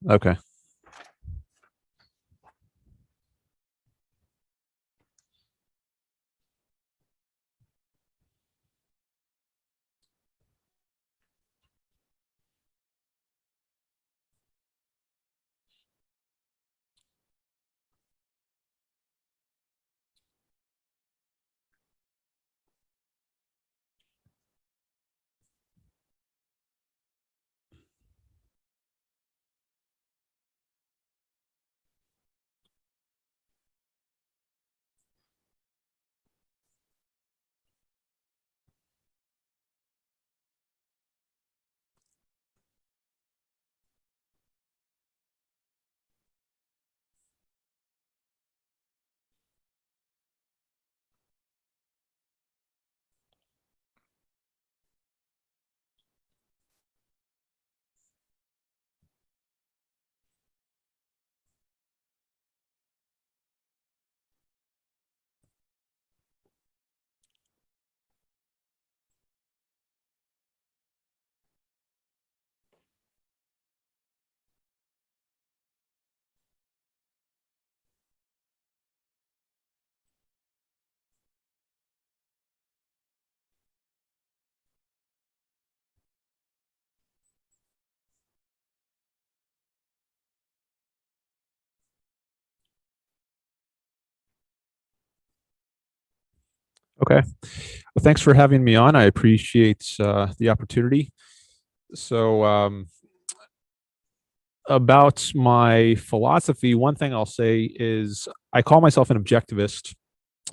Okay. Okay. Well, thanks for having me on. I appreciate the opportunity. So, about my philosophy, one thing I'll say is I call myself an objectivist,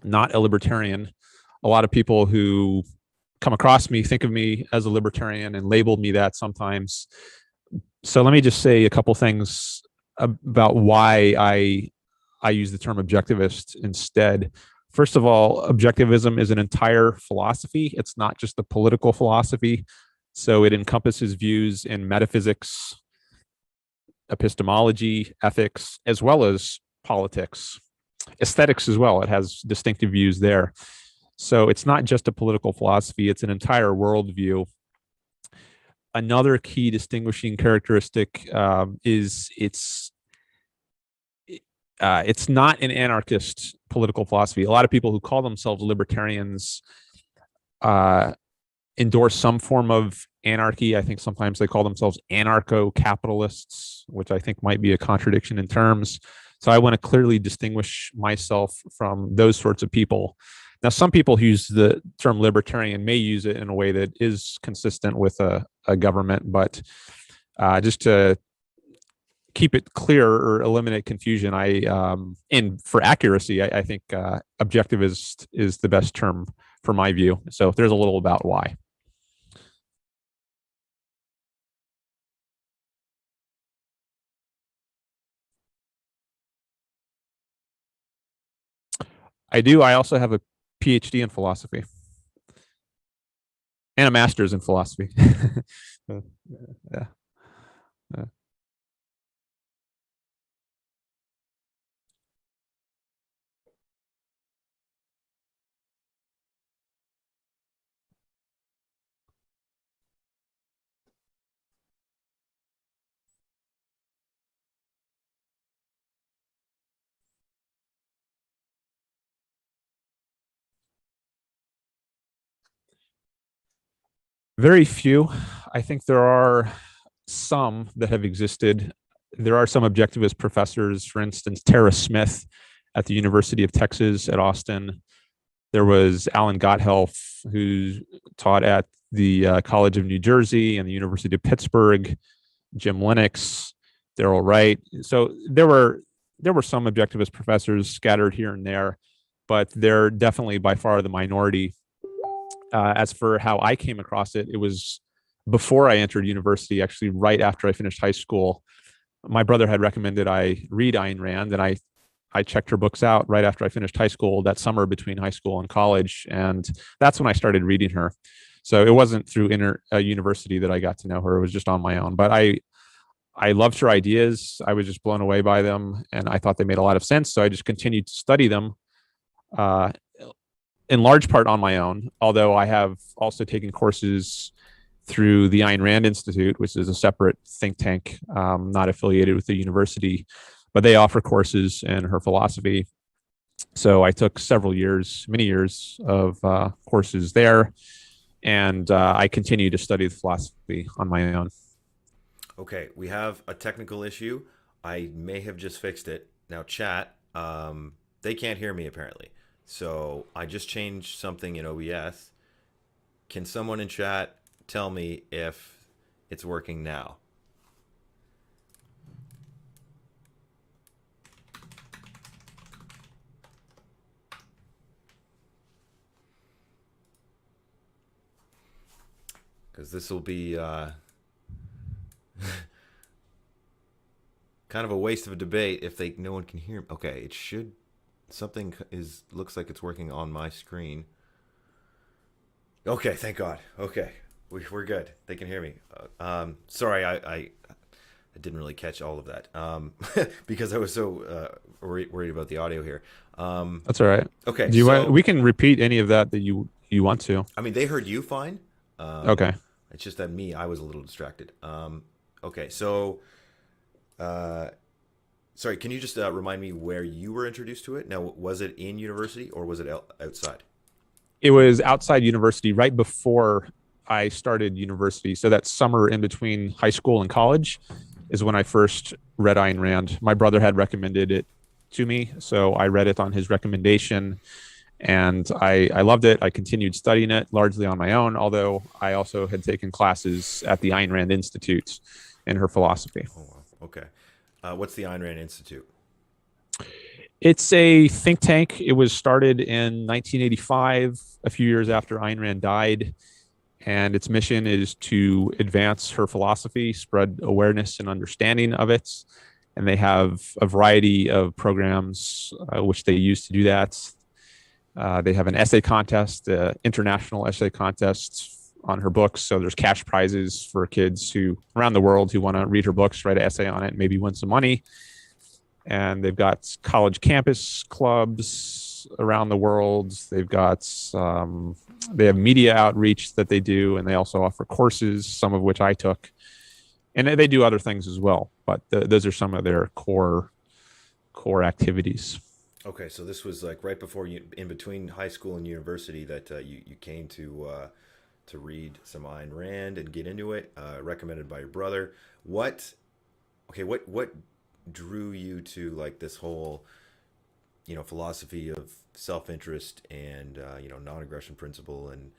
not a libertarian. A lot of people who come across me think of me as a libertarian and label me that sometimes. So let me just say a couple things about why I use the term objectivist instead. First of all, objectivism is an entire philosophy. It's not just a political philosophy. So it encompasses views in metaphysics, epistemology, ethics, as well as politics, aesthetics as well. It has distinctive views there. So it's not just a political philosophy, it's an entire worldview. Another key distinguishing characteristic is it's not an anarchist political philosophy. A lot of people who call themselves libertarians uh, endorse some form of anarchy. I think sometimes they call themselves anarcho-capitalists, which I think might be a contradiction in terms. So I want to clearly distinguish myself from those sorts of people. Now, some people who use the term libertarian may use it in a way that is consistent with a government, but just to keep it clear or eliminate confusion, and for accuracy, I think objectivist is the best term for my view. So there's a little about why. I do. I also have a PhD in philosophy and a master's in philosophy. Yeah. Yeah. Very few. I think there are some that have existed. There are some objectivist professors, for instance, Tara Smith at the University of Texas at Austin. There was Alan Gotthelf, who taught at the College of New Jersey and the University of Pittsburgh. Jim Lennox, Daryl Wright. So there were some objectivist professors scattered here and there, but they're definitely by far the minority. As for how I came across it, it was before I entered university, actually right after I finished high school. My brother had recommended I read Ayn Rand, and I checked her books out right after I finished high school that summer between high school and college, and that's when I started reading her. So it wasn't through university that I got to know her; it was just on my own. But I loved her ideas. I was just blown away by them, and I thought they made a lot of sense. So I just continued to study them, uh, in large part on my own. Although I have also taken courses through the Ayn Rand Institute, which is a separate think tank, not affiliated with the university, but they offer courses in her philosophy. So I took many years of courses there, and I continue to study the philosophy on my own. Okay, we have a technical issue. I may have just fixed it. Now, chat, they can't hear me apparently. So I just changed something in OBS. Can someone in chat tell me if it's working now? Because this will be kind of a waste of a debate if no one can hear me. Okay, it should. Something looks like it's working on my screen. Okay, thank God. Okay, we're good. They can hear me. Sorry, I didn't really catch all of that because I was so worried about the audio here. That's all right. Okay, we can repeat any of that you want to. I mean, they heard you fine. Okay. It's just that I was a little distracted. Okay, so, sorry, can you just remind me where you were introduced to it? Now, was it in university or was it outside? It was outside university right before I started university. So that summer in between high school and college is when I first read Ayn Rand. My brother had recommended it to me, so I read it on his recommendation, and I loved it. I continued studying it largely on my own, although I also had taken classes at the Ayn Rand Institute in her philosophy. Oh, wow. Okay. What's the Ayn Rand Institute? It's a think tank. It was started in 1985, a few years after Ayn Rand died. And its mission is to advance her philosophy, spread awareness and understanding of it. And they have a variety of programs which they use to do that. They have an essay contest, international essay contests on her books. So there's cash prizes for kids around the world who want to read her books, write an essay on it, maybe win some money. And they've got college campus clubs around the world. They've got they have media outreach that they do, and they also offer courses, some of which I took. And they do other things as well, but those are some of their core activities. Okay, so this was like right before in between high school and university that you came to read some Ayn Rand and get into it, recommended by your brother. What drew you to like this whole, philosophy of self-interest and non-aggression principle and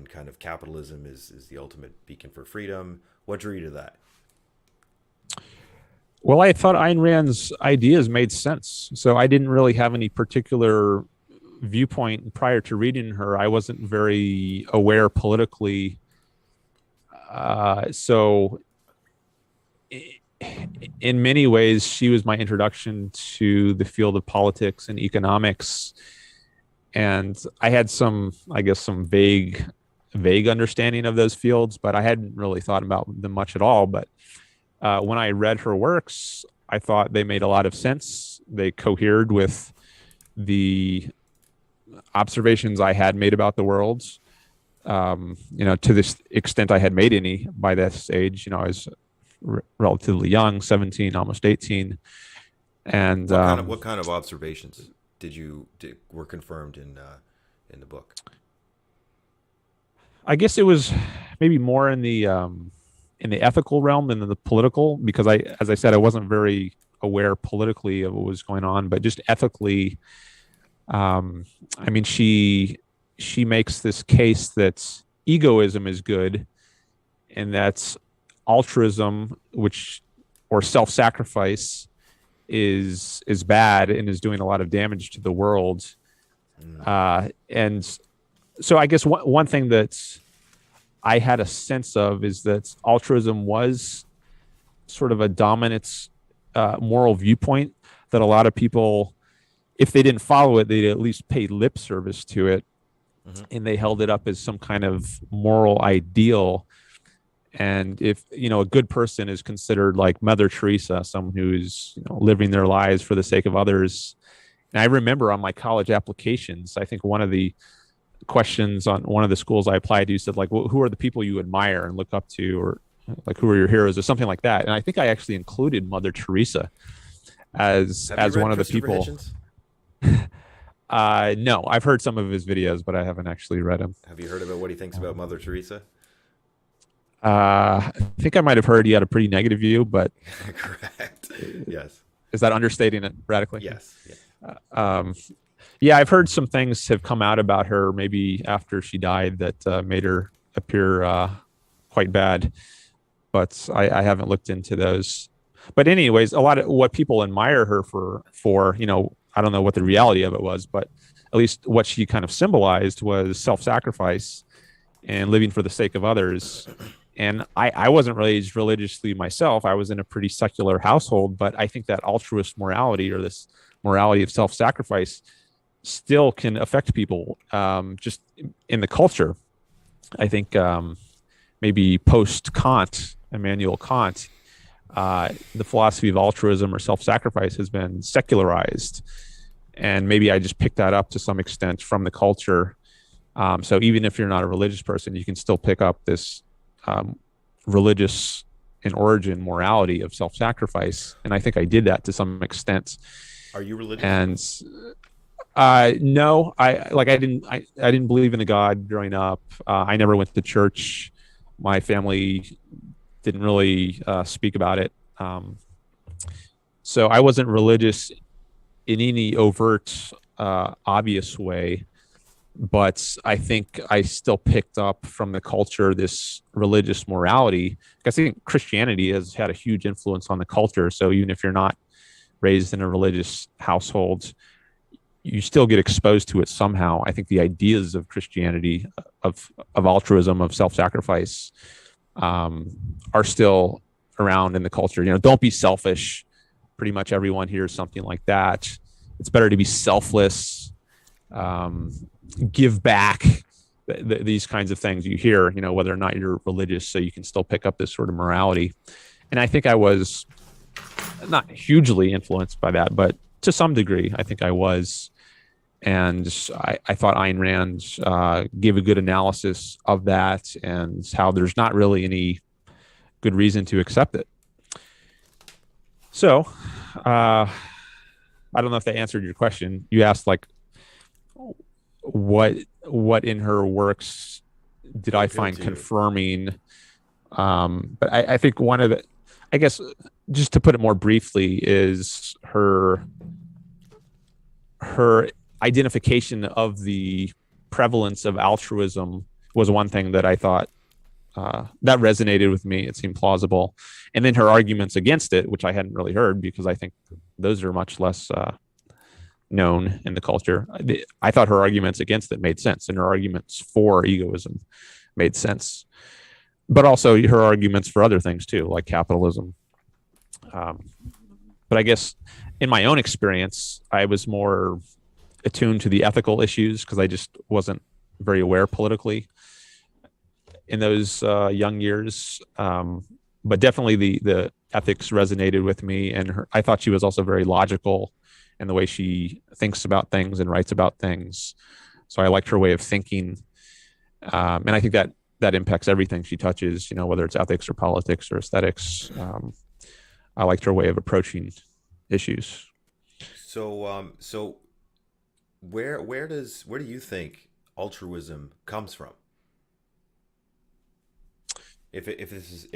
kind of capitalism is the ultimate beacon for freedom? What drew you to that? Well, I thought Ayn Rand's ideas made sense. So I didn't really have any particular viewpoint prior to reading her. I wasn't very aware politically. So in many ways, she was my introduction to the field of politics and economics. And I had some vague understanding of those fields, but I hadn't really thought about them much at all. But when I read her works, I thought they made a lot of sense. They cohered with the observations I had made about the world. To this extent I had made any by this age. I was relatively young, 17, almost 18. And what kind of observations were confirmed in the book? I guess it was maybe more in the ethical realm than the political, because as I said, I wasn't very aware politically of what was going on, but just ethically, she makes this case that egoism is good and that altruism, or self-sacrifice, is bad and is doing a lot of damage to the world. And so I guess one thing that I had a sense of is that altruism was sort of a dominant moral viewpoint that a lot of people, if they didn't follow it, they'd at least pay lip service to it. Mm-hmm. And they held it up as some kind of moral ideal. And if, a good person is considered like Mother Teresa, someone who's living their lives for the sake of others. And I remember on my college applications, I think one of the questions on one of the schools I applied to said like, well, who are the people you admire and look up to, or like who are your heroes or something like that. And I think I actually included Mother Teresa as one of the people. Hitchens? No, I've heard some of his videos, but I haven't actually read them. Have you heard about what he thinks about Mother Teresa? I think I might have heard he had a pretty negative view, but Correct. Yes. is that understating it radically? Yes. Yes. Yeah, I've heard some things have come out about her maybe after she died that made her appear quite bad, but I haven't looked into those. But anyways, a lot of what people admire her for, you know, I don't know what the reality of it was, but at least what she kind of symbolized was self-sacrifice and living for the sake of others. And I wasn't raised religiously myself. I was in a pretty secular household, but I think that altruist morality, or this morality of self-sacrifice, still can affect people just in the culture. I think maybe post-Kant, Immanuel Kant, the philosophy of altruism or self-sacrifice has been secularized. And maybe I just picked that up to some extent from the culture. So even if you're not a religious person, you can still pick up this religious in origin morality of self-sacrifice. And I think I did that to some extent. Are you religious? And no, I didn't believe in a God growing up. I never went to church. My family didn't really speak about it. So I wasn't religious in any overt, obvious way. But I think I still picked up from the culture this religious morality, because I think Christianity has had a huge influence on the culture. So even if you're not raised in a religious household, you still get exposed to it somehow. I think the ideas of Christianity, of altruism, of self-sacrifice, are still around in the culture. You know, don't be selfish. Pretty much everyone hears something like that. It's better to be selfless. Give back. These kinds of things you hear, you know, whether or not you're religious, so you can still pick up this sort of morality. And I think I was not hugely influenced by that, but to some degree, I think I was. And I thought Ayn Rand gave a good analysis of that, and how there's not really any good reason to accept it. So I don't know if that answered your question. You asked like, what in her works did I find confirming? But I think one of the, I guess, just to put it more briefly, is her identification of the prevalence of altruism was one thing that I thought that resonated with me. It seemed plausible. And then her arguments against it, which I hadn't really heard, because I think those are much less known in the culture. I thought her arguments against it made sense, and her arguments for egoism made sense. But also her arguments for other things too, like capitalism. But I guess in my own experience, I was more attuned to the ethical issues because I just wasn't very aware politically in those young years. But definitely the ethics resonated with me, and I thought she was also very logical in the way she thinks about things and writes about things. So I liked her way of thinking, and I think that impacts everything she touches. You know, whether it's ethics or politics or aesthetics. I liked her way of approaching issues. So where do you think altruism comes from? If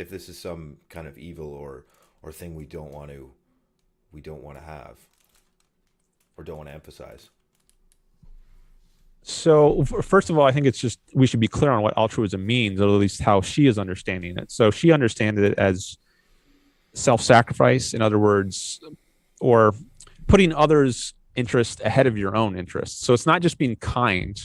this is some kind of evil or thing we don't want to have, or don't want to emphasize. So first of all, I think it's just, we should be clear on what altruism means, or at least how she is understanding it. So she understands it as self-sacrifice, in other words, or putting others' interest ahead of your own interest. So it's not just being kind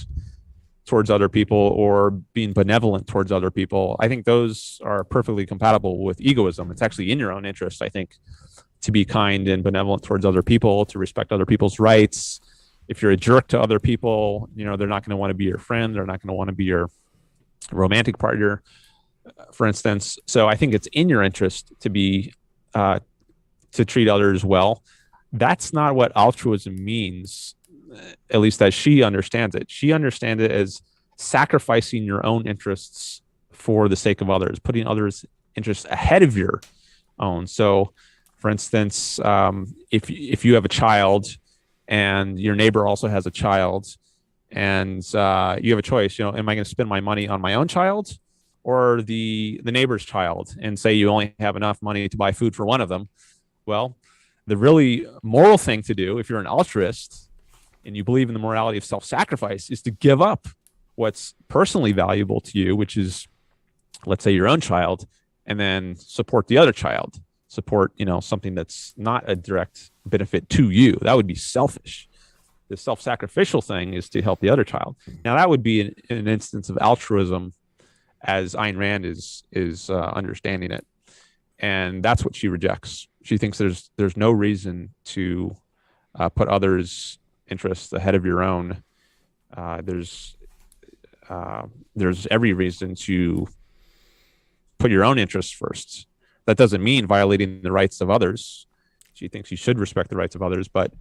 towards other people or being benevolent towards other people. I think those are perfectly compatible with egoism. It's actually in your own interest, I think, to be kind and benevolent towards other people, to respect other people's rights. If you're a jerk to other people, you know, they're not going to want to be your friend. They're not going to want to be your romantic partner, for instance. So I think it's in your interest to be, to treat others well. That's not what altruism means, at least as she understands it. She understands it as sacrificing your own interests for the sake of others, putting others' interests ahead of your own. So, for instance, if you have a child and your neighbor also has a child, and you have a choice, am I going to spend my money on my own child or the neighbor's child? And say you only have enough money to buy food for one of them. Well, the really moral thing to do, if you're an altruist and you believe in the morality of self-sacrifice, is to give up what's personally valuable to you, which is, let's say, your own child, and then support the other child. Support, something that's not a direct benefit to you. That would be selfish. The self-sacrificial thing is to help the other child. Now, that would be an instance of altruism as Ayn Rand is understanding it. And that's what she rejects. She thinks there's no reason to put others' interests ahead of your own. There's every reason to put your own interests first. That doesn't mean violating the rights of others. She thinks you should respect the rights of others, but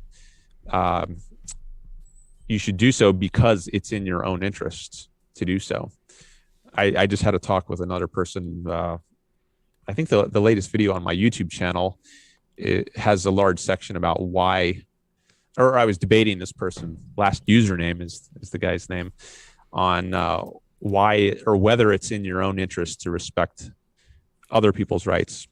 you should do so because it's in your own interest to do so. I just had a talk with another person. I think the latest video on my YouTube channel, it has a large section about why, or I was debating this person. Last username is the guy's name, on why or whether it's in your own interest to respect other people's rights.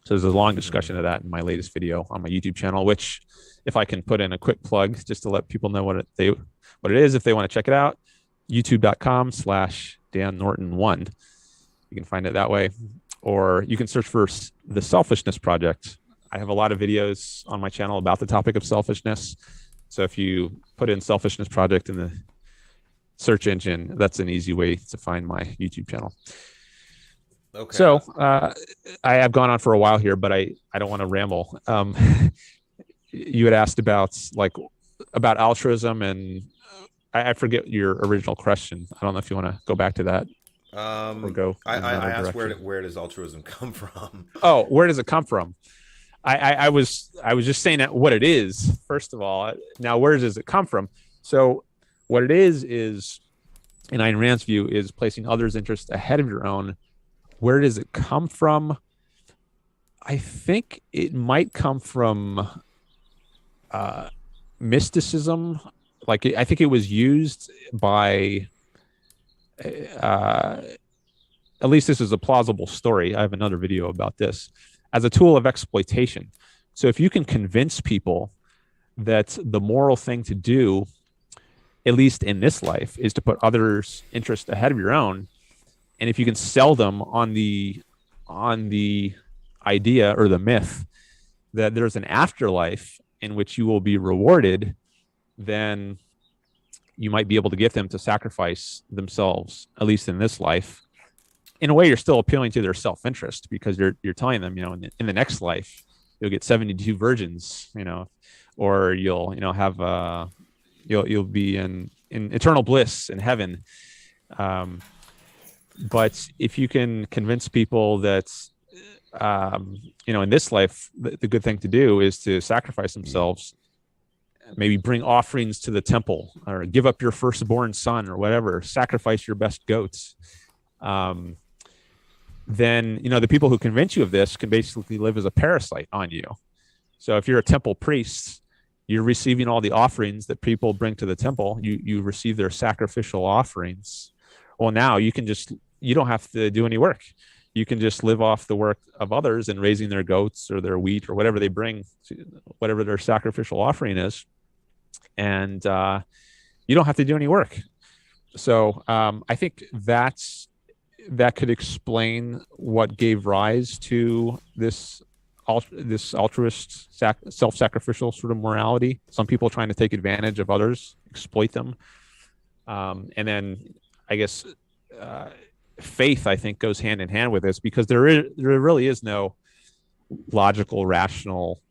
So there's a long discussion of that in my latest video on my YouTube channel, which, if I can put in a quick plug just to let people know what it is, if they want to check it out, youtube.com/Dan Norton 1. You can find it that way. Or you can search for The Selfishness Project. I have a lot of videos on my channel about the topic of selfishness. So if you put in Selfishness Project in the search engine, that's an easy way to find my YouTube channel. Okay. So I have gone on for a while here, but I don't want to ramble. You had asked about altruism, and I forget your original question. I don't know if you want to go back to that. Or go. I asked where does altruism come from? Oh, where does it come from? I was just saying that what it is, first of all. Now, where does it come from? So what it is, in Ayn Rand's view, is placing others' interests ahead of your own. Where does it come from? I think it might come from mysticism. I think it was used by, at least this is a plausible story. I have another video about this, as a tool of exploitation. So if you can convince people that the moral thing to do, at least in this life, is to put others' interest ahead of your own, and if you can sell them on the idea or the myth that there's an afterlife in which you will be rewarded, then you might be able to get them to sacrifice themselves, at least in this life. In a way, you're still appealing to their self-interest, because you're telling them, in the next life, you'll get 72 virgins, or you'll have you'll be in eternal bliss in heaven. But if you can convince people that, in this life, the good thing to do is to sacrifice themselves, maybe bring offerings to the temple, or give up your firstborn son, or whatever, sacrifice your best goats, then, the people who convince you of this can basically live as a parasite on you. So if you're a temple priest, you're receiving all the offerings that people bring to the temple. You receive their sacrificial offerings. Well, now you don't have to do any work. You can just live off the work of others and raising their goats or their wheat or whatever they bring, whatever their sacrificial offering is. And you don't have to do any work. So I think that could explain what gave rise to this altruist, self-sacrificial sort of morality. Some people trying to take advantage of others, exploit them. And then I guess faith, I think, goes hand in hand with this, because there really is no logical, rational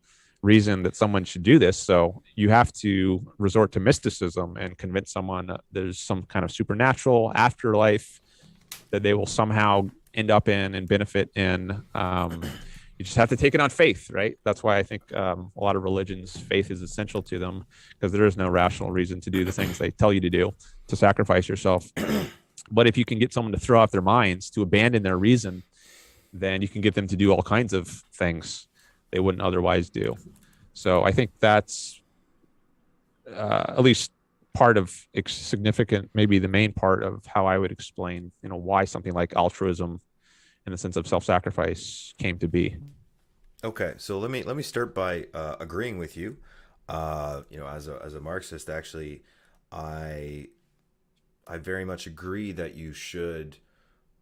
reason that someone should do this. So you have to resort to mysticism and convince someone that there's some kind of supernatural afterlife that they will somehow end up in and benefit in. you just have to take it on faith, right? That's why I think a lot of religions, faith is essential to them, because there is no rational reason to do the things they tell you to do, to sacrifice yourself. But if you can get someone to throw off their minds, to abandon their reason, then you can get them to do all kinds of things they wouldn't otherwise do. So I think that's at least part of significant, maybe the main part of how I would explain, why something like altruism in the sense of self-sacrifice came to be. Okay, so let me start by agreeing with you. As a Marxist, actually, I I very much agree that you should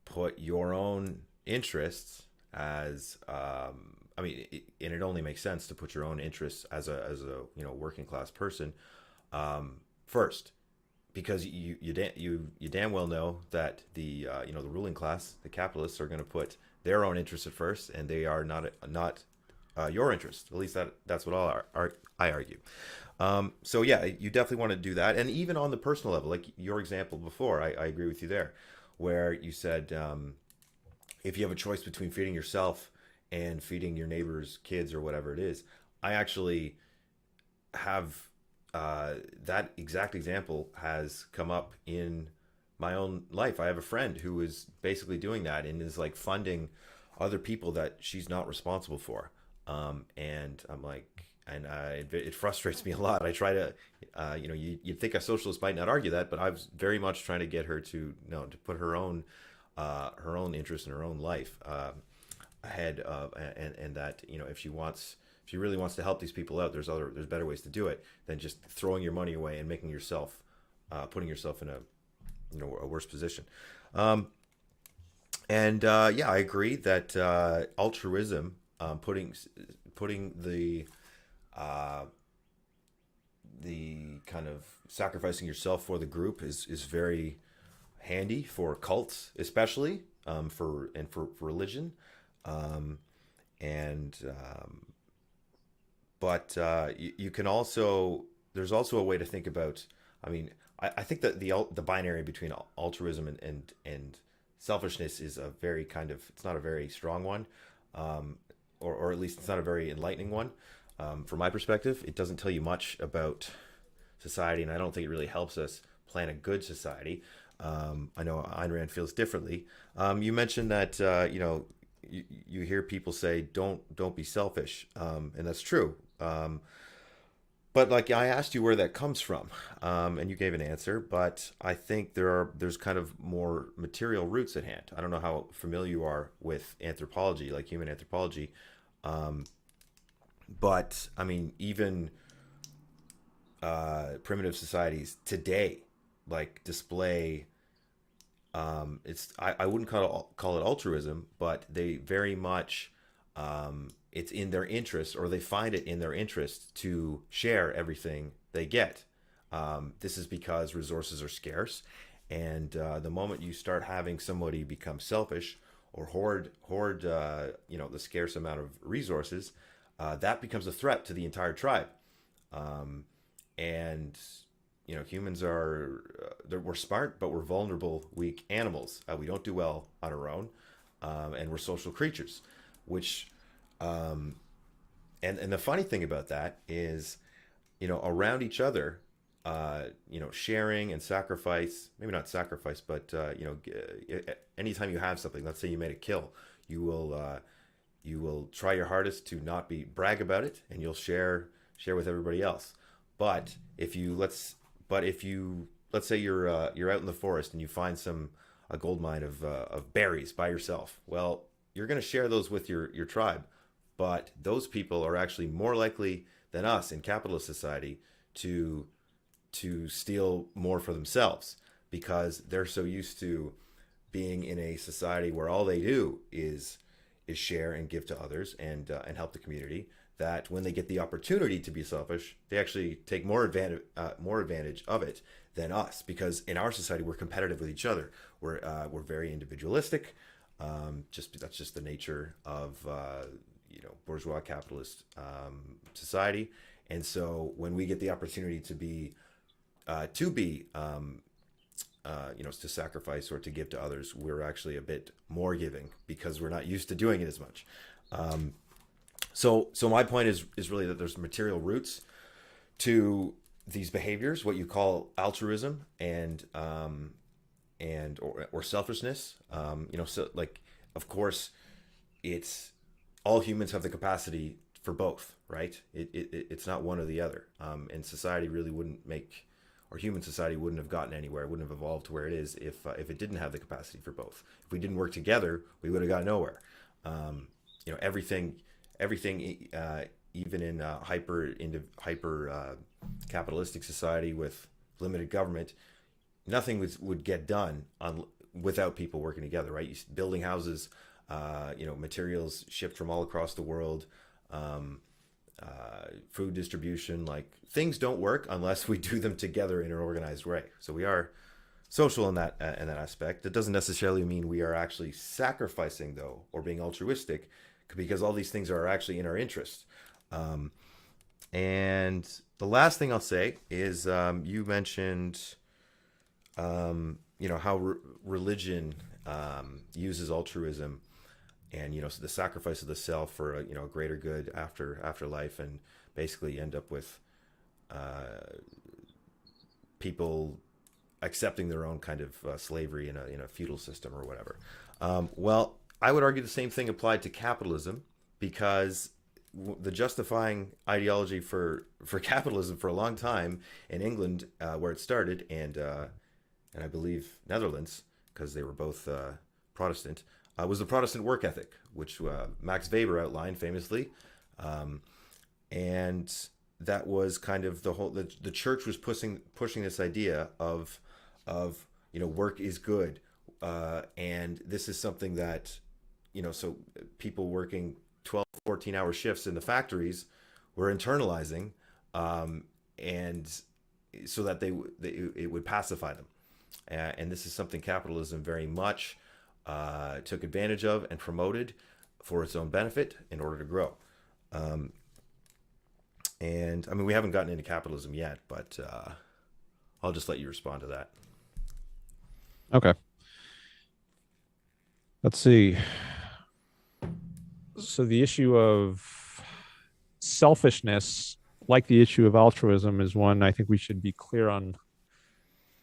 put your own interests as and it only makes sense to put your own interests as a working class person first, because you damn well know that the ruling class, the capitalists, are going to put their own interests at first, and they are not your interest. At least that's what I argue. So yeah, you definitely want to do that, and even on the personal level, like your example before, I agree with you there, where you said if you have a choice between feeding yourself and feeding your neighbor's kids or whatever it is, I actually have that exact example has come up in my own life. I have a friend who is basically doing that and is like funding other people that she's not responsible for. And I'm like, it frustrates me a lot. I try to, you'd think a socialist might not argue that, but I was very much trying to get her to, to put her own interest in her own life ahead of, and that, if she really wants to help these people out, there's better ways to do it than just throwing your money away and making yourself, putting yourself in a worse position. Yeah, I agree that altruism, putting the kind of sacrificing yourself for the group is very handy for cults, especially for religion, um, and but you can also, there's also a way to think about. I mean, I think that the binary between altruism and selfishness is a very kind of, it's not a very strong one, or at least it's not a very enlightening one. From my perspective, it doesn't tell you much about society, and I don't think it really helps us plan a good society. I know Ayn Rand feels differently. You mentioned that you hear people say don't be selfish, and that's true. But like I asked you where that comes from, and you gave an answer. But I think there's kind of more material roots at hand. I don't know how familiar you are with anthropology, like human anthropology, but I mean even primitive societies today like display. I wouldn't call it altruism, but they very much it's in their interest, or they find it in their interest to share everything they get. This is because resources are scarce, and the moment you start having somebody become selfish or hoard the scarce amount of resources, that becomes a threat to the entire tribe. And humans are we're smart, but we're vulnerable, weak animals. We don't do well on our own, and we're social creatures, which and the funny thing about that is, around each other, sharing and sacrifice, maybe not sacrifice, but anytime you have something, let's say you made a kill, you will try your hardest to not brag about it, and you'll share with everybody else. But if you let's say you're out in the forest and you find a gold mine of berries by yourself, well, you're going to share those with your tribe, but those people are actually more likely than us in capitalist society to steal more for themselves, because they're so used to being in a society where all they do is share and give to others and help the community, that when they get the opportunity to be selfish, they actually take more advantage of it than us, because in our society we're competitive with each other. We're very individualistic. That's just the nature of bourgeois capitalist society. And so when we get the opportunity to sacrifice or to give to others, we're actually a bit more giving because we're not used to doing it as much. So my point is really that there's material roots to these behaviors, what you call altruism and or selfishness. So like, of course, it's all humans have the capacity for both, right? It's not one or the other. And society really wouldn't make, or human society wouldn't have gotten anywhere, it wouldn't have evolved to where it is if it didn't have the capacity for both. If we didn't work together, we would have got nowhere. Everything, even in hyper capitalistic society with limited government, nothing would get done without people working together, right? Building houses, materials shipped from all across the world, food distribution, like things don't work unless we do them together in an organized way. So we are social in that aspect. That doesn't necessarily mean we are actually sacrificing though, or being altruistic, because all these things are actually in our interest. And the last thing I'll say is, you mentioned, how religion uses altruism and so the sacrifice of the self for a greater good after life, and basically end up with people accepting their own kind of slavery in a feudal system or whatever. Well, I would argue the same thing applied to capitalism, because the justifying ideology for capitalism for a long time in England, where it started, and I believe Netherlands, because they were both Protestant, was the Protestant work ethic, which Max Weber outlined famously, and that was kind of the church was pushing this idea of work is good, and this is something that so people working 12, 14-hour shifts in the factories were internalizing, and so that it would pacify them. And this is something capitalism very much took advantage of and promoted for its own benefit in order to grow. And I mean, we haven't gotten into capitalism yet, but I'll just let you respond to that. Okay. Let's see. So the issue of selfishness, like the issue of altruism, is one I think we should be clear on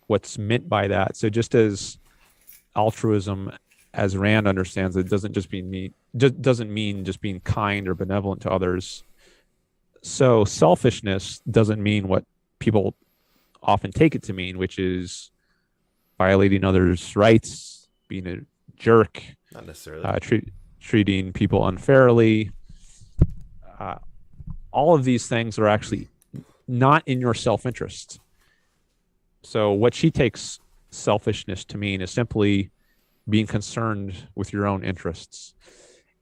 what's meant by that. So just as altruism, as Rand understands it, doesn't mean just being kind or benevolent to others. So selfishness doesn't mean what people often take it to mean, which is violating others' rights, being a jerk, Not necessarily. Treating people unfairly. All of these things are actually not in your self-interest. So what she takes selfishness to mean is simply being concerned with your own interests.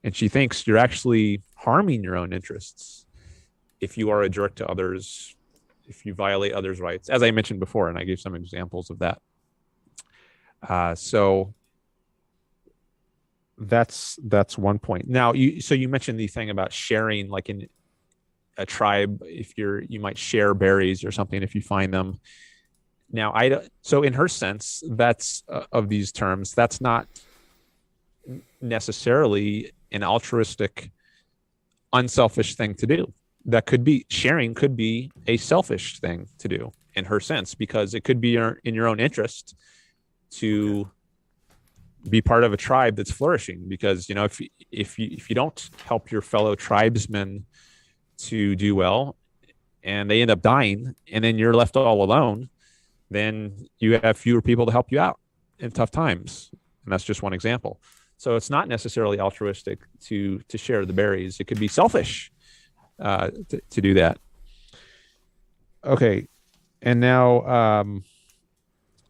And she thinks you're actually harming your own interests if you are a jerk to others, if you violate others' rights, as I mentioned before, and I gave some examples of that. So that's one point. Now, you mentioned the thing about sharing, like in a tribe, if you might share berries or something if you find them. Now, so in her sense, that's of these terms, that's not necessarily an altruistic, unselfish thing to do. That could be, sharing could be a selfish thing to do in her sense, because it could be in your own interest to be part of a tribe that's flourishing. Because if you don't help your fellow tribesmen to do well, and they end up dying, and then you're left all alone, then you have fewer people to help you out in tough times. And that's just one example. So it's not necessarily altruistic to share the berries. It could be selfish to do that. Okay. And now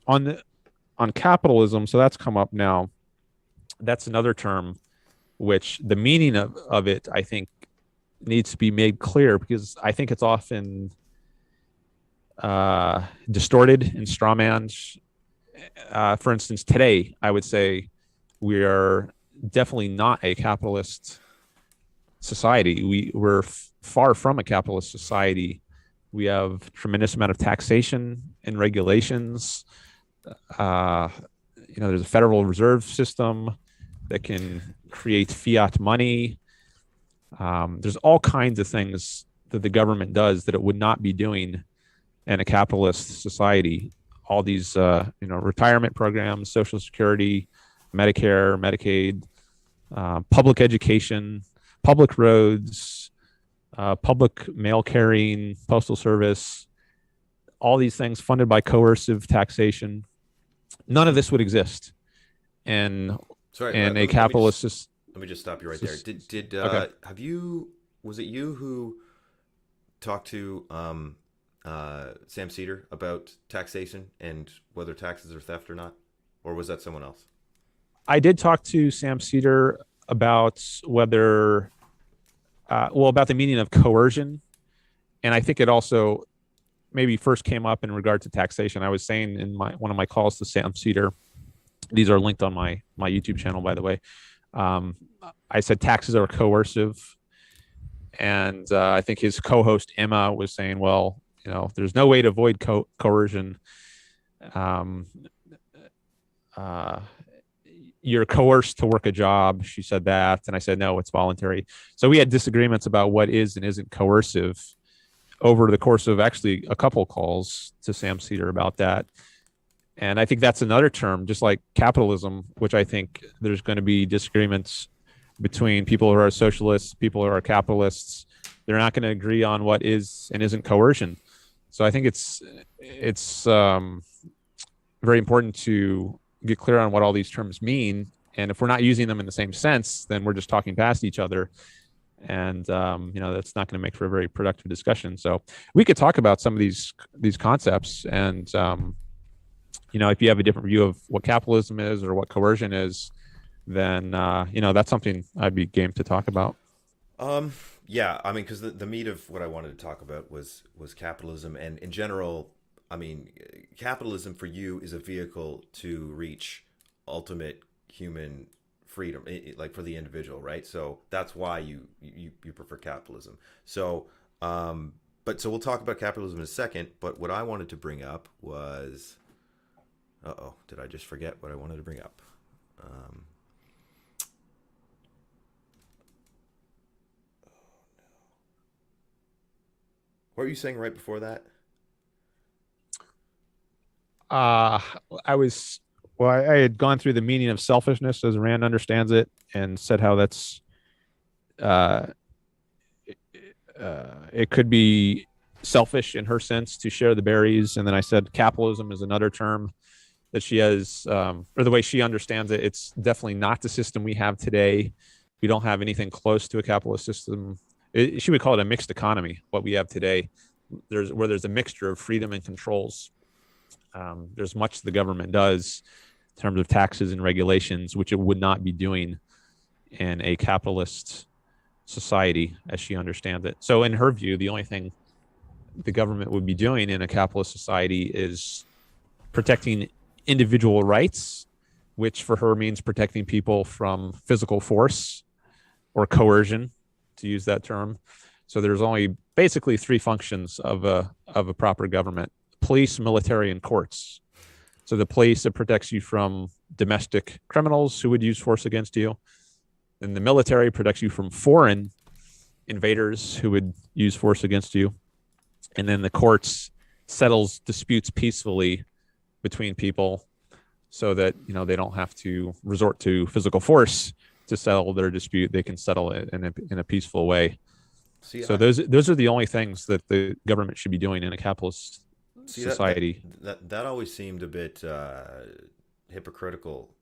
on capitalism, so that's come up now. That's another term which the meaning of it, I think, needs to be made clear, because I think it's often distorted in strawmans. For instance, today, I would say we are definitely not a capitalist society. We're far from a capitalist society. We have tremendous amount of taxation and regulations. There's a Federal Reserve System that can create fiat money. There's all kinds of things that the government does that it would not be doing in a capitalist society. All these, retirement programs, Social Security, Medicare, Medicaid, public education, public roads, public mail carrying, postal service, all these things funded by coercive taxation. None of this would exist in Sorry, in a capitalist system. let me just stop you right there. Did Okay. have you was it you who talked to Sam Cedar about taxation and whether taxes are theft or not, or was that someone else? I did talk to Sam Cedar about whether, about the meaning of coercion. And I think it also maybe first came up in regard to taxation. I was saying in one of my calls to Sam Cedar, these are linked on my YouTube channel, by the way. Um, I said taxes are coercive. And I think his co-host Emma was saying, well, there's no way to avoid coercion. Um, uh, you're coerced to work a job. She said that. And I said, no, it's voluntary. So we had disagreements about what is and isn't coercive over the course of actually a couple calls to Sam Cedar about that. And I think that's another term, just like capitalism, which I think there's going to be disagreements between people who are socialists, people who are capitalists. They're not going to agree on what is and isn't coercion. So I think it's very important to get clear on what all these terms mean. And if we're not using them in the same sense, then we're just talking past each other. And that's not going to make for a very productive discussion. So we could talk about some of these concepts, and if you have a different view of what capitalism is or what coercion is, then that's something I'd be game to talk about. Yeah, I mean, because the meat of what I wanted to talk about was capitalism, and in general, I mean, capitalism for you is a vehicle to reach ultimate human freedom, like for the individual, right? So that's why you prefer capitalism. So, so we'll talk about capitalism in a second. But what I wanted to bring up was, did I just forget what I wanted to bring up? Um, what were you saying right before that? Uh, I was, well, I had gone through the meaning of selfishness as Rand understands it, and said how that's, uh, it could be selfish in her sense to share the berries. And then I said capitalism is another term that she has, or the way she understands it. It's definitely not the system we have today. We don't have anything close to a capitalist system. She would call it a mixed economy, what we have today. There's a mixture of freedom and controls. There's much the government does in terms of taxes and regulations, which it would not be doing in a capitalist society as she understands it. So in her view, the only thing the government would be doing in a capitalist society is protecting individual rights, which for her means protecting people from physical force or coercion, to use that term. So there's only basically three functions of a proper government: police, military, and courts. So the police, it protects you from domestic criminals who would use force against you. And the military protects you from foreign invaders who would use force against you. And then the courts settles disputes peacefully between people, so that they don't have to resort to physical force to settle their dispute. They can settle it in a peaceful way. See, So those are the only things that the government should be doing in a capitalist society. That always seemed a bit hypocritical,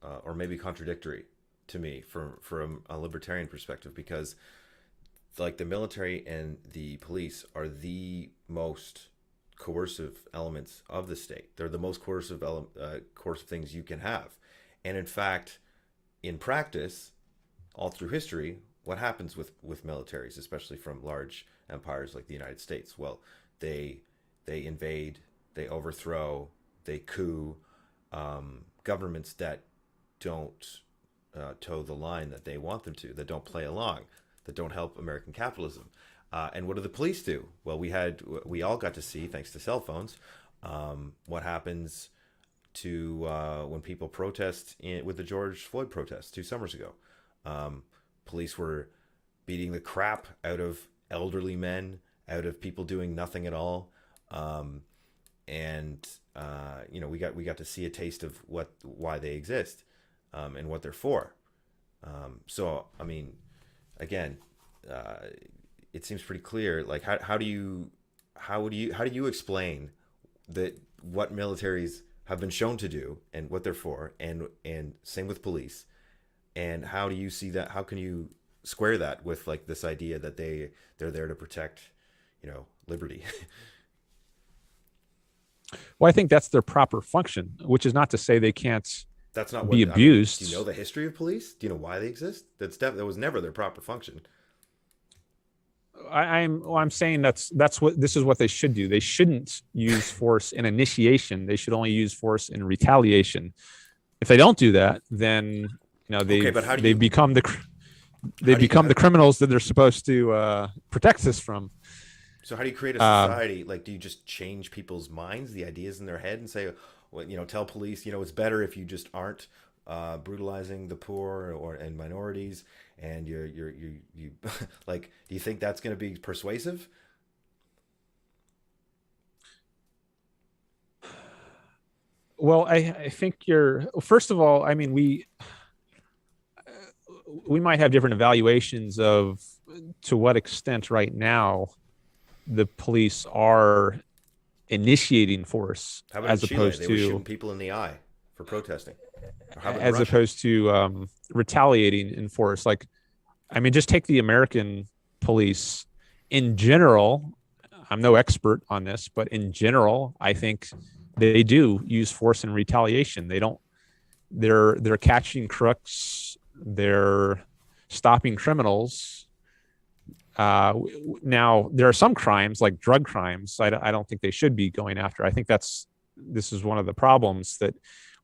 or maybe contradictory to me from a libertarian perspective, because like the military and the police are the most coercive elements of the state. They're the most coercive things you can have. And in fact, in practice, all through history, what happens with militaries, especially from large empires like the United States? Well, they invade, they overthrow, they coup governments that don't toe the line that they want them to, that don't play along, that don't help American capitalism. And what do the police do? Well, we all got to see, thanks to cell phones, what happens to when people protest with the George Floyd protests 2 summers ago. Police were beating the crap out of elderly men, out of people doing nothing at all. Um, and we got to see a taste of why they exist, and what they're for. So I mean, again, uh, it seems pretty clear. Like, how do you explain that what militaries have been shown to do and what they're for, and same with police, and how do you see that? How can you square that with like this idea that they're there to protect, liberty? Well, I think that's their proper function, which is not to say they can't That's not be what I mean. Do you abused. know the history of police? Do you know why they exist? That was never their proper function. I'm saying that's what this is what they should do. They shouldn't use force in initiation. They should only use force in retaliation. If they don't do that, then Okay, they've but how do they you become the they how do you become the criminals that they're supposed to protect us from. so how do you create a Um, society? Like, do you just change people's minds, the ideas in their head, and say, well, tell police, it's better if you just aren't brutalizing the poor and minorities, and you like, do you think that's going to be persuasive? well, I think you're first of all. I mean, we might have different evaluations of to what extent right now the police are initiating force How about in as Chile? opposed They were shooting to people in the eye for protesting. Or how about in as Russia? opposed to retaliating in force. Like, I mean, just take the American police in general. I'm no expert on this, but in general, I think they do use force in retaliation. They don't. They're catching crooks. They're stopping criminals. Now there are some crimes like drug crimes. I don't think they should be going after. I think this is one of the problems that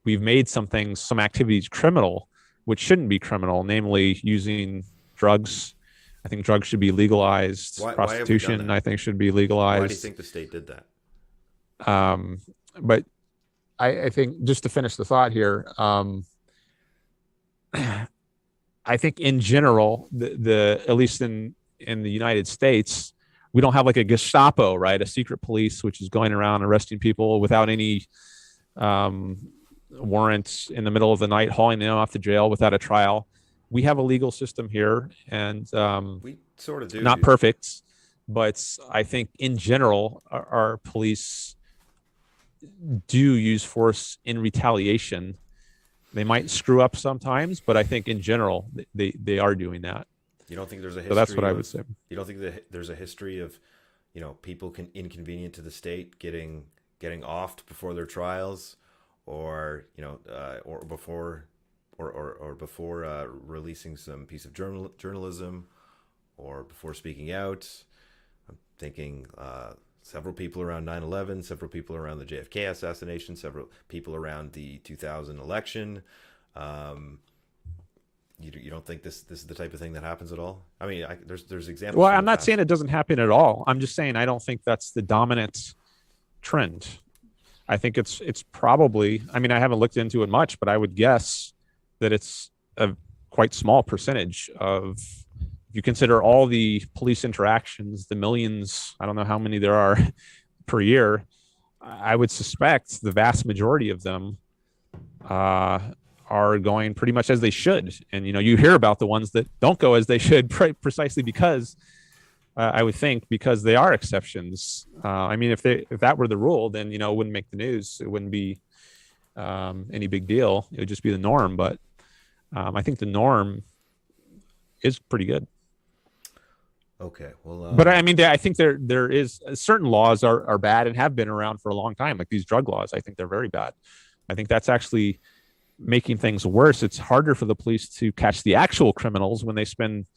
we've made some activities criminal, which shouldn't be criminal, namely using drugs. I think drugs should be legalized. Why have we done Prostitution, that? I think, should be Why do you legalized. think the state did that? Um, but I think just to finish the thought here, I think in general, the at least in the United States, we don't have like a Gestapo, right? A secret police which is going around arresting people without any um, warrants in the middle of the night, hauling them off to jail without a trial. We have a legal system here, and We sort of do, not dude. perfect, but I think in general, our police do use force in retaliation. They might screw up sometimes, but I think in general they are doing that. You don't think there's a So that's what history I would of say. you don't think that there's a history of people can inconvenient to the state getting offed before their trials, or or before or before releasing some piece of journalism, or before speaking out. I'm thinking several people around 9/11, several people around the JFK assassination, several people around the 2000 election. Um, you don't think this is the type of thing that happens at all? I mean, there's examples Well, from I'm the not saying past. it doesn't happen at all. I'm just saying I don't think that's the dominant trend. I think it's probably. I mean, I haven't looked into it much, but I would guess that it's a quite small percentage of. If you consider all the police interactions, the millions, I don't know how many there are per year, I would suspect the vast majority of them uh, are going pretty much as they should. And you hear about the ones that don't go as they should, precisely because I would think because they are exceptions. I mean, if that were the rule, then it wouldn't make the news. It wouldn't be any big deal. It would just be the norm. But I think the norm is pretty good. Okay, well, But I mean, I think there is certain laws are bad and have been around for a long time, like these drug laws. I think they're very bad. I think that's actually making things worse. It's harder for the police to catch the actual criminals when they spend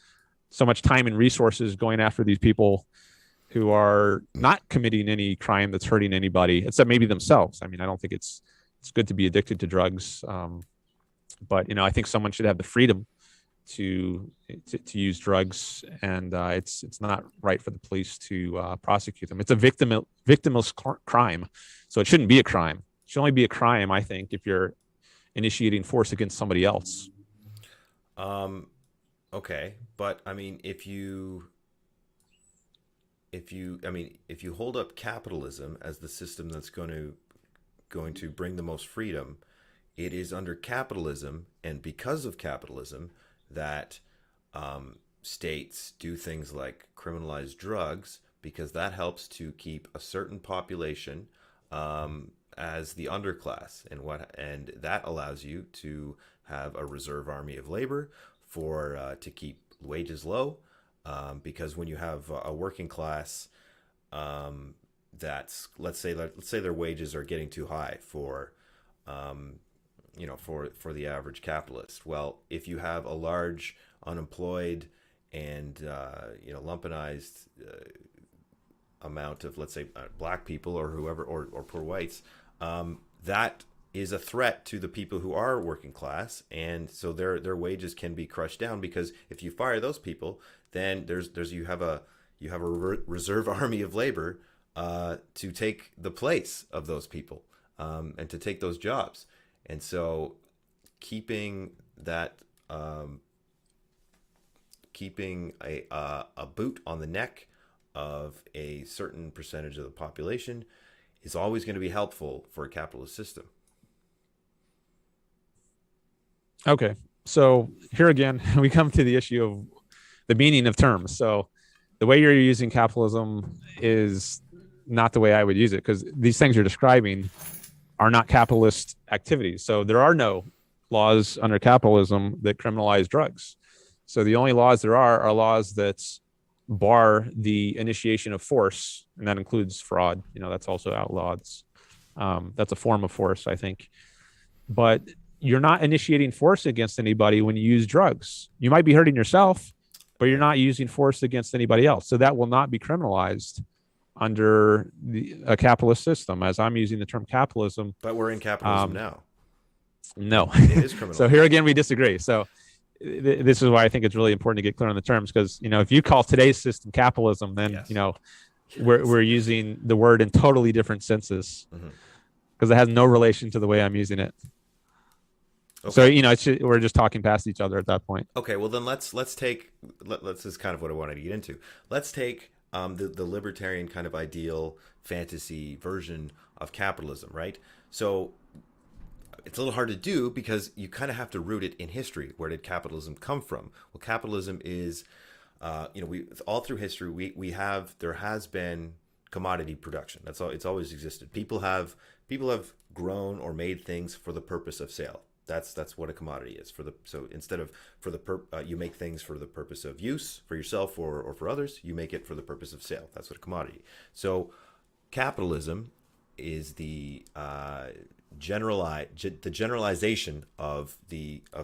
so much time and resources going after these people who are not committing any crime that's hurting anybody, except maybe themselves. I mean, I don't think it's good to be addicted to drugs, but I think someone should have the freedom to use drugs, and it's not right for the police to prosecute them. It's a victimless crime, so it shouldn't be a crime. It should only be a crime, I think, if you're initiating force against somebody else. um, Okay, but I mean, if you hold up capitalism as the system that's going to bring the most freedom, it is under capitalism and because of capitalism that states do things like criminalize drugs because that helps to keep a certain population as the underclass, and that allows you to have a reserve army of labor for to keep wages low, because when you have a working class that's let's say their wages are getting too high for for the average capitalist. Well, if you have a large unemployed and lumpenized amount of, let's say, black people or whoever, or poor whites, that is a threat to the people who are working class, and so their wages can be crushed down, because if you fire those people, then there's you have a reserve army of labor to take the place of those people, and to take those jobs. And so keeping that keeping a boot on the neck of a certain percentage of the population is always going to be helpful for a capitalist system. Okay. So here again, we come to the issue of the meaning of terms. So the way you're using capitalism is not the way I would use it, because these things you're describing are not capitalist activities. So there are no laws under capitalism that criminalize drugs. So the only laws there are laws that bar the initiation of force, and that includes fraud. That's also outlawed. That's a form of force, I think. But you're not initiating force against anybody when you use drugs. You might be hurting yourself, but you're not using force against anybody else. So that will not be criminalized under a capitalist system, as I'm using the term capitalism. But we're in capitalism now. No. It is criminal. So here again, we disagree. So this is why I think it's really important to get clear on the terms, because, if you call today's system capitalism, then, yes, we're using the word in totally different senses, because it has no relation to the way I'm using it. Okay. So, we're just talking past each other at that point. Okay. Well, then let's take, let's is kind of what I wanted to get into. Let's take the libertarian kind of ideal fantasy version of capitalism, right? So it's a little hard to do because you kind of have to root it in history. Where did capitalism come from? Well, capitalism is, we all through history there has been commodity production. That's all. It's always existed. People have grown or made things for the purpose of sale. That's what a commodity is. So instead of you make things for the purpose of use for yourself or for others, you make it for the purpose of sale. That's what a commodity. So capitalism is the generalization of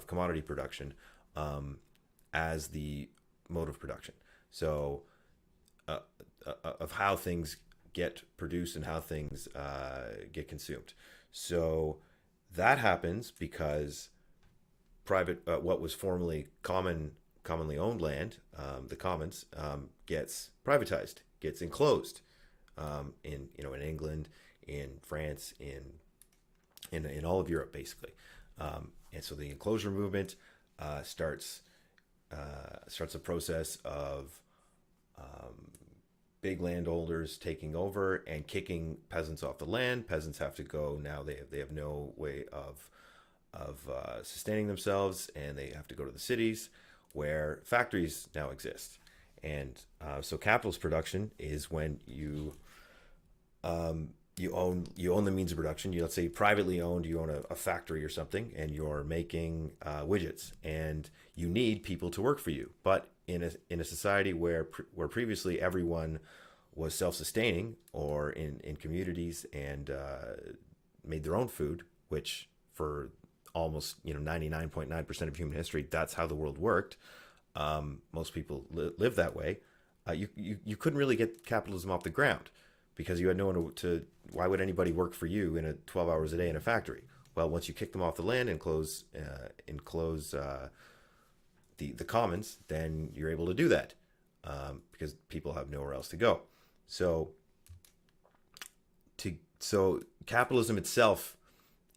commodity production as the mode of production. So of how things get produced and how things get consumed. So that happens because what was formerly commonly owned land, the commons, gets privatized, gets enclosed, in England, in France, in all of Europe, basically. And so the enclosure movement starts a process of big landholders taking over and kicking peasants off the land. Peasants have to go now. They have no way of sustaining themselves, and they have to go to the cities where factories now exist. And so capitalist production is when you own the means of production. Let's say privately owned, you own a factory or something, and you're making widgets, and you need people to work for you. But in a society where previously everyone was self-sustaining, or in communities, and made their own food, which for almost 99.9% of human history, that's how the world worked. Most people live that way. You couldn't really get capitalism off the ground, because you had no one to. Why would anybody work for you in 12 hours a day in a factory? Well, once you kick them off the land and enclose the commons, then you're able to do that, because people have nowhere else to go. So capitalism itself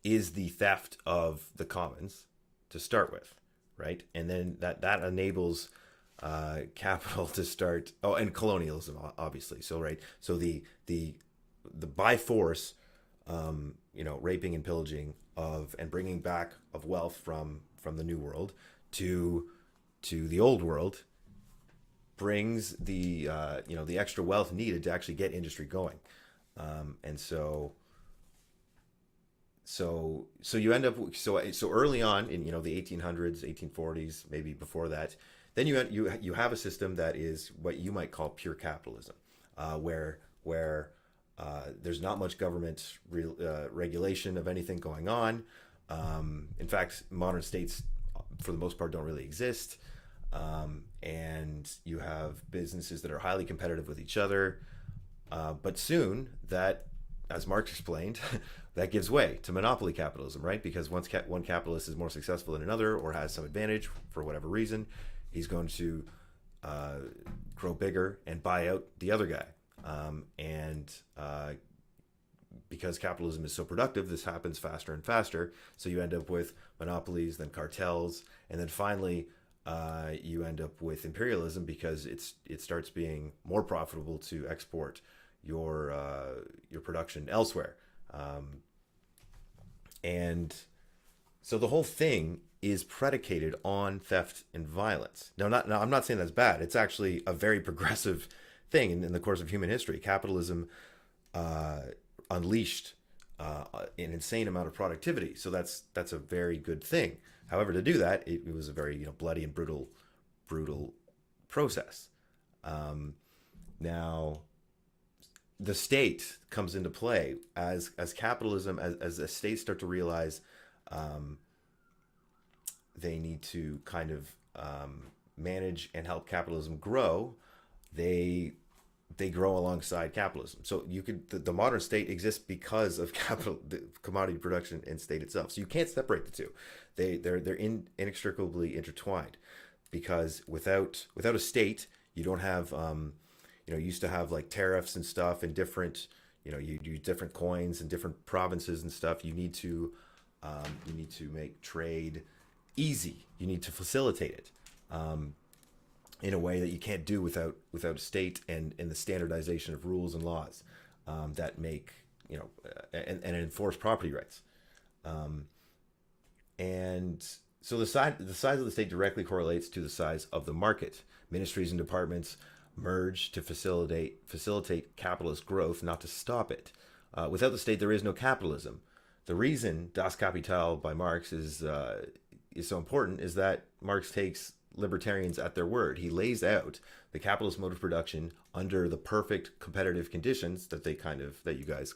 is the theft of the commons to start with, right? And then that enables capital to start. Oh, and colonialism, obviously. So right, so the by force, raping and pillaging of and bringing back of wealth from the new world to the old world brings the extra wealth needed to actually get industry going, and so you end up so early on in the 1800s, 1840s, maybe before that. Then you have a system that is what you might call pure capitalism, where there's not much government regulation of anything going on. In fact, modern states, for the most part, don't really exist. And you have businesses that are highly competitive with each other. But soon, that, as Marx explained, that gives way to monopoly capitalism, right? Because once one capitalist is more successful than another or has some advantage for whatever reason, he's going to grow bigger and buy out the other guy. And because capitalism is so productive, this happens faster and faster. So you end up with monopolies, then cartels, and then finally you end up with imperialism because it starts being more profitable to export your production elsewhere. And so the whole thing is predicated on theft and violence. Now, I'm not saying that's bad. It's actually a very progressive thing in the course of human history. Capitalism unleashed an insane amount of productivity, so that's a very good thing. However, to do that, it was a very bloody and brutal process. Now, the state comes into play as capitalism, as the states start to realize they need to kind of manage and help capitalism grow. They grow alongside capitalism. So the modern state exists because of the commodity production and state itself. So you can't separate the two. They're inextricably intertwined, because without a state, you don't have you used to have like tariffs and stuff and different you use different coins and different provinces and stuff. You need to make trade easy. You need to facilitate it. In a way that you can't do without a state and the standardization of rules and laws that make and enforce property rights. And so the size of the state directly correlates to the size of the market. Ministries and departments merge to facilitate capitalist growth, not to stop it. Without the state, there is no capitalism. The reason Das Kapital by Marx is so important is that Marx takes libertarians at their word. He lays out the capitalist mode of production under the perfect competitive conditions that you guys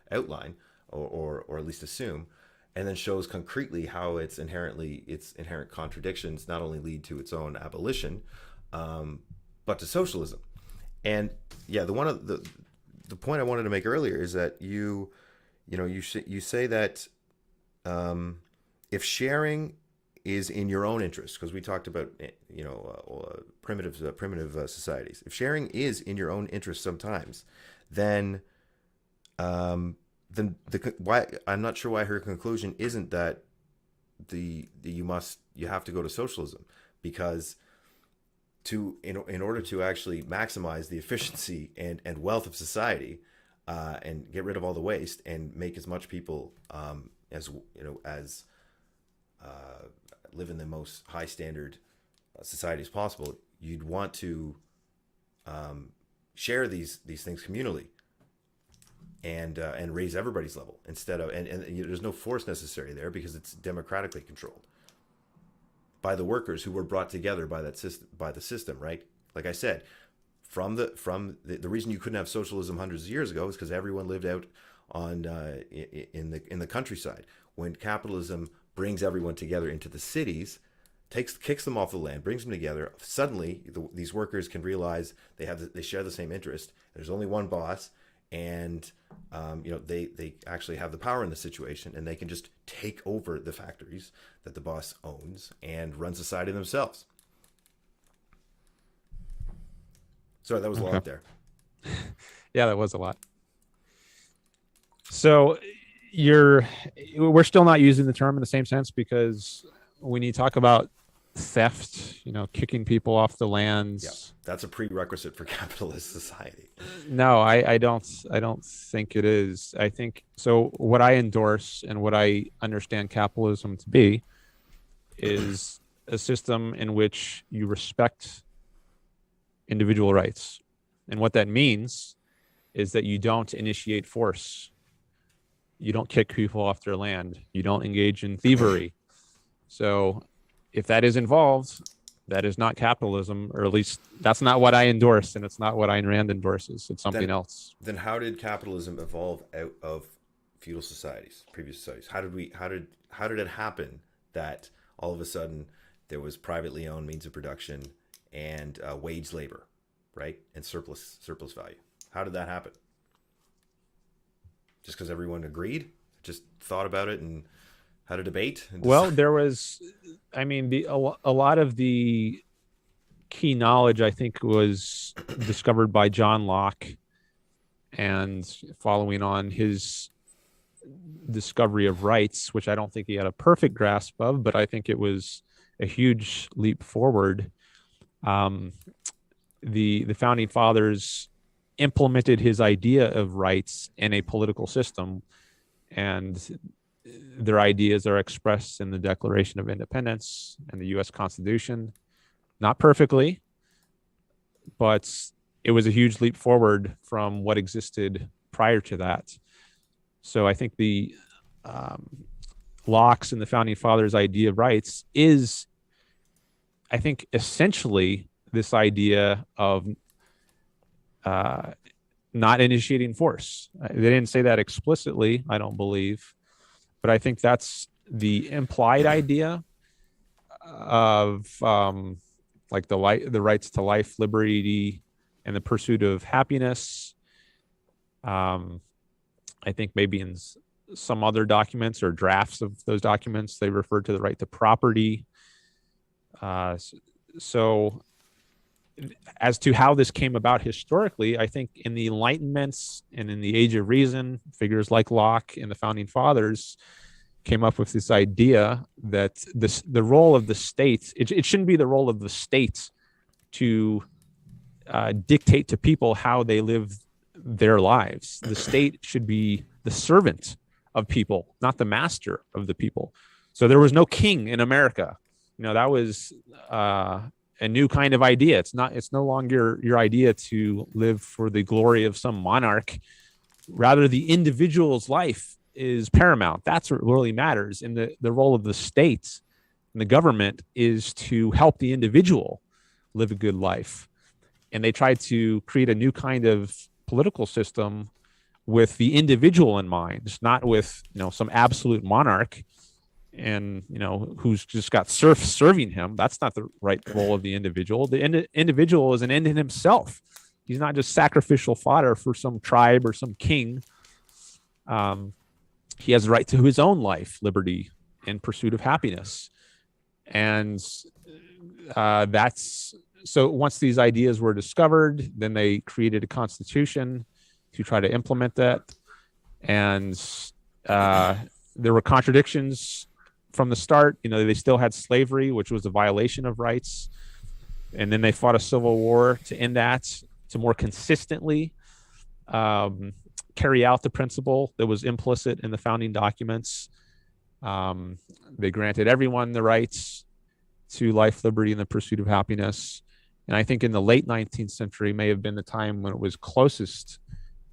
outline or at least assume, and then shows concretely how its inherent contradictions not only lead to its own abolition, but to socialism. And yeah, the point I wanted to make earlier is that you say that if sharing is in your own interest, because we talked about primitive societies. If sharing is in your own interest sometimes, then why I'm not sure why her conclusion isn't that you have to go to socialism, because in order to actually maximize the efficiency and wealth of society, and get rid of all the waste and make as much people as live in the most high standard society as possible, you'd want to share these things communally and raise everybody's level instead of and there's no force necessary there because it's democratically controlled by the workers who were brought together by the system, right? Like I said, from the reason you couldn't have socialism hundreds of years ago is because everyone lived out on in the countryside. When capitalism brings everyone together into the cities, kicks them off the land, brings them together, suddenly these workers can realize they share the same interest. There's only one boss, and they actually have the power in the situation, and they can just take over the factories that the boss owns and run society themselves. Sorry, that was a lot there. Yeah, that was a lot. So we're still not using the term in the same sense, because when you talk about theft, kicking people off the Yeah, lands. that's a prerequisite for capitalist society. No, I don't think it is. I think so. What I endorse and what I understand capitalism to be is a system in which you respect individual rights. And what that means is that you don't initiate force. You don't kick people off their land. You don't engage in thievery. So if that is involved, that is not capitalism, or at least that's not what I endorse, and it's not what Ayn Rand endorses. It's something then else. then how did capitalism evolve out of feudal societies, previous societies? How did it happen that all of a sudden there was privately owned means of production and wage labor, right, and surplus value? How did that happen? Just because everyone agreed, just thought about it and had a debate and Well, decided. there was, I mean, a lot of the key knowledge, I think, was discovered by John Locke, and following on his discovery of rights, which I don't think he had a perfect grasp of, but I think it was a huge leap forward. Um, the founding fathers implemented his idea of rights in a political system, and their ideas are expressed in the Declaration of Independence and the U.S. Constitution. Not perfectly, but it was a huge leap forward from what existed prior to that. So I think the Locke's and the founding fathers' idea of rights is, I think, essentially this idea of uh, not initiating force. They didn't say that explicitly, I don't believe, but I think that's the implied idea of like the rights to life, liberty, and the pursuit of happiness. Um, I think maybe in some other documents or drafts of those documents, they refer to the right to property. Uh, so, as to how this came about historically, I think in the Enlightenments and in the Age of Reason, figures like Locke and the founding fathers came up with this idea that the role of the state, it shouldn't be the role of the state to dictate to people how they live their lives. The state should be the servant of people, not the master of the people. So there was no king in America. That was a new kind of idea. It's no longer your idea to live for the glory of some monarch. Rather, the individual's life is paramount. That's what really matters. And the role of the state and the government is to help the individual live a good life. And they tried to create a new kind of political system with the individual in mind, not with some absolute monarch and who's just got serfs serving him. That's not the right role of the individual. The individual is an end in himself. He's not just sacrificial fodder for some tribe or some king. He has the right to his own life, liberty, and pursuit of happiness. And that's so. Once these ideas were discovered, then they created a constitution to try to implement that. And there were contradictions from the start. They still had slavery, which was a violation of rights. And then they fought a civil war to end that, to more consistently carry out the principle that was implicit in the founding documents. They granted everyone the rights to life, liberty, and the pursuit of happiness. And I think in the late 19th century may have been the time when it was closest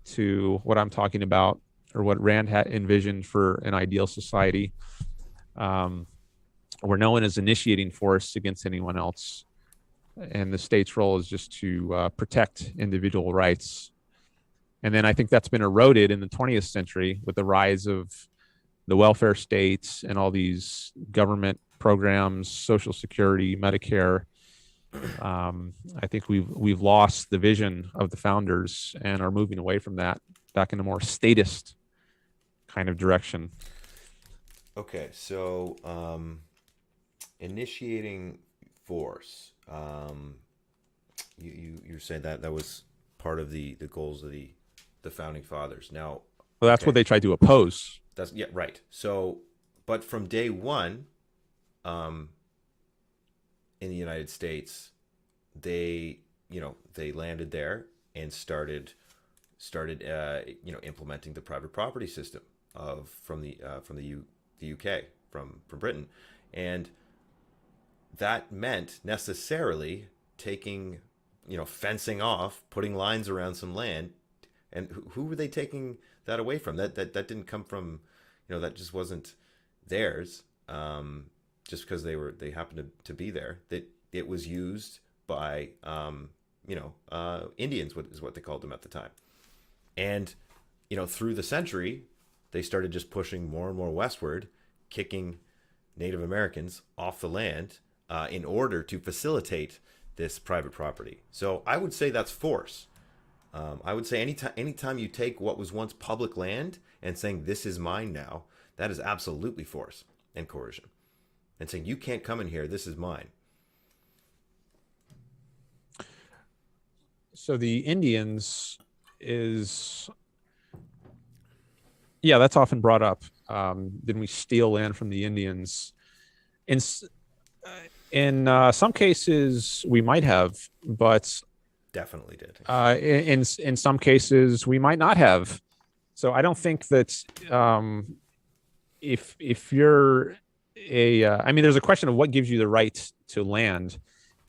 to what I'm talking about, or what Rand had envisioned for an ideal society, where no one is initiating force against anyone else. And the state's role is just to protect individual rights. And then I think that's been eroded in the 20th century with the rise of the welfare states and all these government programs, Social Security, Medicare. I think we've lost the vision of the founders and are moving away from that back in a more statist kind of direction. Okay, so initiating force. You're saying that was part of the goals of the founding fathers. Now, Well, that's what okay, they tried to oppose. that's yeah, right. So, but from day one, um, in the United States, they they landed there and started implementing the private property system of the UK, from Britain, and that meant necessarily taking, fencing off, putting lines around some land. And who were they taking that away from? That didn't come from, that just wasn't theirs. Just because they happened to be there. That it was used by Indians, is what they called them at the time. And through the century, they started just pushing more and more westward, kicking Native Americans off the land in order to facilitate this private property. So I would say that's force. I would say anytime you take what was once public land and saying this is mine now, that is absolutely force and coercion. And saying you can't come in here, this is mine. So the Indians is, yeah, that's often brought up. Didn't we steal land from the Indians? In some cases, we might have, but definitely did. In some cases, we might not have. So I don't think that if you're I mean, there's a question of what gives you the right to land.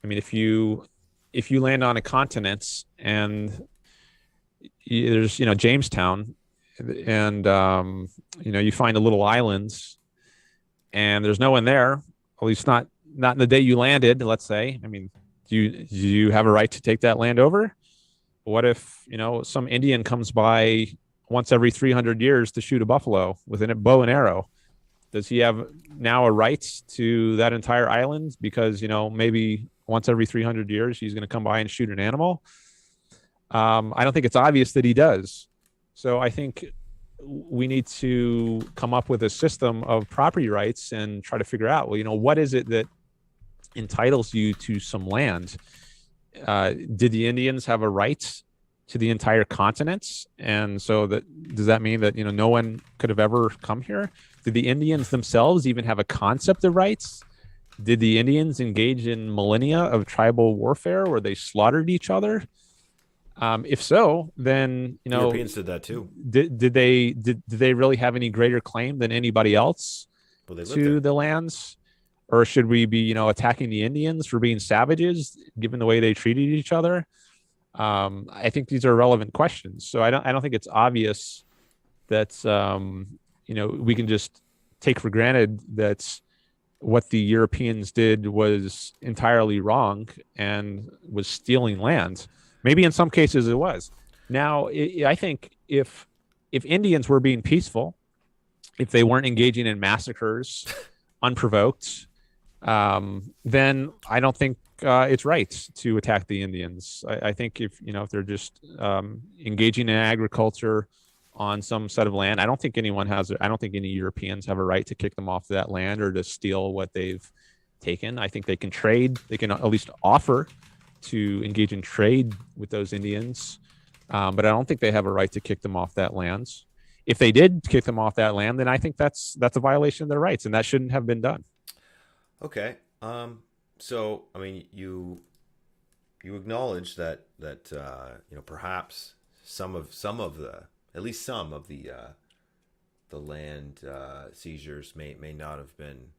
I mean, if you land on a continent and there's Jamestown, and you find a little island, and there's no one there, at least not in the day you landed, let's say. I mean, do you have a right to take that land over? What if some Indian comes by once every 300 years to shoot a buffalo with a bow and arrow? Does he have now a right to that entire island because maybe once every 300 years he's going to come by and shoot an animal? I don't think it's obvious that he does. So I think we need to come up with a system of property rights and try to figure out, well, what is it that entitles you to some land? Did the Indians have a right to the entire continent? And so does that mean that, no one could have ever come here? Did the Indians themselves even have a concept of rights? Did the Indians engage in millennia of tribal warfare where they slaughtered each other? If so, then Europeans did that too. Did they really have any greater claim than anybody else to the lands? Or should we be attacking the Indians for being savages given the way they treated each other? I think these are relevant questions. So I don't think it's obvious that we can just take for granted that what the Europeans did was entirely wrong and was stealing land. Maybe in some cases it was. Now, I think if Indians were being peaceful, if they weren't engaging in massacres unprovoked, then I don't think it's right to attack the Indians. I think if they're just engaging in agriculture on some set of land, I don't think any Europeans have a right to kick them off that land or to steal what they've taken. I think they can trade. They can at least offer to engage in trade with those Indians, but I don't think they have a right to kick them off that land. If they did kick them off that land, then I think that's a violation of their rights, and that shouldn't have been done. Okay. So I mean, you acknowledge that perhaps at least some of the land seizures may not have been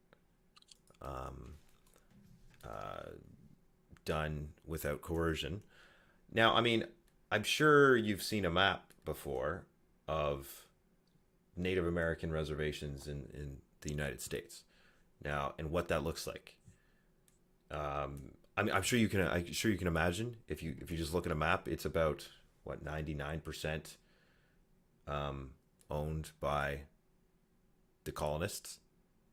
done without coercion. Now, I mean, I'm sure you've seen a map before of Native American reservations in the United States now, and what that looks like. I'm sure you can imagine if you just look at a map, it's about 99% owned by the colonists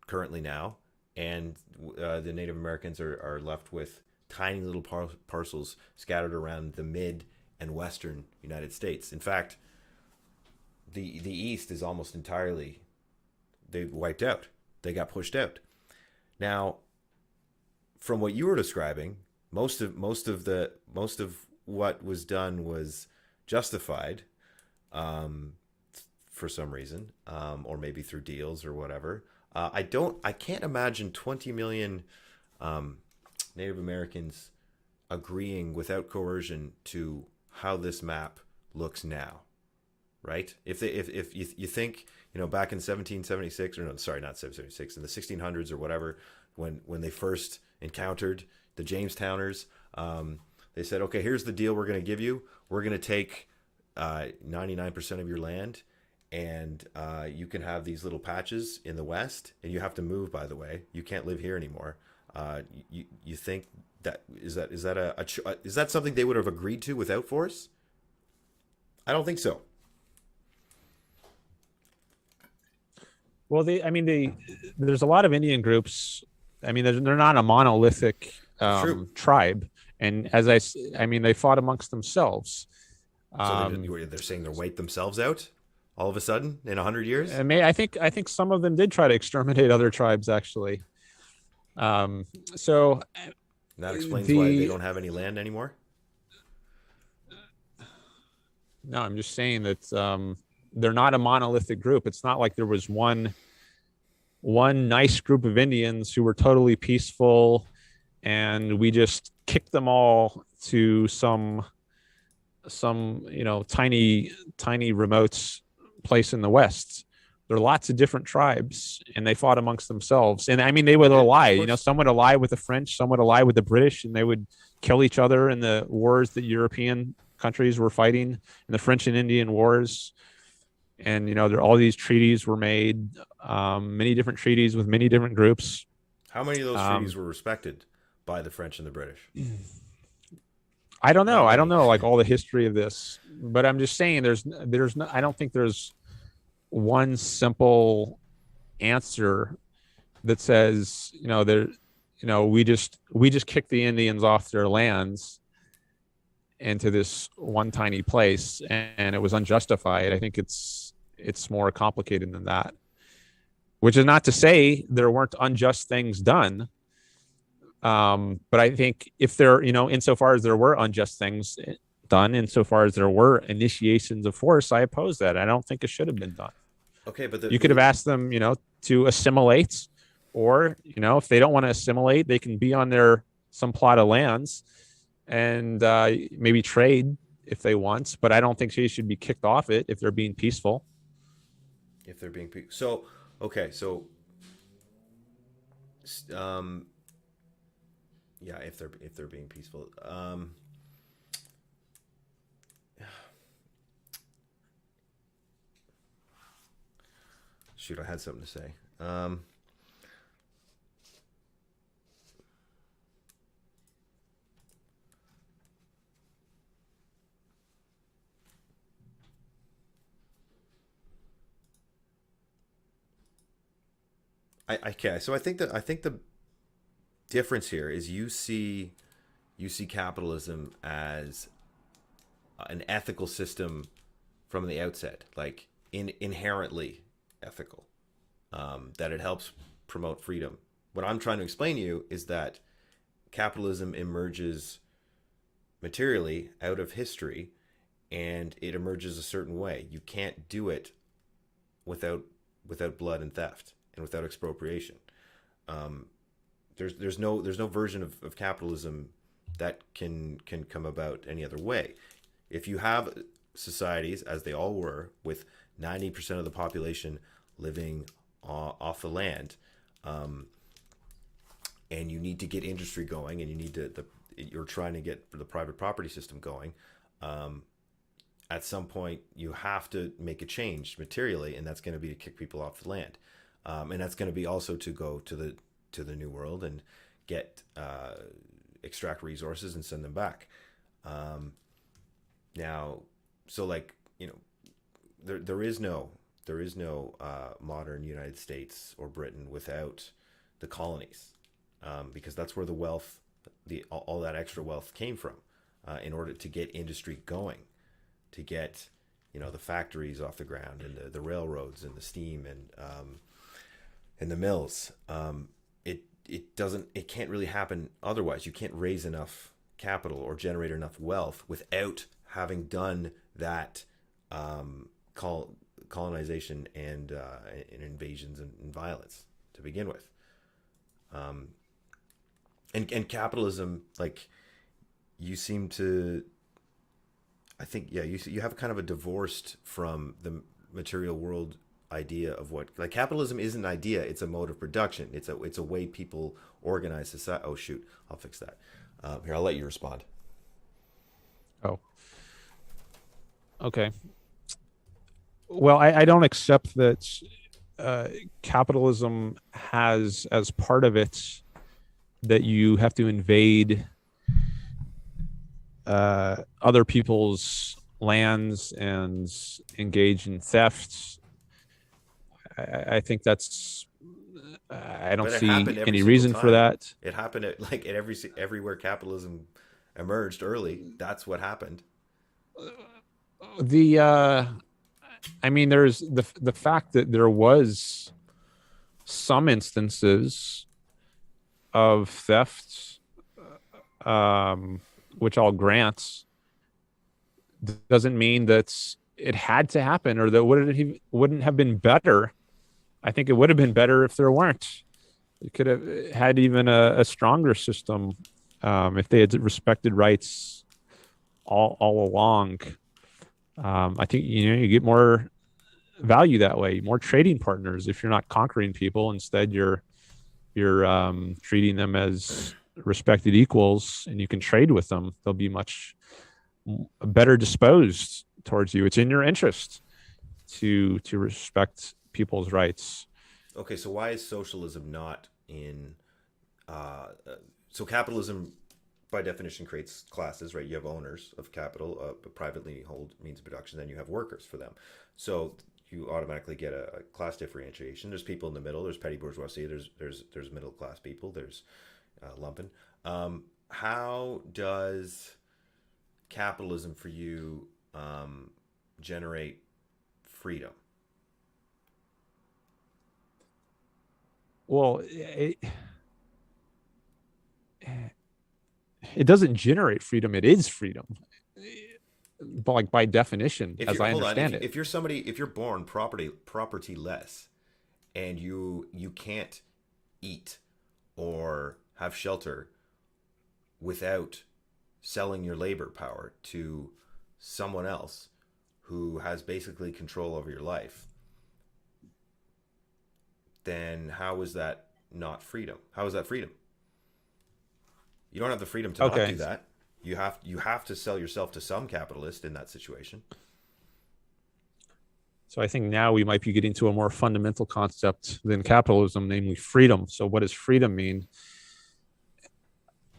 currently now, and the Native Americans are left with tiny little parcels scattered around the mid and western United States. In fact, the East is almost entirely, they wiped out. They got pushed out. Now, from what you were describing, most of what was done was justified for some reason, or maybe through deals or whatever. I can't imagine 20 million Native Americans agreeing without coercion to how this map looks now, right? If you think, back in 1776, or no, sorry, not 1776, in the 1600s or whatever, when they first encountered the Jamestowners, they said, okay, here's the deal we're going to give you. We're going to take 99% of your land, and you can have these little patches in the west, and you have to move, by the way. You can't live here anymore. You think that is that something they would have agreed to without force? I don't think so. Well, there's a lot of Indian groups. I mean, they're not a monolithic True. tribe, and I mean, they fought amongst themselves. So Um, they're saying they're wiped themselves out all of a sudden in 100 years. I think some of them did try to exterminate other tribes, actually. Um, so And that explains why they the don't have any land anymore. No, I'm just saying that they're not a monolithic group. It's not like there was one nice group of Indians who were totally peaceful, and we just kicked them all to some tiny remote place in the West. There are lots of different tribes, and they fought amongst themselves. And I mean, they would Yeah, ally. of course. Some would ally with the French, some would ally with the British, and they would kill each other in the wars that European countries were fighting in the French and Indian Wars. And there all these treaties were made, many different treaties with many different groups. How many of those treaties Um, were respected by the French and the British? I don't know. Not I don't many. know like all the history of this, but I'm just saying there's no, I don't think there's one simple answer that says we just kicked the Indians off their lands into this one tiny place, and it was unjustified. I think it's more complicated than that, which is not to say there weren't unjust things done. But I think if there, insofar as there were unjust things done, insofar as there were initiations of force, I oppose that. I don't think it should have been done. Okay, but You could have asked them, to assimilate, or, if they don't want to assimilate, they can be on some plot of lands and maybe trade if they want. But I don't think they should be kicked off it if they're being peaceful. if they're being so okay, so um, yeah, if they're being peaceful. Shoot, I had something to say. Okay, so I think the difference here is you see capitalism as an ethical system from the outset, like inherently ethical, that it helps promote freedom. What I'm trying to explain to you is that capitalism emerges materially out of history, and it emerges a certain way. You can't do it without blood and theft and without expropriation. Um, there's no version of capitalism that can come about any other way. If you have societies, as they all were, with 90% of the population living off the land, and you need to get industry going, and you're trying to get the private property system going. At some point, you have to make a change materially, and that's going to be to kick people off the land, and that's going to be also to go to the new world and get extract resources and send them back. Now, so like there is no modern United States or Britain without the colonies, because that's where the wealth, all that extra wealth came from, in order to get industry going, to get the factories off the ground, and the railroads and the steam, and the mills. It can't really happen otherwise. You can't raise enough capital or generate enough wealth without having done that, colonization and invasions and violence to begin with. And capitalism, like, you seem to, I think, yeah, you have kind of a divorced from the material world idea of what, like, capitalism is an idea. It's a mode of production. It's a way people organize society. Oh shoot, I'll fix that. Here, I'll let you respond. Oh, okay. Well, I don't accept that capitalism has as part of it that you have to invade other people's lands and engage in theft. I think that's, I don't But it see happened every any single reason for time. that. It happened at, like, at everywhere capitalism emerged early. That's what happened. The I mean, there's the fact that there was some instances of theft, um, which I'll grant, doesn't mean that it had to happen or that wouldn't have been better. I think it would have been better if there weren't. It could have had even a stronger system if they had respected rights all along. I think you get more value that way, more trading partners. If you're not conquering people, instead you're treating them as respected equals, and you can trade with them. They'll be much better disposed towards you. It's in your interest to respect people's rights. Okay, so why is socialism not in? So capitalism, by definition, creates classes, right? You have owners of capital, privately held means of production, then you have workers for them. So you automatically get a class differentiation. There's people in the middle. There's petty bourgeoisie. There's middle class people. There's lumpen. How does capitalism for you generate freedom? Well, it doesn't generate freedom. It is freedom, but like by definition, If as you're I hold on, understand it. if you're somebody, if you're born property less, and you can't eat or have shelter without selling your labor power to someone else who has basically control over your life, then how is that not freedom? How is that freedom? You don't have the freedom to not Okay. do that. You have to sell yourself to some capitalist in that situation. So I think now we might be getting to a more fundamental concept than capitalism, namely freedom. So what does freedom mean?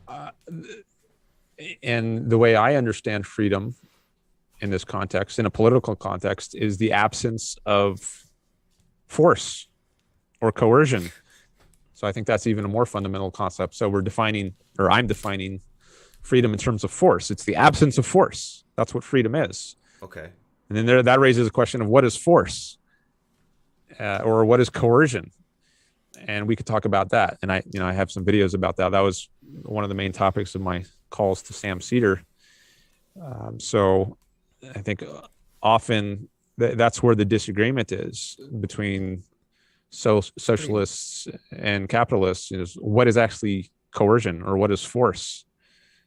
Uh, and the way I understand freedom in this context, in a political context, is the absence of force or coercion. So I think that's even a more fundamental concept. So we're defining, or I'm defining, freedom in terms of force. It's the absence of force. That's what freedom is. Okay. And then that raises a question of what is force, or what is coercion, and we could talk about that. And I have some videos about that. That was one of the main topics of my calls to Sam Cedar. So I think often that's where the disagreement is between socialists and capitalists. Is what is actually coercion or what is force?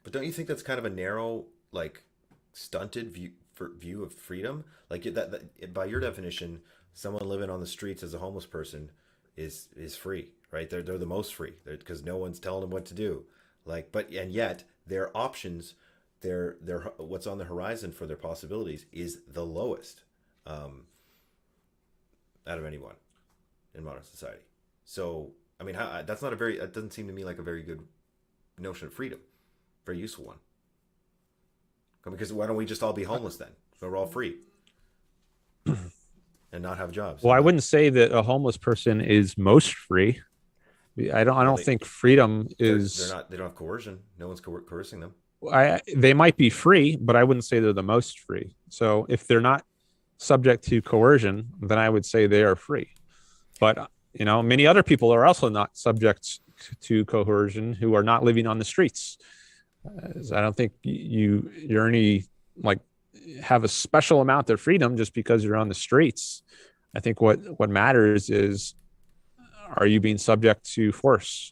But don't you think that's kind of a narrow, like, stunted view of freedom? Like, that by your definition, someone living on the streets as a homeless person is free, right? They're the most free because no one's telling them what to do. Like, but and yet their options, their what's on the horizon for their possibilities is the lowest um, out of anyone in modern society. So I mean, that's not a very, that doesn't seem to me like a very good notion of freedom, very useful one. Because why don't we just all be homeless then? So we're all free and not have jobs. Well, I wouldn't say that a homeless person is most free. I don't. I Well, don't think freedom they're is. not. They don't have coercion. No one's coercing them. They might be free, but I wouldn't say they're the most free. So if they're not subject to coercion, then I would say they are free. But many other people are also not subject to coercion who are not living on the streets. I don't think you're any like have a special amount of freedom just because you're on the streets. I think what matters is, are you being subject to force?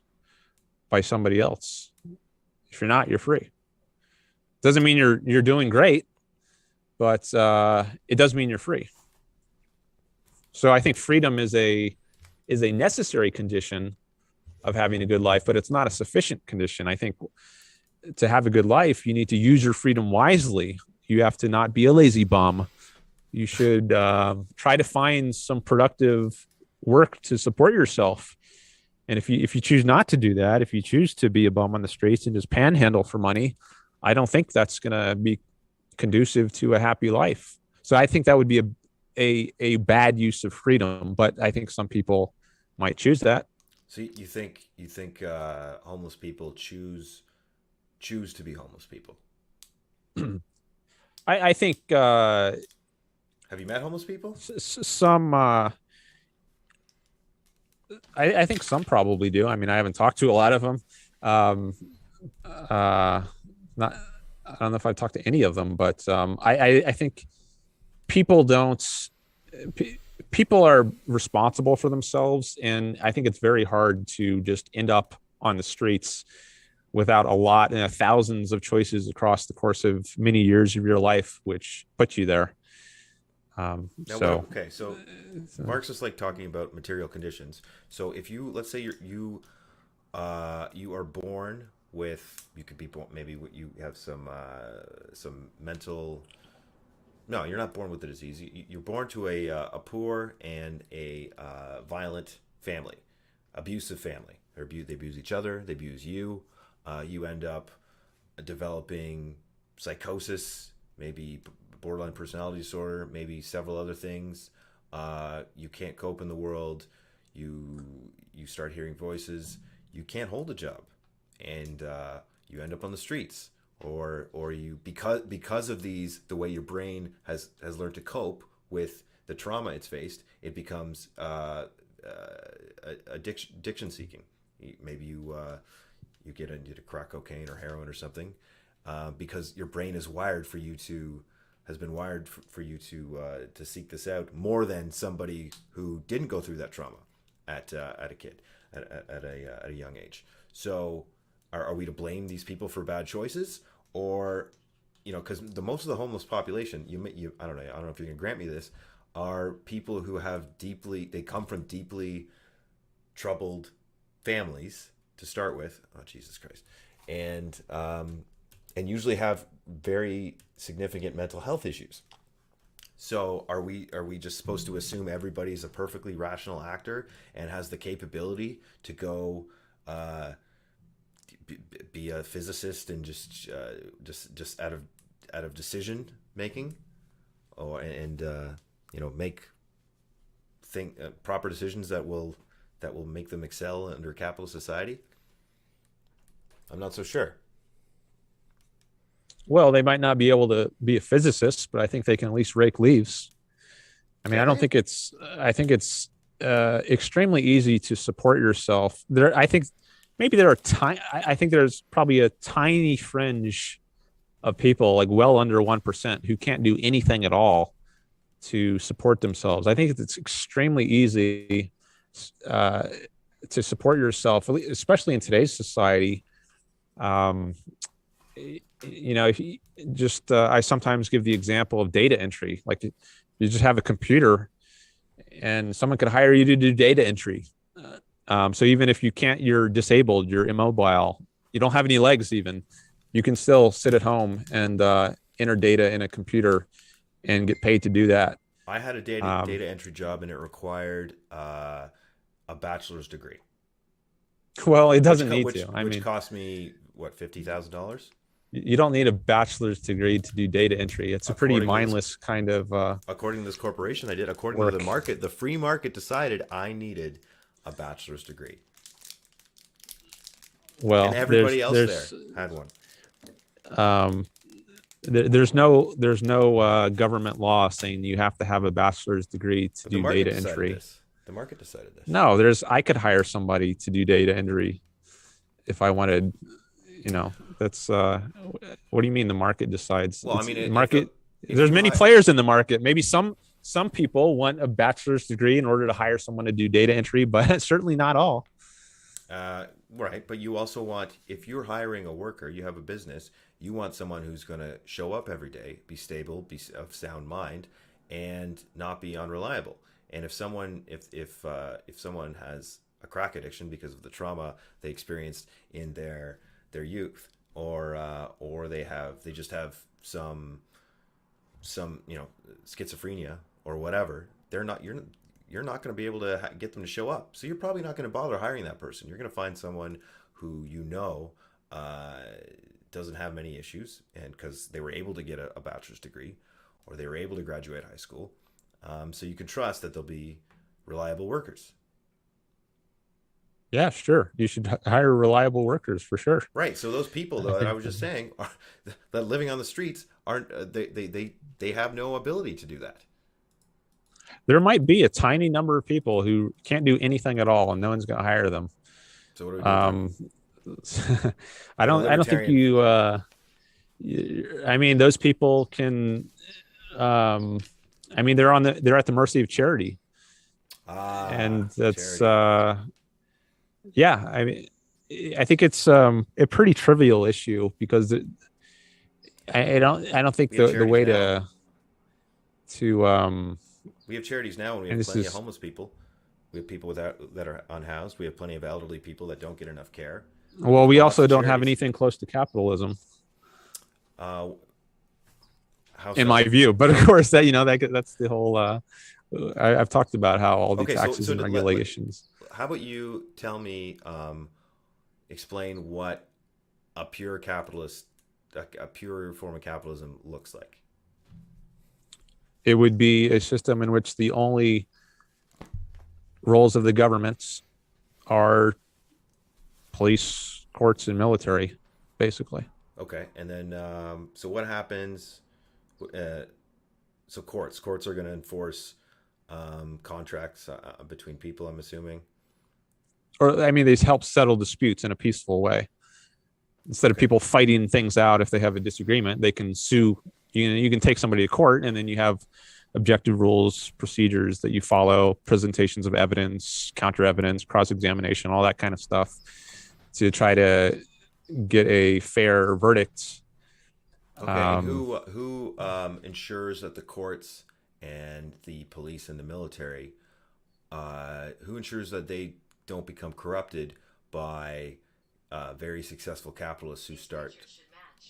by somebody else. If you're not, you're free. Doesn't mean you're doing great, but it does mean you're free. So I think freedom is a necessary condition of having a good life, but it's not a sufficient condition. I think to have a good life, you need to use your freedom wisely. You have to not be a lazy bum. You should try to find some productive work to support yourself. And if you choose not to do that, if you choose to be a bum on the streets and just panhandle for money, I don't think that's going to be conducive to a happy life. So I think that would be a bad use of freedom. But I think some people might choose that. So you think homeless people choose to be homeless people? I think Have you met homeless people? some. I think some probably do. I mean, I haven't talked to a lot of them. Not. I don't know if I've talked to any of them, but I think people don't. People are responsible for themselves, and I think it's very hard to just end up on the streets without a lot, thousands of choices across the course of many years of your life, which put you there. So Marx is like talking about material conditions. So if you, let's say you are born with, you could be born, maybe you have some mental. No, you're not born with the disease. You're born to a poor and a violent family, abusive family. They abuse each other. They abuse you. You end up developing psychosis, maybe borderline personality disorder, maybe several other things. You can't cope in the world. You start hearing voices. You can't hold a job, and you end up on the streets. Or you, because of the way your brain has learned to cope with the trauma it's faced, it becomes addiction seeking. Maybe you get into crack cocaine or heroin or something, because your brain is wired for you to seek this out more than somebody who didn't go through that trauma at a young age. So are we to blame these people for bad choices? Or, because most of the homeless population, I don't know if you can grant me this, are people who they come from deeply troubled families to start with. Oh, Jesus Christ. And usually have very significant mental health issues. So are we just supposed to assume everybody's a perfectly rational actor and has the capability to go be a physicist and just out of decision making, make proper decisions that will make them excel under capitalist society? I'm not so sure. Well, they might not be able to be a physicist, but I think they can at least rake leaves. I mean, I think it's extremely easy to support yourself. I think there's probably a tiny fringe of people, like well under 1%, who can't do anything at all to support themselves. I think it's extremely easy to support yourself, especially in today's society. If you just, I sometimes give the example of data entry. Like you just have a computer and someone could hire you to do data entry. So even if you're disabled, you're immobile, you don't have any legs even, you can still sit at home and enter data in a computer and get paid to do that. I had a data entry job, and it required a bachelor's degree. Well, it doesn't need to. Which cost me, what, $50,000? You don't need a bachelor's degree to do data entry. It's a pretty mindless kind of according to this corporation, I did. According to the market, the free market decided I needed a bachelor's degree. Well, and everybody else there had one. There's no government law saying you have to have a bachelor's degree to do data entry. The market decided this. No, I could hire somebody to do data entry if I wanted. That's what do you mean the market decides? Well, there's many players in the market. Maybe some people want a bachelor's degree in order to hire someone to do data entry, but certainly not all. Right, but you also want, if you're hiring a worker, you have a business, you want someone who's going to show up every day, be stable, be of sound mind, and not be unreliable. And if someone has a crack addiction because of the trauma they experienced in their youth, or they just have some schizophrenia or whatever, they're not you're not going to be able to get them to show up. So you're probably not going to bother hiring that person. You're going to find someone who uh, doesn't have many issues, and because they were able to get a bachelor's degree or they were able to graduate high school. So you can trust that they'll be reliable workers. Yeah, sure. You should hire reliable workers for sure. Right. So those people, I though, that I think was just saying, that living on the streets aren't they have no ability to do that. there might be a tiny number of people who can't do anything at all, and no one's going to hire them. So what are we going to do? Um, Go to I don't think libertarian. you. I mean, those people can. Um, I mean, they're at the mercy of charity, and that's Charity. yeah. I mean, I think it's a pretty trivial issue because I don't think We have the charities way now. to We have charities now, and we and have this plenty of is homeless people. We have people that are unhoused. We have plenty of elderly people that don't get enough care. We well, have we lots also of don't have charities. anything close to capitalism Uh, how in so? my view. But of course, that's the whole. I've talked about how all the Okay, so taxes and regulations. how about you tell me, explain what a pure capitalist, a pure form of capitalism looks like. It would be a system in which the only roles of the governments are police, courts, and military, basically. Okay, and then so what happens? Uh, so courts are going to enforce contracts between people. I'm assuming. Or I mean, they help settle disputes in a peaceful way. Instead of Okay. people fighting things out if they have a disagreement, they can sue. You can take somebody to court, and then you have objective rules, procedures that you follow, presentations of evidence, counter evidence, cross examination, all that kind of stuff to try to get a fair verdict. Okay, and Um, who ensures that the courts and the police and the military, who ensures that they don't become corrupted by very successful capitalists who start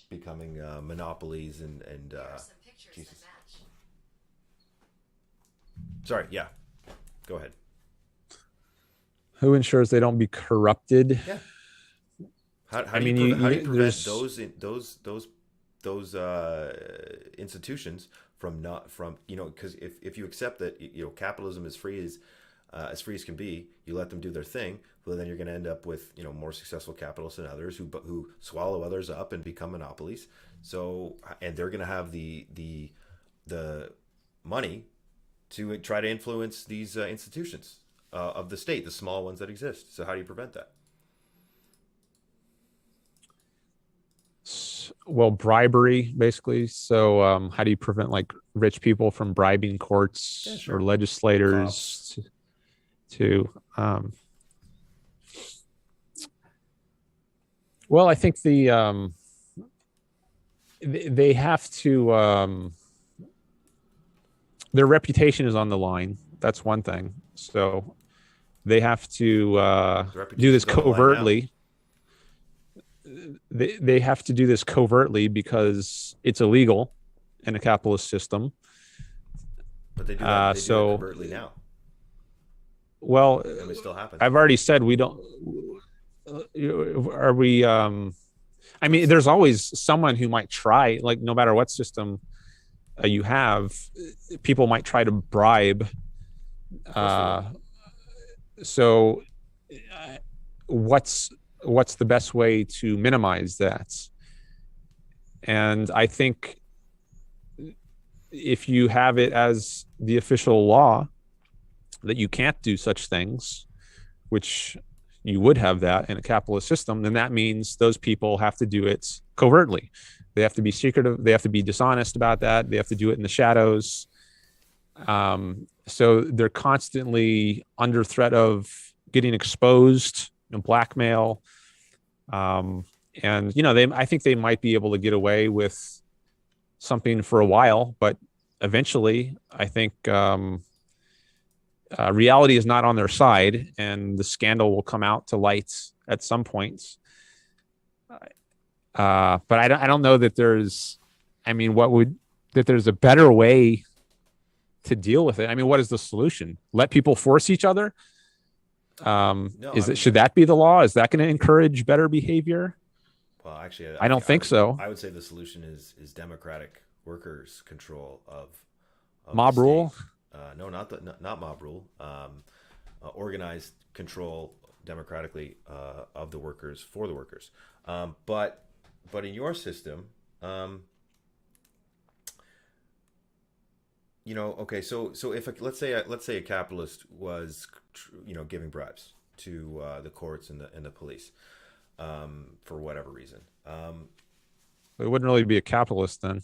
becoming monopolies and Jesus. Sorry, yeah, go ahead. who ensures they don't be corrupted? Yeah. I mean, you, How do you you prevent there's those institutions from not from because if you accept that capitalism is free as can be, you let them do their thing, well then you're going to end up with more successful capitalists than others who swallow others up and become monopolies. So and they're going to have the money to try to influence these institutions of the state, the small ones that exist. So how do you prevent that? well, bribery basically. So how do you prevent like rich people from bribing Yeah, courts or sure. Cops. legislators to well, I think they have to their reputation is on the line. That's one thing. So they have to The do this reputation's on the line now. covertly. They have to do this covertly because it's illegal in a capitalist system. But they do that. They do it So, covertly now, well, and it still happens. I've already said we don't. Are we? I mean, there's always someone who might try. Like, no matter what system you have, people might try to bribe. Of course they will. Uh, so, uh, what's the best way to minimize that? And I think if you have it as the official law that you can't do such things, which you would have that in a capitalist system, then that means those people have to do it covertly. They have to be secretive. They have to be dishonest about that. They have to do it in the shadows. So they're constantly under threat of getting exposed blackmail. And I think they might be able to get away with something for a while, but eventually, I think reality is not on their side, and the scandal will come out to light at some point. But I don't know that there's, that there's a better way to deal with it. I mean, what is the solution? Let people force each other? No, Should that be the law? Is that going to encourage better behavior? Well, actually, I don't think so. I would say the solution is democratic workers' control of mob rule. No, not mob rule. Organized control democratically of the workers for the workers. But in your system, okay. So if let's say a capitalist was giving bribes to the courts and the police. For whatever reason. It wouldn't really be a capitalist then.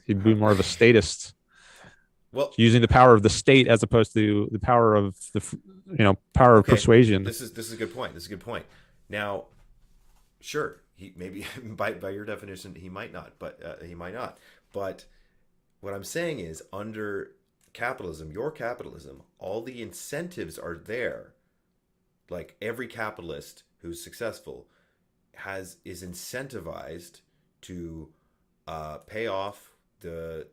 He'd be more of a statist. Well, using the power of the state as opposed to the power of power of persuasion. This is a good point. Now, sure, he maybe by your definition he might not, but But what I'm saying is, under capitalism, your capitalism, all the incentives are there. Like every capitalist who's successful is incentivized to pay off the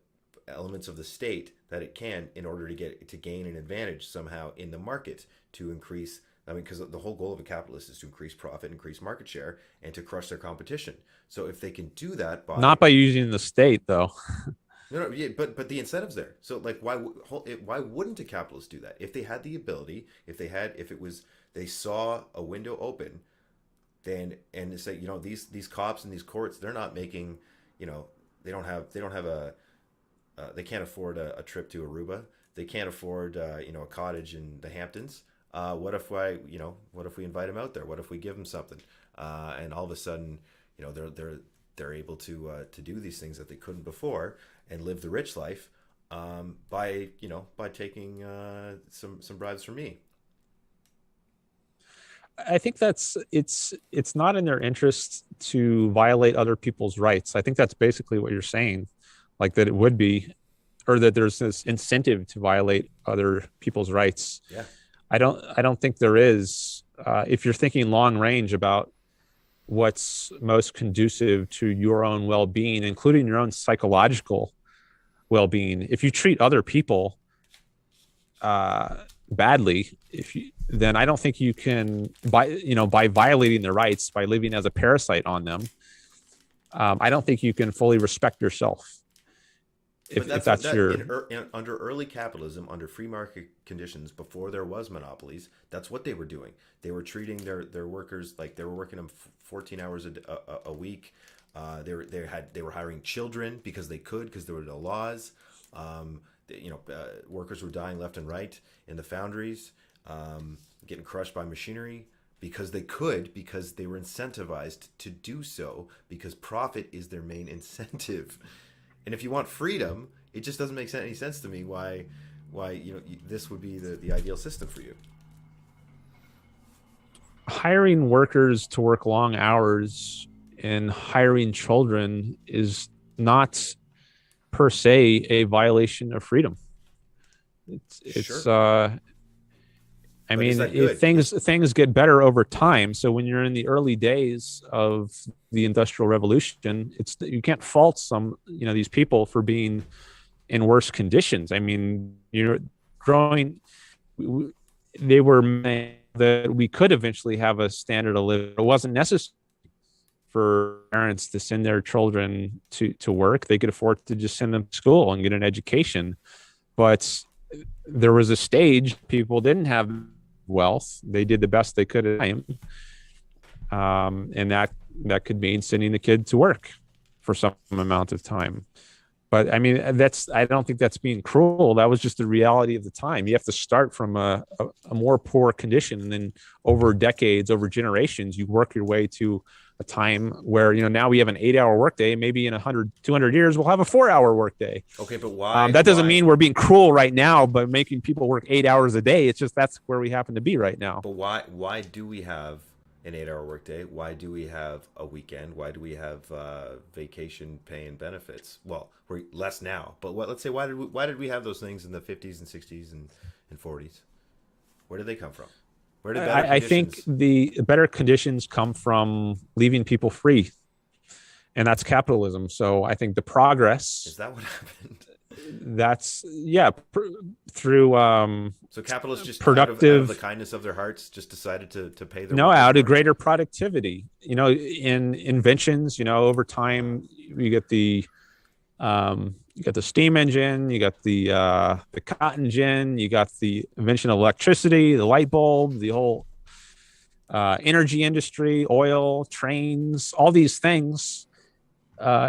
elements of the state that it can in order to gain an advantage somehow in the market to increase. Because the whole goal of a capitalist is to increase profit, increase market share, and to crush their competition. So if they can do that not by using the state, though. No, yeah, but the incentive's there. So like, why wouldn't a capitalist do that if they had the ability? If they saw a window open. Then and say these cops and these courts, they're not making they don't have they can't afford a trip to Aruba, they can't afford a cottage in the Hamptons. What if we invite them out there? What if we give them something? And all of a sudden they're able to do these things that they couldn't before and live the rich life by taking some bribes from me. I think it's not in their interest to violate other people's rights. I think that's basically what you're saying, like that it would be, or that there's this incentive to violate other people's rights. Yeah. I don't think there is. If you're thinking long range about what's most conducive to your own well-being, including your own psychological well-being, if you treat other people badly, then I don't think you can, by violating their rights, by living as a parasite on them, I don't think you can fully respect yourself. Under early capitalism, under free market conditions, before there was monopolies, that's what they were doing. They were treating their workers like they were working them 14 hours a week. They were hiring children because there were no laws. Workers were dying left and right in the foundries, getting crushed by machinery because they were incentivized to do so, because profit is their main incentive. And if you want freedom, it just doesn't make any sense to me why this would be the ideal system for you. Hiring workers to work long hours and hiring children is not per se a violation of freedom. It's sure. Things get better over time. So when you're in the early days of the Industrial Revolution, you can't fault these people for being in worse conditions. I mean, they were made that we could eventually have a standard of living. It wasn't necessary for parents to send their children to work. They could afford to just send them to school and get an education. But there was a stage people didn't have wealth. They did the best they could at the time. And that could mean sending the kid to work for some amount of time. But I mean, I don't think that's being cruel. That was just the reality of the time. You have to start from a more poor condition, and then over decades, over generations, you work your way to a time where, now we have an 8-hour workday. Maybe in 200 years, we'll have a 4-hour workday. Okay, but why? That doesn't mean we're being cruel right now, but making people work 8 hours a day. It's just that's where we happen to be right now. But why do we have an 8-hour workday? Why do we have a weekend? Why do we have vacation pay and benefits? Well, we're less now, but let's say why did we have those things in the 50s and 60s and 40s? Where did they come from? Where did better I think conditions? the better conditions come from leaving people free, and that's capitalism. So I think the Is progress that what happened? that's through So capitalists just out of the productive, kindness of their hearts just decided to pay their no, workers out of more. greater productivity. In inventions, over time you got the steam engine, you got the cotton gin, you got the invention of electricity, the light bulb, the whole energy industry, oil, trains, all these things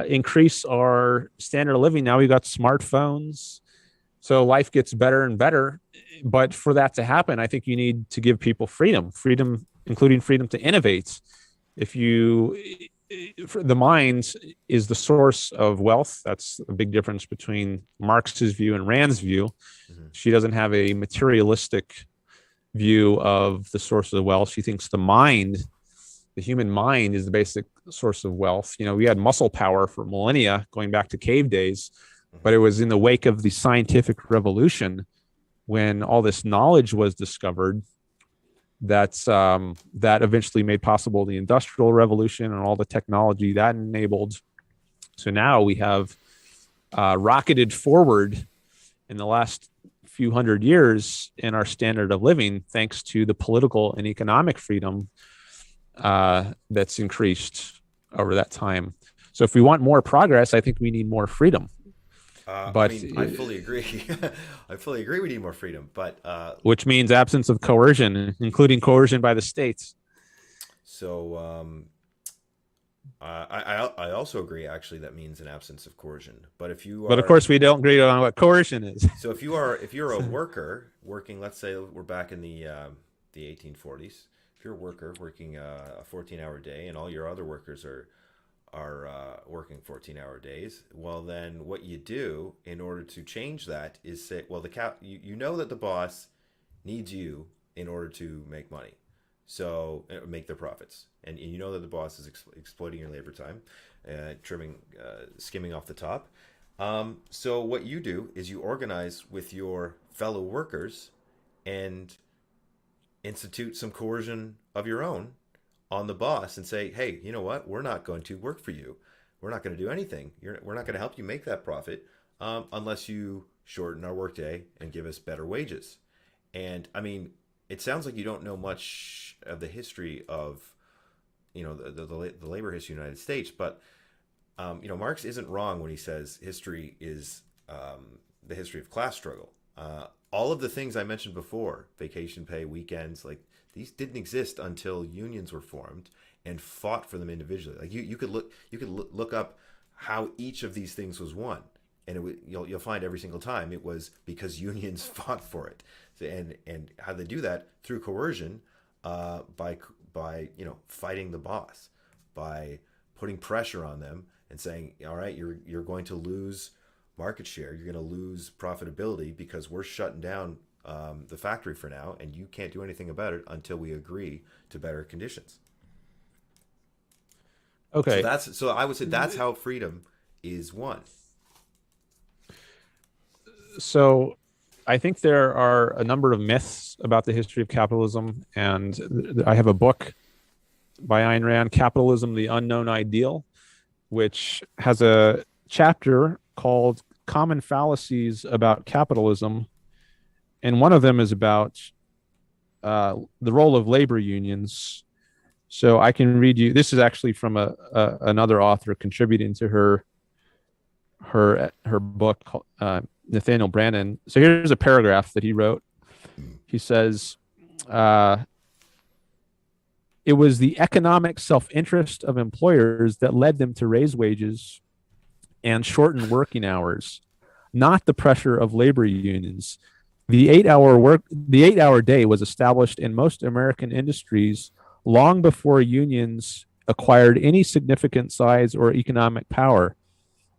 increase our standard of living. Now we've got smartphones, so life gets better and better. But for that to happen, I think you need to give people freedom, including freedom to innovate. If you The mind is the source of wealth. That's a big difference between Marx's view and Rand's view. Hmm. She doesn't have a materialistic view of the source of wealth. She thinks the human mind, is the basic source of wealth. We had muscle power for millennia, going back to cave days, Hmm. but it was in the wake of the scientific revolution, when all this knowledge was discovered, that eventually made possible the industrial revolution and all the technology that enabled. So now we have rocketed forward in the last few hundred years in our standard of living, thanks to the political and economic freedom that's increased over that time. So if we want more progress, I think we need more freedom. I But mean, I fully agree. I fully agree. We need more freedom, but which means absence of coercion, including coercion by the states. so I also agree. Actually, that means an absence of coercion. But if you But of are course, we don't agree on what coercion is. so if you're a worker working, let's say we're back in the 1840s. If you're a worker working a 14-hour day, and all your other workers are working 14-hour days, well, then what you do in order to change that is say, well, you know that the boss needs you in order to make money, so make their profits, and you know that the boss is exploiting your labor time, skimming off the top. So what you do is you organize with your fellow workers and institute some coercion of your own on the boss and say, hey, you know what? We're not going to work for you. We're not going to do anything. We're not going to help you make that profit unless you shorten our workday and give us better wages. And I mean, it sounds like you don't know much of the history of, the labor history of the United States, but Marx isn't wrong when he says history is the history of class struggle. All of the things I mentioned before, vacation pay, weekends, like these didn't exist until unions were formed and fought for them individually. Like you could look up how each of these things was won, and you'll find every single time it was because unions fought for it. So, and how they do that through coercion, by fighting the boss, by putting pressure on them and saying, all right, you're going to lose market share, you're going to lose profitability because we're shutting down the factory for now, and you can't do anything about it until we agree to better conditions. Okay. So I would say that's how freedom is won. So I think there are a number of myths about the history of capitalism, and I have a book by Ayn Rand, Capitalism, the Unknown Ideal, which has a chapter called Common Fallacies About Capitalism. And one of them is about the role of labor unions. So I can read you. This is actually from another author contributing to her book, Nathaniel Branden. So here's a paragraph that he wrote. He says, it was the economic self-interest of employers that led them to raise wages and shorten working hours, not the pressure of labor unions. The 8-hour day was established in most American industries long before unions acquired any significant size or economic power.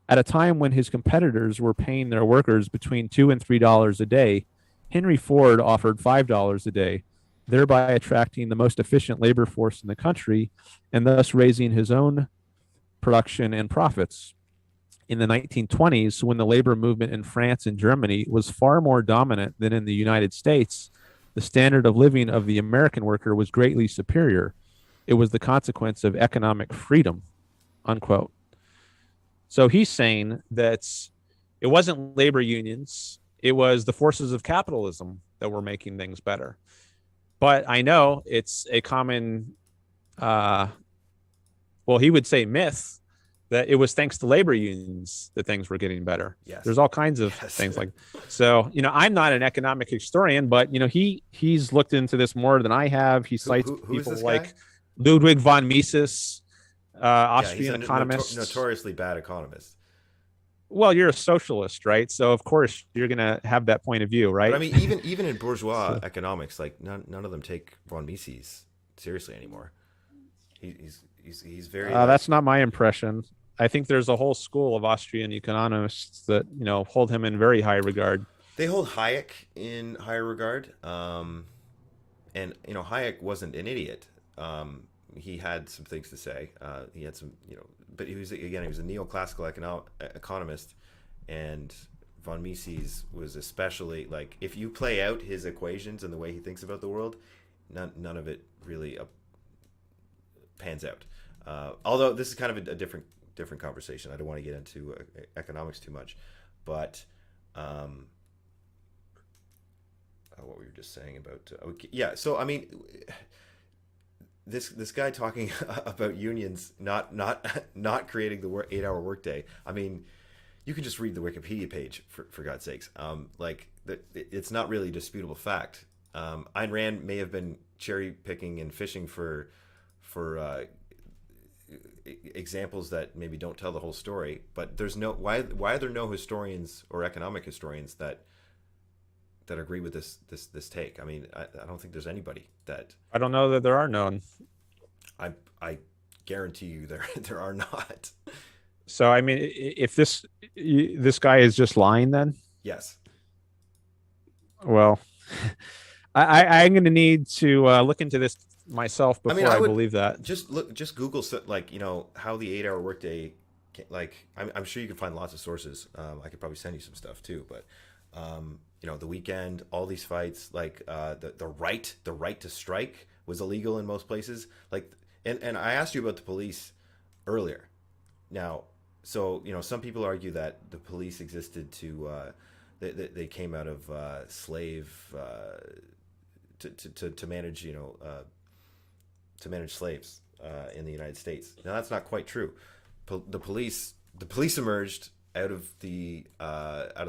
At a time when his competitors were paying their workers between $2 and $3 a day, Henry Ford offered $5 a day. thereby attracting the most efficient labor force in the country and thus raising his own production and profits. In the 1920s, when the labor movement in France and Germany was far more dominant than in the United States, the standard of living of the American worker was greatly superior. It was the consequence of economic freedom, unquote. So he's saying that it wasn't labor unions, it was the forces of capitalism that were making things better. But I know it's a common, uh, well, he would say myth that it was thanks to labor unions that things were getting better. Yes. There's all kinds of Yes. things like, so, I'm not an economic historian, but, he's looked into this more than I have. He cites people like Ludwig von Mises, Austrian economist. Notoriously bad economist. Well, you're a socialist, right? So of course you're going to have that point of view, right? But I mean, even in bourgeois economics, like none of them take von Mises seriously anymore. He's very. That's not my impression. I think there's a whole school of Austrian economists that hold him in very high regard. They hold Hayek in higher regard, and Hayek wasn't an idiot. He had some things to say. He had some, but he was a neoclassical economist, and von Mises was especially like, if you play out his equations and the way he thinks about the world, none of it really pans out. Although this is kind of a different conversation. I don't want to get into economics too much, but what we were just saying about yeah. So I mean, this guy talking about unions not creating the 8-hour workday. I mean, you can just read the Wikipedia page for God's sakes. It's not really a disputable fact. Ayn Rand may have been cherry picking and fishing for examples that maybe don't tell the whole story. But there's why are there no historians or economic historians that agree with this take? I mean, I don't think there's anybody that. I don't know that there are none. I guarantee you there are not. So I mean, if this guy is just lying, then yes. Well, I'm going to need to look into this myself before I believe that. Just Google how the 8-hour workday. I'm sure you can find lots of sources. I could probably send you some stuff too, but. The weekend, all these fights, the right to strike was illegal in most places. And I asked you about the police earlier. Now, so some people argue that the police existed to they came out of slave to manage to manage slaves in the United States. Now that's not quite true. The police emerged out of the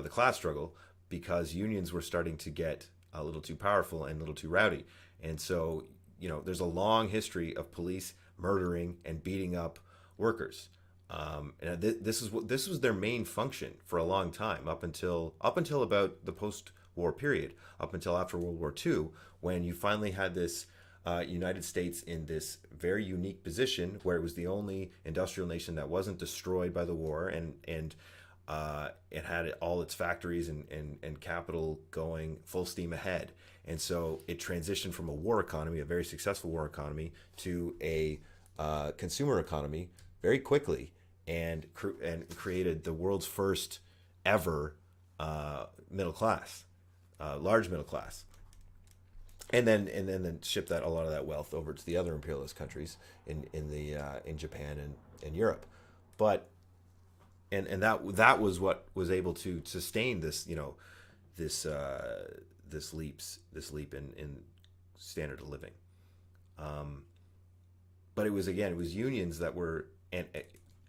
class struggle, because unions were starting to get a little too powerful and a little too rowdy. And so, there's a long history of police murdering and beating up workers. And this was their main function for a long time, up until about the post-war period, up until after World War II, when you finally had this United States in this very unique position where it was the only industrial nation that wasn't destroyed by the war, and it had all its factories and capital going full steam ahead. And so it transitioned from a war economy, a very successful war economy, to a consumer economy very quickly, and created the world's first ever middle class, large middle class. And then shipped a lot of that wealth over to the other imperialist countries in Japan and Europe. But And that was what was able to sustain this this leap in standard of living. But it was unions that were an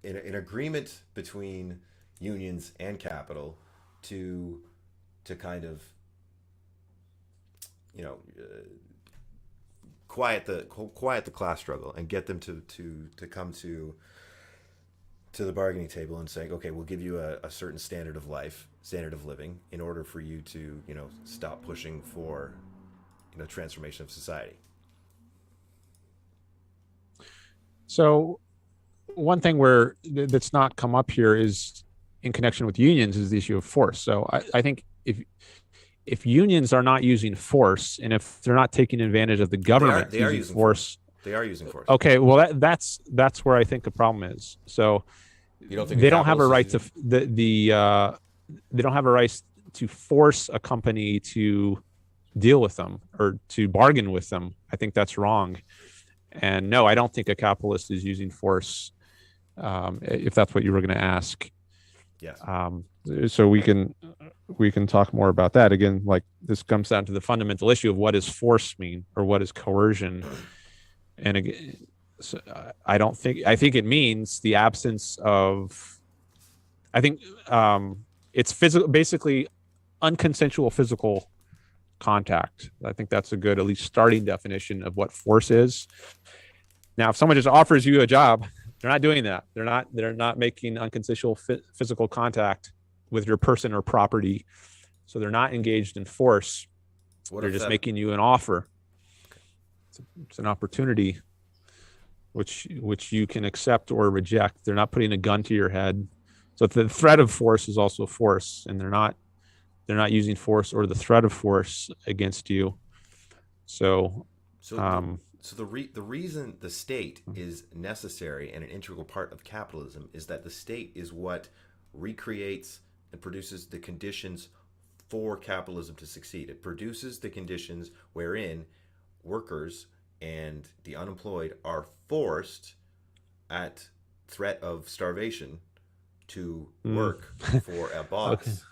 agreement between unions and capital to kind of quiet the class struggle and get them to come to the bargaining table and saying, okay, we'll give you a certain standard of living in order for you to, stop pushing for, transformation of society. So one thing that's not come up here is in connection with unions is the issue of force. So I think if unions are not using force, and if they're not taking advantage of the They are. government They are using using force. force, They are using force. okay, well that's where I think the problem is. So You don't think a they don't have a capitalist is right to using? they don't have a right to force a company to deal with them or to bargain with them. I think that's wrong. And no, I don't think a capitalist is using force. If that's what you were going to ask, Yes. so we can talk more about that again. Like this comes down to the fundamental issue of what does force mean or what is coercion. And again, so I think it means the absence of. I think it's physical, basically unconsensual physical contact. I think that's a good, at least starting definition of what force is. Now, if someone just offers you a job, they're not doing that. They're not making unconsensual physical contact with your person or property. So they're not engaged in force. What They're if just that? making you an offer. Okay. It's an opportunity which you can accept or reject. They're not putting a gun to your head. So the threat of force is also force, and they're not using force or the threat of force against you. So So um, the reason the state is necessary and an integral part of capitalism is that the state is what recreates and produces the conditions for capitalism to succeed. It produces the conditions wherein workers and the unemployed are forced at threat of starvation to mm, work for a okay. boss.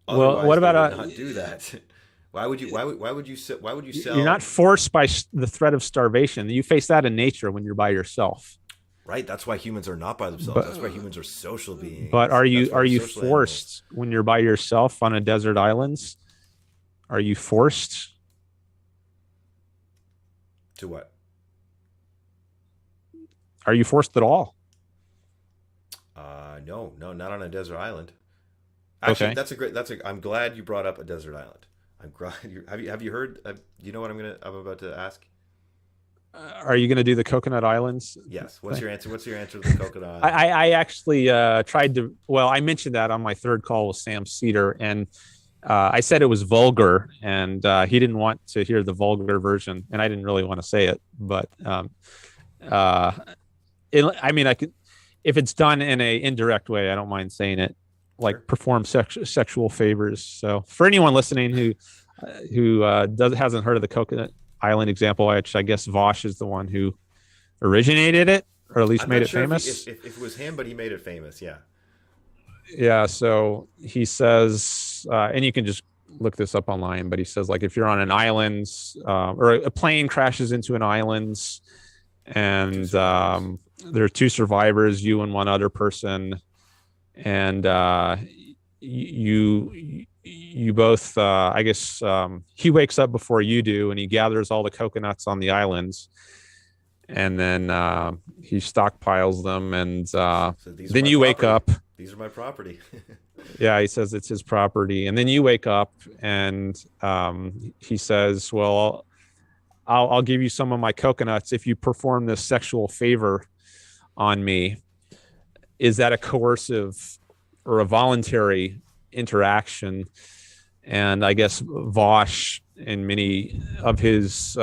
Well, Otherwise, what they about would not do that. Why would you? Why would you you're sell? not forced by the threat of starvation. You face that in nature when you're by yourself. Right. That's why humans are not by themselves. But That's why humans are social but beings. That's why are we're you social animals. forced when you're by yourself on a desert islands? Are you forced? To what? Are you forced at all? No, no, not on a desert island. Actually, Okay. that's a great. That's a. I'm glad you brought up a desert island. I'm glad you have you heard? You know what I'm about to ask? Are you going to do the Coconut Islands Yes. What's thing? your answer? What's your answer to the coconut islands? I actually tried to. Well, I mentioned that on my third call with Sam Cedar, and I said it was vulgar, and he didn't want to hear the vulgar version, and I didn't really want to say it, but uh, I mean, I could if it's done in a indirect way, I don't mind saying it, like Sure. perform sexual favors. So for anyone listening who does hasn't heard of the Coconut Island example, which I guess Vosh is the one who originated it, or at least I'm made not it sure famous. if it was him, but he made it famous. Yeah. Yeah, so he says, and you can just look this up online, but he says like if you're on an island or a plane crashes into an island, Two and survivors. there are two survivors, you and one other person, and you both, I guess, he wakes up before you do, and he gathers all the coconuts on the islands, and then he stockpiles them, and So these are then my you wake property. up. These are my property. Yeah, he says it's his property, and then you wake up, and he says, "Well, I'll give you some of my coconuts if you perform this sexual favor on me." Is that a coercive or a voluntary interaction? And I guess Vosh and many of his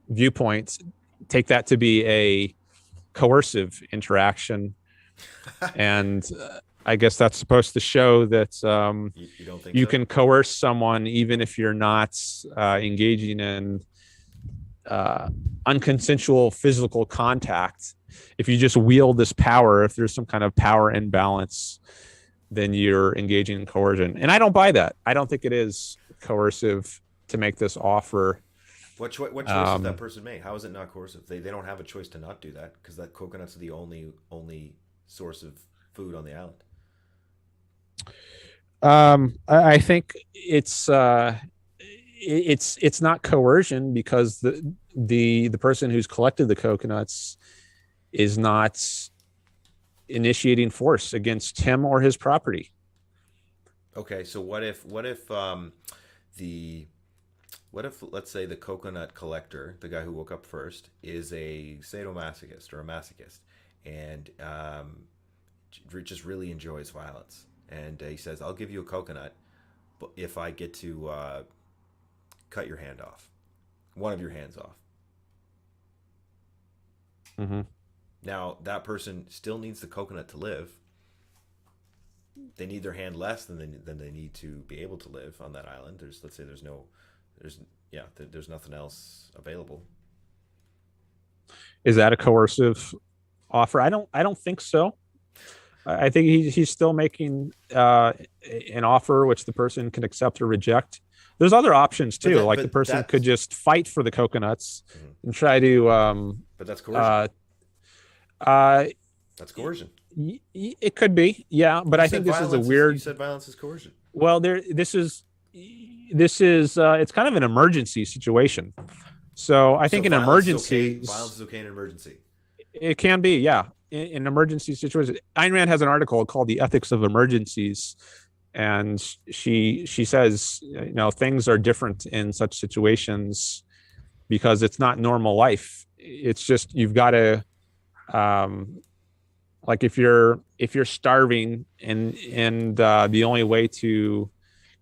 viewpoints take that to be a coercive interaction. And I guess that's supposed to show that You don't think you so? can coerce someone even if you're not engaging in uh, unconsensual physical contact. If you just wield this power, if there's some kind of power imbalance, then you're engaging in coercion. And I don't buy that. I don't think it is coercive to make this offer. What choice has that Um, person made? How is it not coercive? They don't have a choice to not do that because that coconuts are the only source of food on the island. I think it's not coercion because the person who's collected the coconuts is not initiating force against him or his property. Okay, so the what if let's say the coconut collector, the guy who woke up first, is a sadomasochist or a masochist, and just really enjoys violence, and he says, "I'll give you a coconut, if I get to cut your hand off, one of your hands off. Mm-hmm. Now that person still needs the coconut to live. They need their hand less than they need to be able to live on that island. Let's say there's nothing else available. Is that a coercive offer? I don't think so. I think he's still making an offer which the person can accept or reject. There's other options too, like the person could just fight for the coconuts and try to. But that's coercion. That's coercion. It could be, yeah, but I think this is a weird. You said violence is coercion. Well, this is it's kind of an emergency situation. So I think in emergencies, violence is okay in an emergency. It can be, yeah, in emergency situations. Ayn Rand has an article called "The Ethics of Emergencies," and she says, things are different in such situations because it's not normal life. It's just you've got to, like if you're starving and the only way to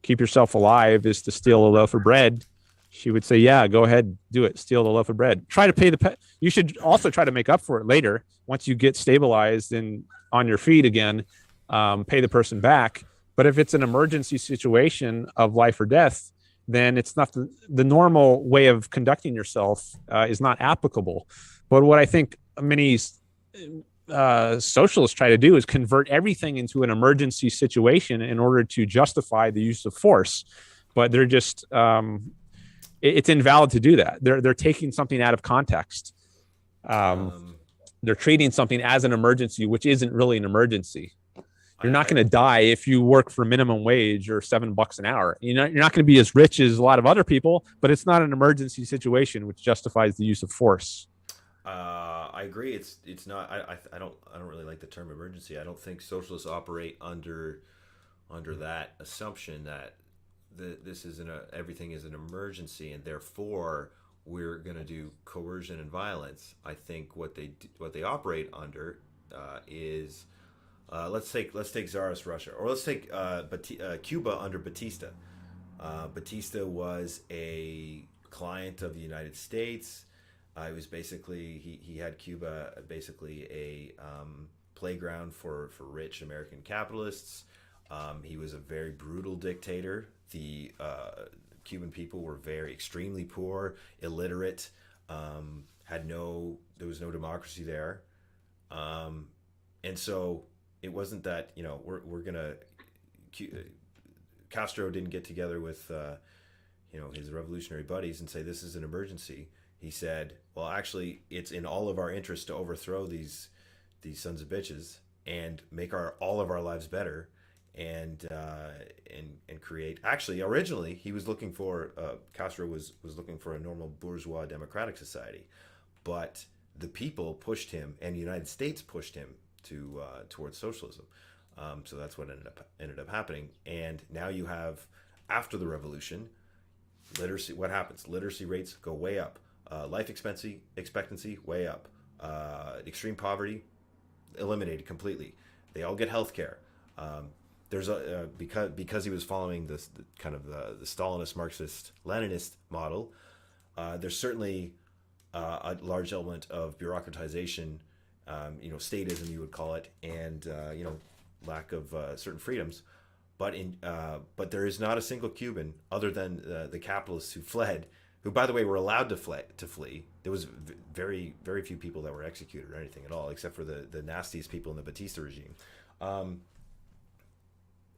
keep yourself alive is to steal a loaf of bread. She would say, yeah, go ahead, do it. Steal the loaf of bread. Try to pay you should also try to make up for it later. Once you get stabilized and on your feet again, pay the person back. But if it's an emergency situation of life or death, then it's not the normal way of conducting yourself is not applicable. But what I think many socialists try to do is convert everything into an emergency situation in order to justify the use of force. But they're just it's invalid to do that. They're taking something out of context. They're treating something as an emergency, which isn't really an emergency. You're not going to die if you work for minimum wage or $7 an hour. You're not going to be as rich as a lot of other people, but it's not an emergency situation which justifies the use of force. I agree. It's not. I don't really like the term emergency. I don't think socialists operate under that assumption that this is everything is an emergency and therefore we're going to do coercion and violence. I think what they operate under is let's take Tsarist Russia, or let's take Cuba under Batista. Batista was a client of the United States. It was basically he had Cuba basically a playground for rich American capitalists. He was a very brutal dictator. The Cuban people were extremely poor, illiterate, there was no democracy there, and so it wasn't that we're gonna. Castro didn't get together with his revolutionary buddies and say this is an emergency. He said, well, actually, it's in all of our interest to overthrow these sons of bitches and make all of our lives better, and create. Actually, originally, he was looking for Castro was looking for a normal bourgeois democratic society, but the people pushed him, and the United States pushed him towards socialism. So that's what ended up happening. And now you have, after the revolution, literacy. What happens? Literacy rates go way up. Life expectancy way up. Extreme poverty eliminated completely. They all get health care. There's because he was following the Stalinist, Marxist, Leninist model. There's certainly a large element of bureaucratization, statism you would call it, and lack of certain freedoms. But there is not a single Cuban other than the capitalists who fled, who, by the way, were allowed to flee. There was very, very few people that were executed or anything at all, except for the nastiest people in the Batista regime.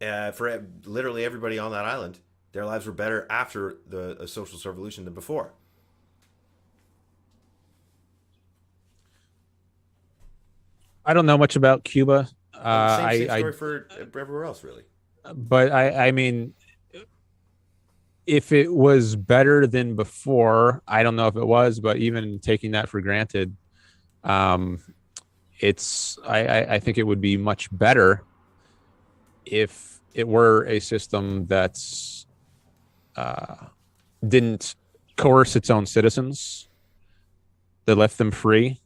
For literally everybody on that island, their lives were better after the socialist revolution than before. I don't know much about Cuba. Same story for everywhere else, really. But I mean, if it was better than before, I don't know if it was, but even taking that for granted, I think it would be much better if it were a system that's didn't coerce its own citizens, that left them free.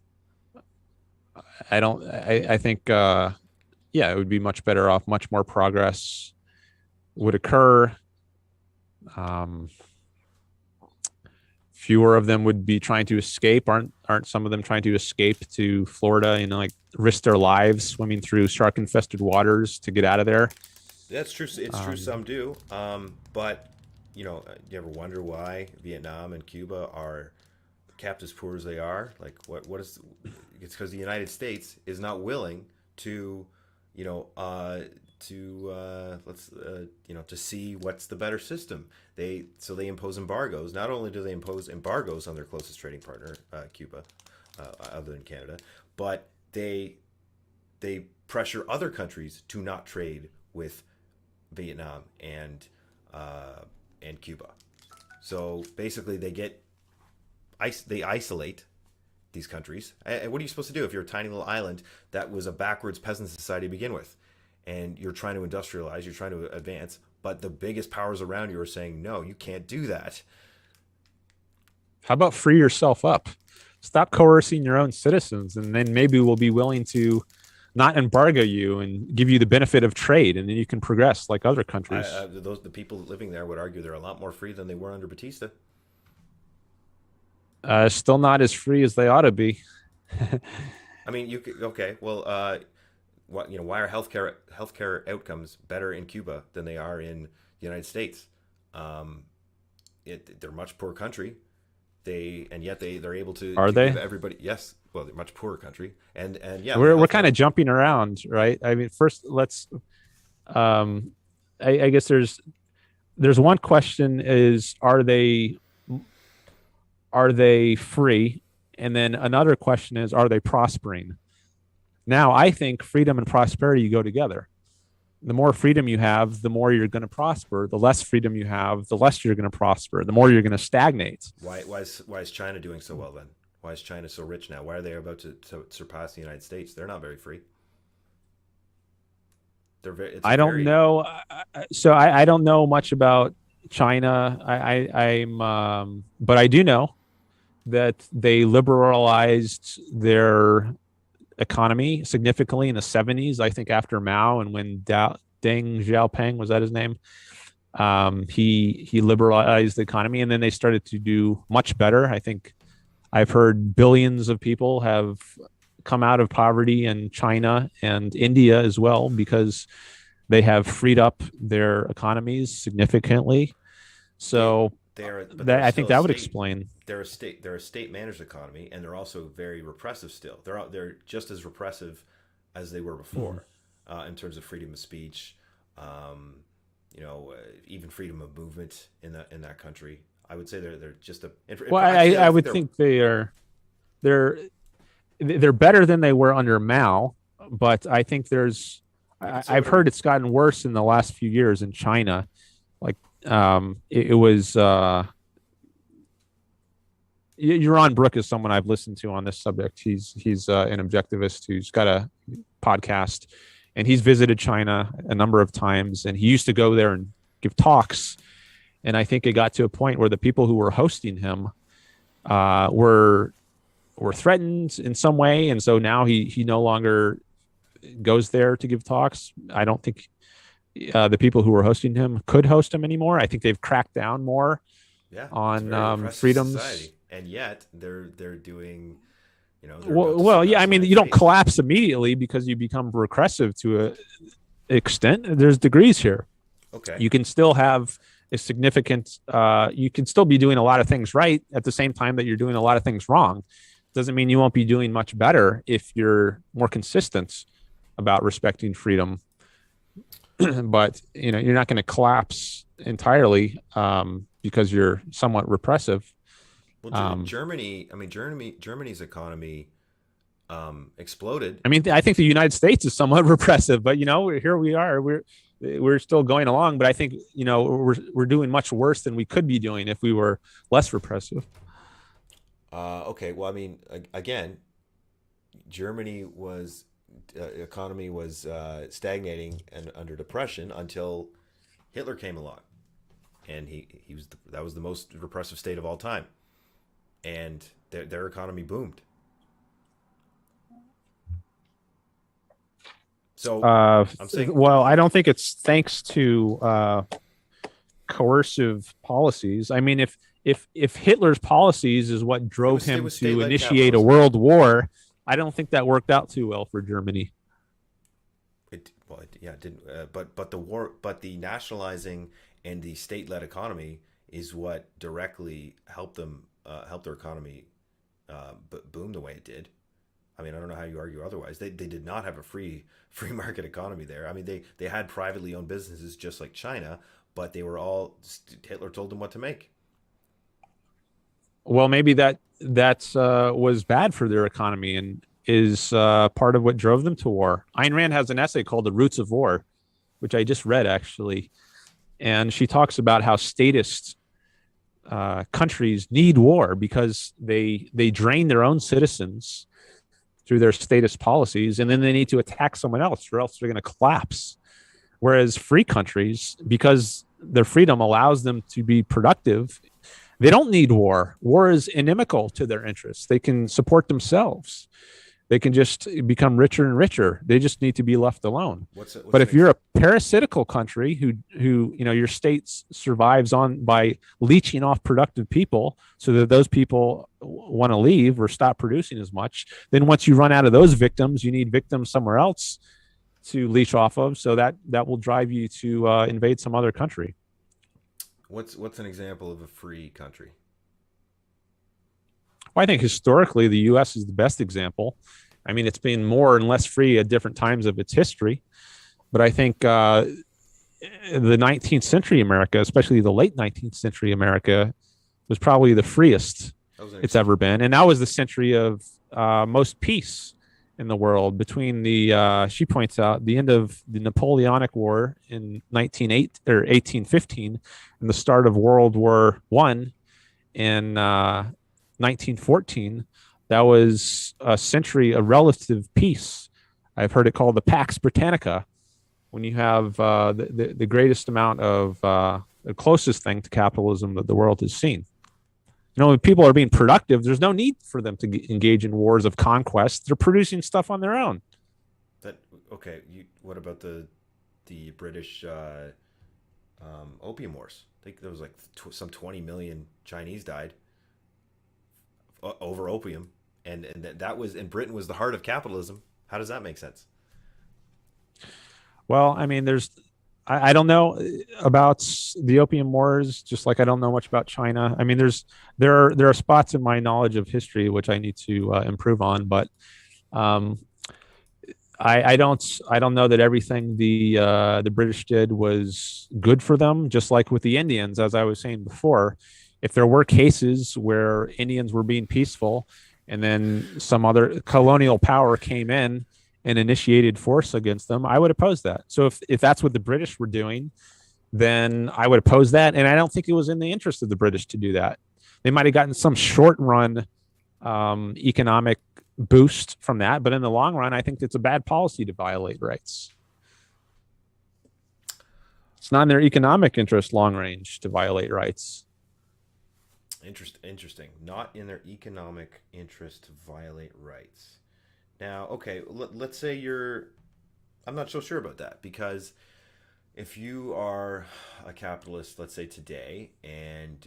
I think it would be much better off. Much more progress would occur. Um, Fewer of them would be trying to escape. Aren't some of them trying to escape to Florida and like risk their lives swimming through shark infested waters to get out of there? That's true. It's true. Um, Some do. But you ever wonder why Vietnam and Cuba are capped as poor as they are? Like, what is? It's because the United States is not willing to, you know, let's to see what's the better system. They impose embargoes. Not only do they impose embargoes on their closest trading partner, Cuba, other than Canada, but they pressure other countries to not trade with Vietnam and Cuba. So basically, they isolate these countries. And what are you supposed to do if you're a tiny little island that was a backwards peasant society to begin with, and you're trying to industrialize, you're trying to advance, but the biggest powers around you are saying no, you can't do that. how about free yourself up? Stop coercing your own citizens, and then maybe we'll be willing to not embargo you and give you the benefit of trade, and then you can progress like other countries. The people living there would argue they're a lot more free than they were under Batista. Still not as free as they ought to be. I mean, you could, okay, well, why are healthcare outcomes better in Cuba than they are in the United States? Um, they're a much poorer country. And yet they're able Are to give they? everybody, yes, well, they're a much poorer country, and yeah, their We're kind healthcare. of jumping around, right? I mean, first let's. Um, I guess there's one question: is are they free? And then another question is, are they prospering? Now, I think freedom and prosperity go together. The more freedom you have, the more you're going to prosper. The less freedom you have, the less you're going to prosper. The more you're going to stagnate. Why is China doing so well then? Why is China so rich now? Why are they about to surpass the United States? They're not very free. It's a I don't very know. So I don't know much about China. But I do know that they liberalized their economy significantly in the 70s. I think after Mao and when Deng Xiaoping, was that his name? He liberalized the economy, and then they started to do much better. I think I've heard billions of people have come out of poverty in China and India as well because they have freed up their economies significantly. they So but that they're I think still a that would state. explain. They're a state managed economy, and they're also very repressive still. They're just as repressive as they were Mhm. before, in terms of freedom of speech, um, even freedom of movement in that country. I would say they're just Well, actually I I would think would they're think they're they're better than they were under Mao, but I think we could say I've whatever. heard it's gotten worse in the last few years in China. Like it was Yaron Brook is someone I've listened to on this subject. He's an objectivist who's got a podcast, and he's visited China a number of times, and he used to go there and give talks. And I think it got to a point where the people who were hosting him uh, were were threatened in some way, and so now he no longer goes there to give talks. I don't think the people who were hosting him could host him anymore. I think they've cracked down more Yeah, it's a on very repressive freedoms. society, and yet they're doing. They're about to Yeah, surpass I the mean, United you don't States. collapse immediately because you become regressive to a extent. There's degrees here. Okay. You can still have a significant. You can still be doing a lot of things right at the same time that you're doing a lot of things wrong. Doesn't mean you won't be doing much better if you're more consistent about respecting freedom. But you're not going to collapse entirely because you're somewhat repressive. Well, Um, Germany. I mean, Germany's economy exploded. I mean, I think the United States is somewhat repressive, but here we are. We're still going along, but I think we're doing much worse than we could be doing if we were less repressive. Okay. Well, I mean, again, Germany was economy was stagnating and under depression until Hitler came along, and that was the most repressive state of all time, and their economy boomed. So I'm saying, Well, I don't think it's thanks to coercive policies. I mean, if Hitler's policies is what drove It him was to state-led initiate a capitalism. world war, I don't think that worked out too well for Germany. Yeah, it didn't. But the war, but the nationalizing and the state-led economy is what directly helped them help their economy boom the way it did. I mean, I don't know how you argue otherwise. They did not have a free market economy there. I mean, they had privately owned businesses just like China, but they were all Hitler told them what to make. Well, maybe that was bad for their economy and is part of what drove them to war. Ayn Rand has an essay called "The Roots of War," which I just read actually, and she talks about how statist countries need war because they drain their own citizens through their statist policies, and then they need to attack someone else, or else they're going to collapse. Whereas free countries, because their freedom allows them to be productive, they don't need war. War is inimical to their interests. They can support themselves. They can just become richer and richer. They just need to be left alone. What's But an if you're a parasitical country who your state survives on by leeching off productive people, so that those people want to leave or stop producing as much, then once you run out of those victims, you need victims somewhere else to leech off of. So that will drive you to invade some other country. what's an example of a free country? Well, I think historically the U.S. is the best example. I mean, it's been more and less free at different times of its history, but I think the 19th century America, especially the late 19th century America, was probably the freest it's ever been, and that was the century of most peace in the world between she points out, the end of the Napoleonic War in 198 or 1815 and the start of World War I in 1914. That was a century of relative peace. I've heard it called the Pax Britannica, when you have the greatest amount of the closest thing to capitalism that the world has seen. When people are being productive, there's no need for them to engage in wars of conquest. They're producing stuff on their own. That okay? What about the British opium wars? I think there was like some 20 million Chinese died over opium, and that was, and Britain was the heart of capitalism. How does that make sense? Well, I mean, I don't know about the opium wars, just like I don't know much about China. I mean, there are spots in my knowledge of history which I need to improve on, but um, I don't know that everything the British did was good for them. Just like with the Indians, as I was saying before, if there were cases where Indians were being peaceful, and then some other colonial power came in and initiated force against them, I would oppose that. So if that's what the British were doing, then I would oppose that. And I don't think it was in the interest of the British to do that. They might have gotten some short run economic boost from that, but in the long run, I think it's a bad policy to violate rights. It's not in their economic interest long range to violate rights. Interesting. Not in their economic interest to violate rights. Now, okay, let's say you're. I'm not so sure about that, because if you are a capitalist, let's say today, and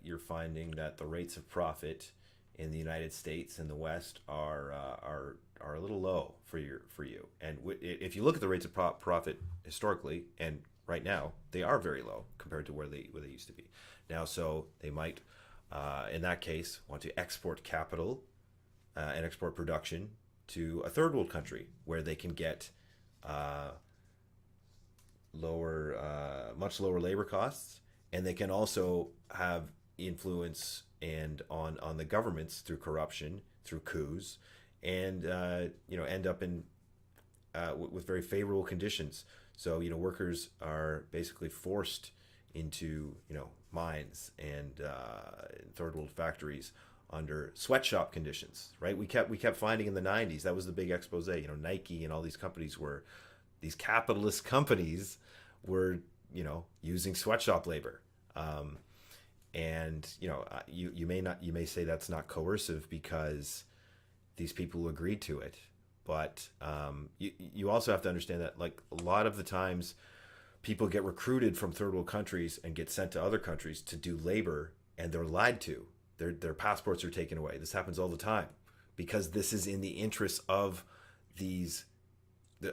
you're finding that the rates of profit in the United States and the West are a little low for you, and if you look at the rates of profit historically and right now, they are very low compared to where they used to be. Now, so they might, in that case, want to export capital and export production to a third world country where they can get much lower labor costs, and they can also have influence and on the governments through corruption, through coups, and end up in with very favorable conditions. So workers are basically forced into mines and third world factories under sweatshop conditions, right? We kept finding in the 90s, that was the big expose. Nike and all these companies were, these capitalist companies were using sweatshop labor, and you may say that's not coercive because these people agreed to it, but you also have to understand that, like, a lot of the times people get recruited from third world countries and get sent to other countries to do labor, and they're lied to. Their passports are taken away. This happens all the time because this is in the interest of these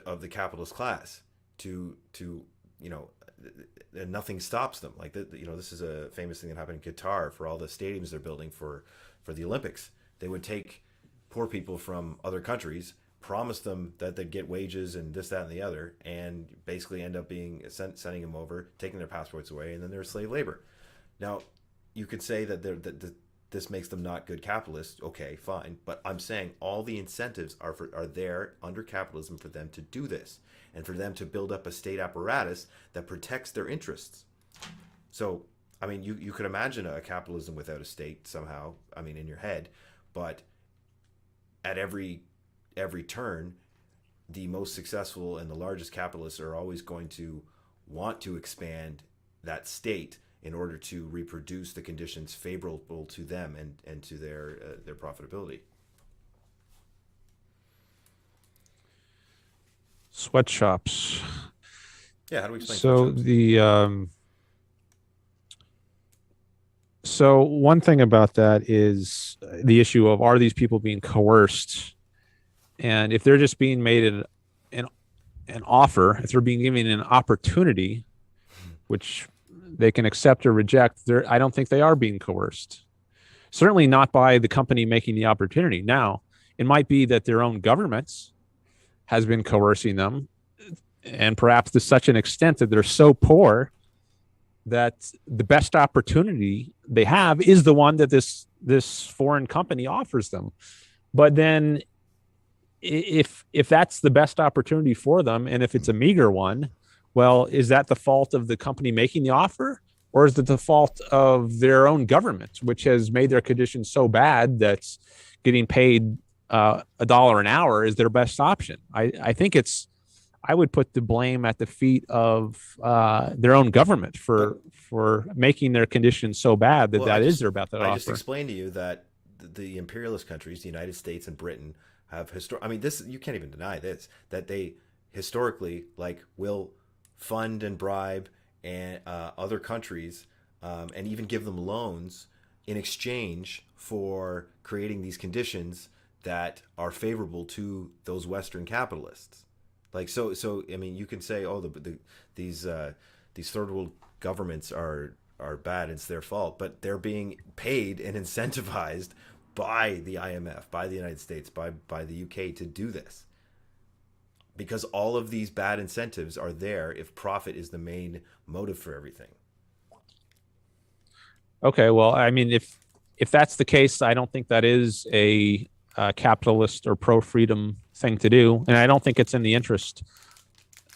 of the capitalist class to you know, and nothing stops them. Like this is a famous thing that happened in Qatar for all the stadiums they're building for the Olympics. They would take poor people from other countries, promise them that they'd get wages and this, that, and the other, and basically end up being sending them over, taking their passports away, and then they're slave labor. Now, you could say that this makes them not good capitalists. Okay, fine, but I'm saying all the incentives are there under capitalism for them to do this, and for them to build up a state apparatus that protects their interests. So, I mean, you could imagine a capitalism without a state somehow. I mean, in your head, but at every turn, the most successful and the largest capitalists are always going to want to expand that state in order to reproduce the conditions favorable to them and to their profitability. Sweatshops. Yeah, how do we explain So sweatshops? so one thing about that is the issue of, are these people being coerced? And if they're just being made an an offer, if they're being given an opportunity, which they can accept or reject, I don't think they are being coerced. Certainly not by the company making the opportunity. Now, it might be that their own governments has been coercing them, and perhaps to such an extent that they're so poor that the best opportunity they have is the one that this foreign company offers them. But then if that's the best opportunity for them, and if it's a meager one, well, is that the fault of the company making the offer, or is it the fault of their own government, which has made their conditions so bad that getting paid $1 an hour is their best option? I think I would put the blame at the feet of their own government But for making their conditions so bad that well, I is just their best I just offer. explained to you that the imperialist countries, the United States and Britain, have I mean, this you can't even deny this, that they historically will fund and bribe and other countries, and even give them loans in exchange for creating these conditions that are favorable to those Western capitalists. So I mean, you can say, oh, these third world governments are bad, it's their fault, but they're being paid and incentivized by the IMF, by the United States, by the UK to do this, because all of these bad incentives are there if profit is the main motive for everything. Okay, well, I mean, if that's the case, I don't think that is a capitalist or pro freedom thing to do, and I don't think it's in the interest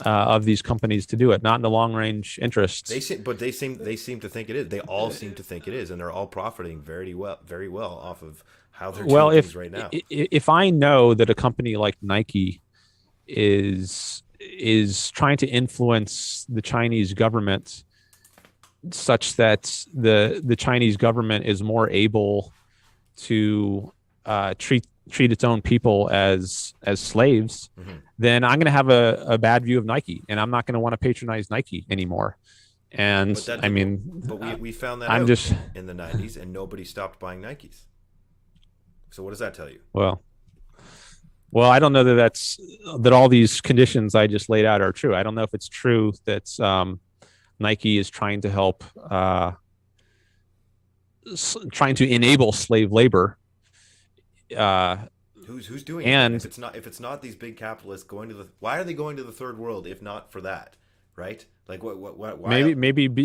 of these companies to do it. Not in the long range They interests. seem, but they seem to think it is. They all seem to think it is, and they're all profiting very well off of how they're Well, doing things right now. if I know that a company like Nike is trying to influence the Chinese government such that the Chinese government is more able to treat its own people as slaves, Mm-hmm. then I'm going to have a bad view of Nike, and I'm not going to want to patronize Nike anymore. And But that I did, mean, but we found that I'm out just in the '90s, and nobody stopped buying Nikes. So what does that tell you? well, I don't know that all these conditions I just laid out are true. I don't know if it's true that Nike is trying to help, trying to enable slave labor. Uh, Who's doing it then? and If it's not these big capitalists going to the, why are they going to the third world if not for that, right? Like what why?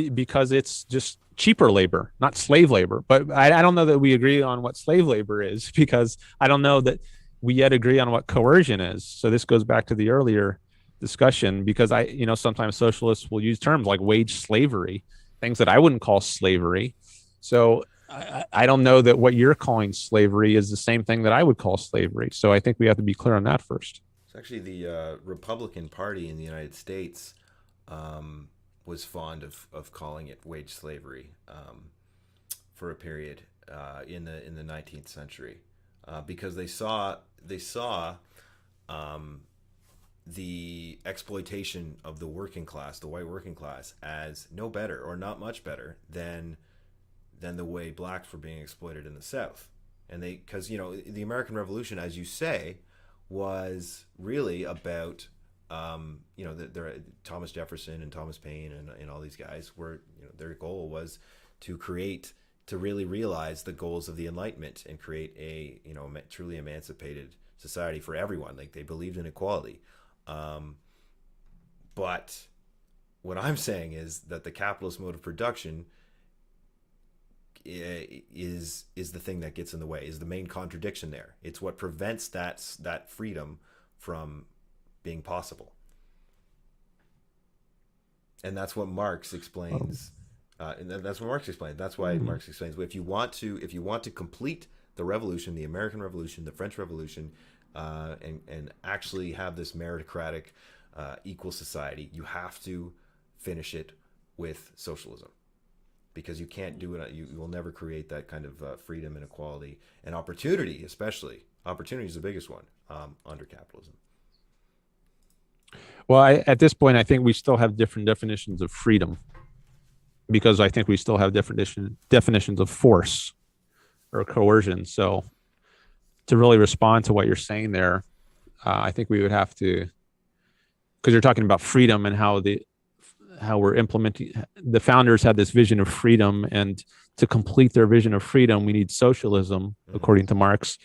because it's just cheaper labor, not slave labor. But I don't know that we agree on what slave labor is, because I don't know that we yet agree on what coercion is. So this goes back to the earlier discussion, because sometimes socialists will use terms like wage slavery, things that I wouldn't call slavery. So I don't know that what you're calling slavery is the same thing that I would call slavery. So I think we have to be clear on that first. It's actually the Republican Party in the United States was fond of calling it wage slavery for a period in the 19th century because they saw the exploitation of the working class, the white working class, as no better or not much better than the way blacks were being exploited in the South. And they, because the American Revolution, as you say, was really about Thomas Jefferson and Thomas Paine and all these guys were, their goal was to really realize the goals of the Enlightenment and create a truly emancipated society for everyone. Like, they believed in equality. But what I'm saying is that the capitalist mode of production is the thing that gets in the way, is the main contradiction there. It's what prevents that freedom from being possible. And that's what Marx explains. And that's what Marx explains. That's why Marx explains, if you want to complete the revolution, the American Revolution, the French Revolution, and actually have this meritocratic, equal society, you have to finish it with socialism, because you can't do it. You will never create that kind of freedom and equality and opportunity. Especially opportunity is the biggest one under capitalism. Well, at this point, I think we still have different definitions of freedom, because I think we still have different definitions of force or coercion. So to really respond to what you're saying there, I think we would have to, because you're talking about freedom and how we're implementing. The founders had this vision of freedom, and to complete their vision of freedom, we need socialism, according to Marx.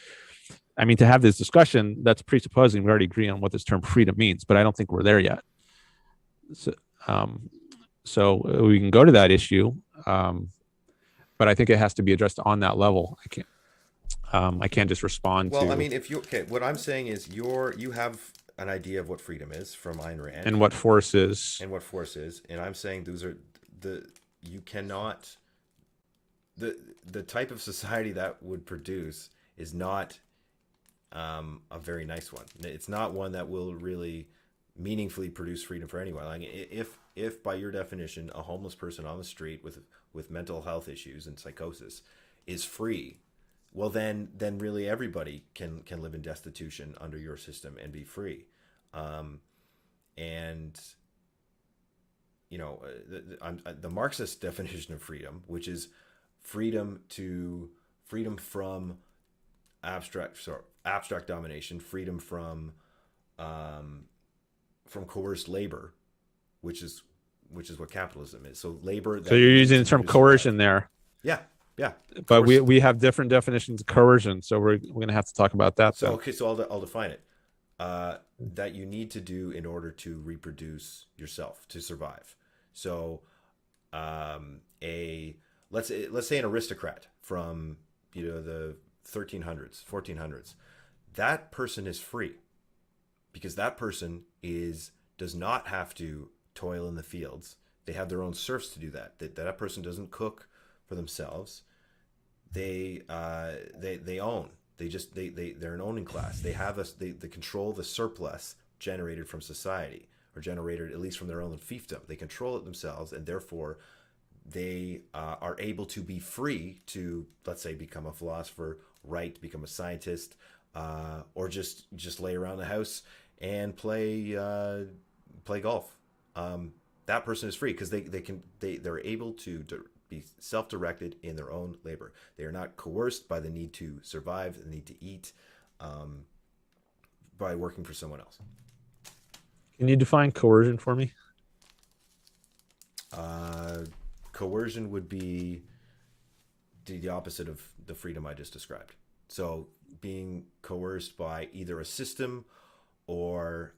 I mean, to have this discussion, that's presupposing we already agree on what this term freedom means, but I don't think we're there yet. So we can go to that issue, but I think it has to be addressed on that level. I can't just respond to. Well, I mean, what I'm saying is you have an idea of what freedom is from Ayn Rand, and what force is, and I'm saying those are you cannot, the type of society that would produce is not a very nice one. It's not one that will really meaningfully produce freedom for anyone. Like, if by your definition a homeless person on the street with mental health issues and psychosis is free, well then really everybody can live in destitution under your system and be free. And the Marxist definition of freedom, which is freedom from abstract domination, freedom from coerced labor, which is what capitalism is. So labor. So you're using the term coercion there. Yeah. But we have different definitions of coercion, so we're going to have to talk about that. So I'll define it. That you need to do in order to reproduce yourself, to survive. So let's say an aristocrat from the 1300s, 1400s, that person is free, because that person does not have to toil in the fields. They have their own serfs to do that. That person doesn't cook for themselves. They own. They're an owning class. They control the surplus generated from society, or generated at least from their own fiefdom. They control it themselves, and therefore they are able to be free to, let's say, become a philosopher, become a scientist, or just lay around the house and play golf. That person is free because they're able to be self-directed in their own labor. They are not coerced by the need to survive, the need to eat, by working for someone else. Can you define coercion for me? Coercion would be the opposite of the freedom I just described. So being coerced by either a system or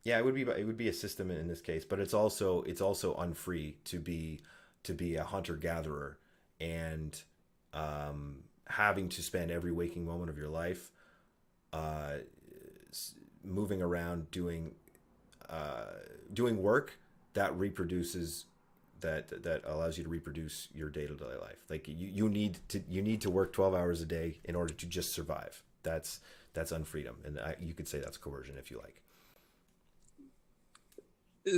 it would be a system in this case, but it's also unfree to be a hunter gatherer and having to spend every waking moment of your life moving around doing work that reproduces that allows you to reproduce your day-to-day life. Like you need to work 12 hours a day in order to just survive. That's unfreedom, and you could say that's coercion if you like.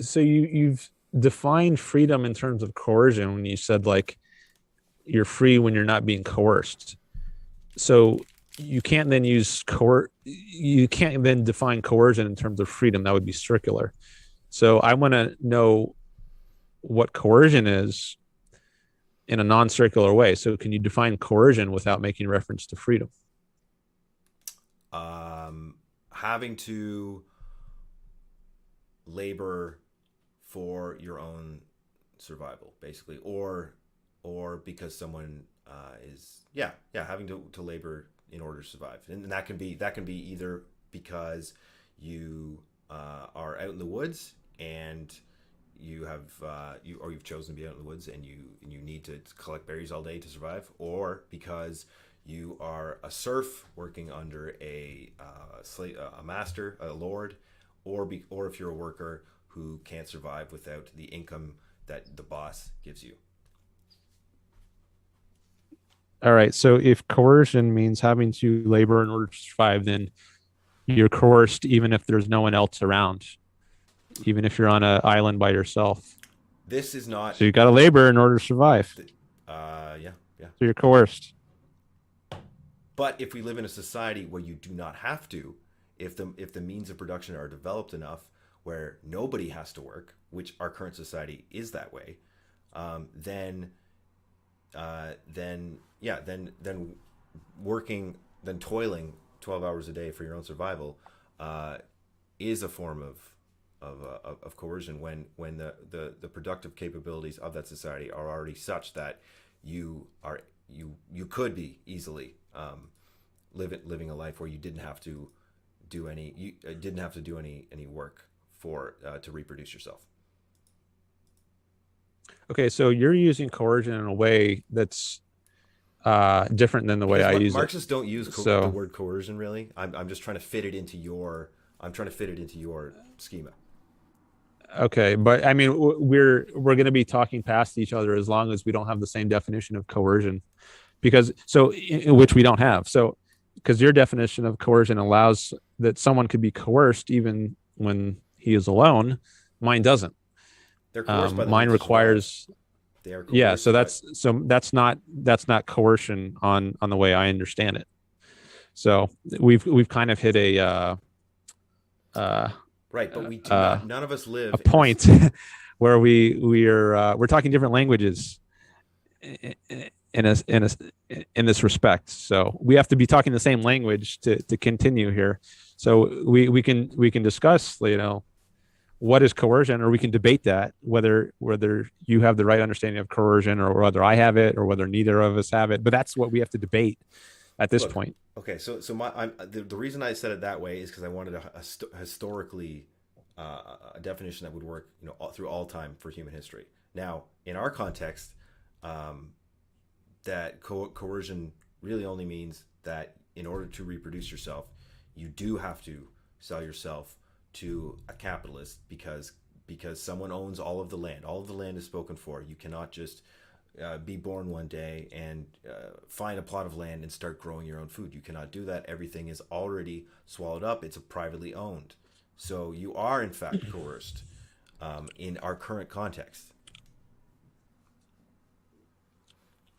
So you've defined freedom in terms of coercion when you said, like, you're free when you're not being coerced. So you can't then you can't then define coercion in terms of freedom. That would be circular. So I want to know what coercion is in a non-circular way. So can you define coercion without making reference to freedom? Having to labor for your own survival, basically, or because someone is having to labor in order to survive, and that can be either because you are out in the woods and you have you've chosen to be out in the woods and you need to collect berries all day to survive, or because you are a serf working under a master, a lord, or if you're a worker who can't survive without the income that the boss gives you. All right. So if coercion means having to labor in order to survive, then you're coerced even if there's no one else around, even if you're on an island by yourself. This is not. So you got to labor in order to survive. Yeah, yeah. So you're coerced. But if we live in a society where you do not have to, if the means of production are developed enough where nobody has to work, which our current society is that way, then then working, then toiling 12 hours a day for your own survival is a form of coercion when the productive capabilities of that society are already such that you could be easily living a life where you didn't have to do any work for to reproduce yourself. Okay, so you're using coercion in a way that's different than the way Because I use it. Marxists don't use the So word coercion really. I'm just trying to fit it into your. I'm trying to fit it into your schema. okay, but I mean, we're going to be talking past each other as long as we don't have the same definition of coercion, because which we don't have. So because your definition of coercion allows that someone could be coerced even when he is alone, mine doesn't. They're coerced by the Mine need to survive. requires They are yeah. coerced So by. that's not coercion on the way I understand it. So we've kind of hit uh, Right, but we do uh, not. None of us a live in this. point where we're talking different languages in in this respect. So we have to be talking the same language to continue here. So we can discuss, what is coercion, or we can debate that whether you have the right understanding of coercion or whether I have it or whether neither of us have it. But that's what we have to debate at this Look, point. okay, so the reason I said it that way is because I wanted historically a definition that would work, through all time for human history. Now, in our context, that coercion really only means that in order to reproduce yourself, you do have to sell yourself to a capitalist because someone owns all of the land. All of the land is spoken for. You cannot just be born one day and find a plot of land and start growing your own food. You cannot do that. Everything is already swallowed up. It's privately owned. So you are in fact coerced in our current context.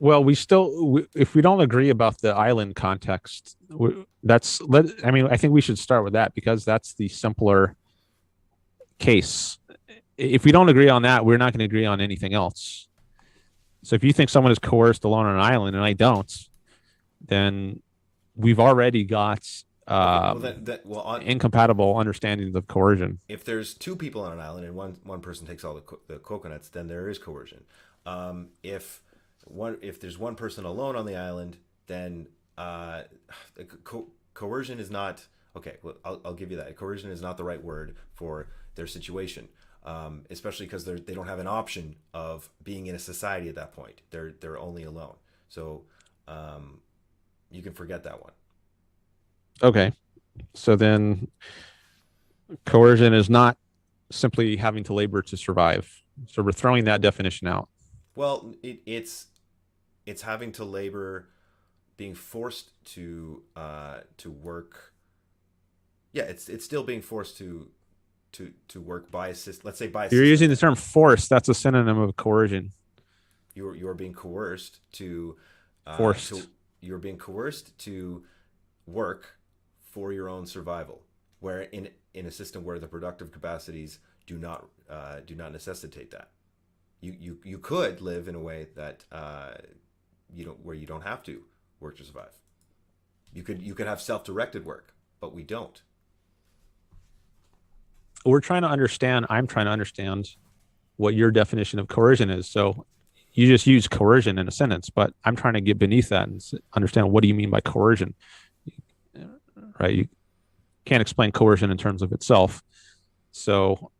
Well, if we don't agree about the island context, I mean, I think we should start with that because that's the simpler case. If we don't agree on that, we're not going to agree on anything else. So if you think someone is coerced alone on an island and I don't, then we've already got Okay, well incompatible understandings of coercion. if there's two people on an island and one person takes all the coconuts, then there is coercion. If there's one person alone on the island, then coercion is not okay. Well, I'll give you that. Coercion is not the right word for their situation, especially because they don't have an option of being in a society at that point. They're only alone, so you can forget that one. Okay. So then coercion is not simply having to labor to survive. So we're throwing that definition out. Well, it's having to labor, being forced to work. Yeah, it's still being forced to work by a system. Let's say by a You're system. using the term force. That's a synonym of coercion. You're being coerced to Forced. you're being coerced to work for your own survival, where in a system where the productive capacities do not necessitate that. You could live in a way that you don't where you don't have to work to survive. You could have self-directed work, but we don't. We're trying to understand, I'm trying to understand what your definition of coercion is. So you just use coercion in a sentence, but I'm trying to get beneath that and understand, what do you mean by coercion? Right? You can't explain coercion in terms of itself. So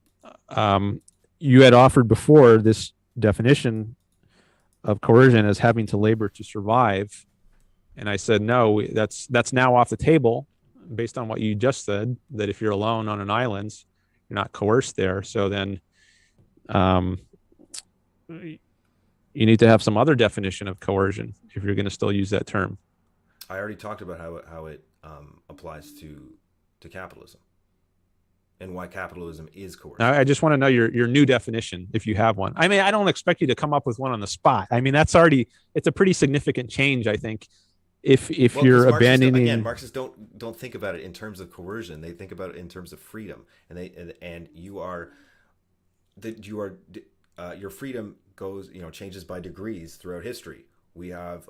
you had offered before this definition of coercion as having to labor to survive, and I said no, that's now off the table based on what you just said, that if you're alone on an island, you're not coerced there. So then um, you need to have some other definition of coercion if you're going to still use that term. I already talked about how it applies to capitalism and why capitalism is coercive. I just want to know your new definition, if you have one. I mean, I don't expect you to come up with one on the spot. I mean, it's a pretty significant change, I think. If Well, you're Marxists abandoning, again, Marxists don't think about it in terms of coercion. They think about it in terms of freedom, and your freedom goes, changes by degrees throughout history. We have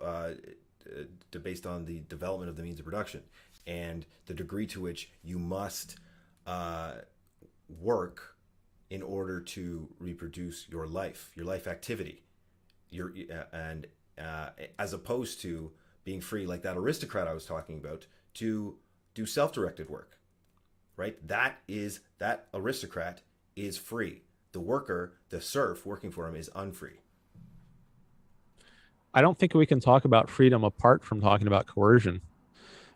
based on the development of the means of production and the degree to which you must work in order to reproduce your life activity, and as opposed to being free, like that aristocrat I was talking about, to do self-directed work, right? That aristocrat is free. The worker, the serf working for him, is unfree. I don't think we can talk about freedom apart from talking about coercion,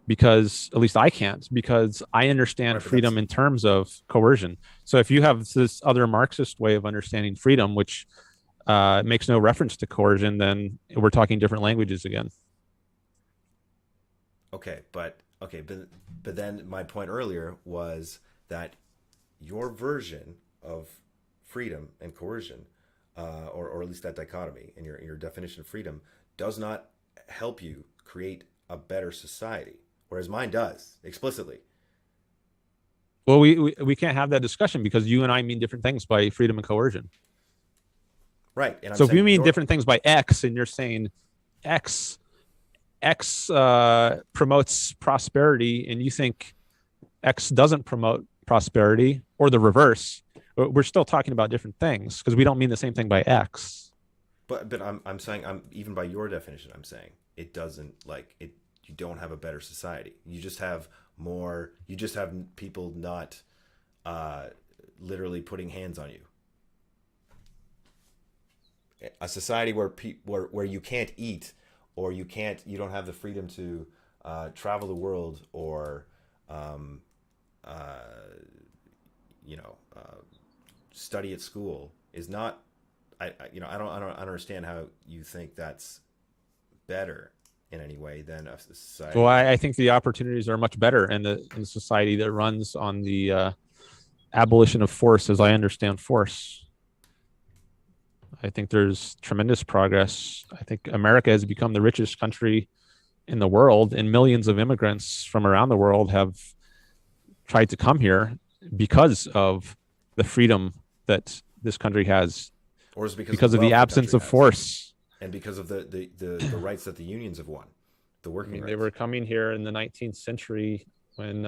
because at least I can't, because I understand Right, freedom in terms of coercion. So if you have this other Marxist way of understanding freedom, which makes no reference to coercion, then we're talking different languages again. But then my point earlier was that your version of freedom and coercion, or at least that dichotomy in your definition of freedom, does not help you create a better society, whereas mine does explicitly. Well, we can't have that discussion because you and I mean different things by freedom and coercion. Right. And I'm So if you saying mean different things by X, and you're saying X promotes prosperity, and you think X doesn't promote prosperity, or the reverse, we're still talking about different things because we don't mean the same thing by X. But I'm saying, even by your definition, I'm saying it doesn't, like it. You don't have a better society. You just have more. You just have people not literally putting hands on you. A society where you can't eat, or you don't have the freedom to travel the world, or study at school, is not. I don't understand how you think that's better in any way than a society. Well, I think the opportunities are much better in the society that runs on the abolition of force, as I understand force. I think there's tremendous progress. I think America has become the richest country in the world, and millions of immigrants from around the world have tried to come here because of the freedom that this country has, or is it because of the absence of force, and because of the rights that the unions have won, the working rights. They were coming here in the 19th century when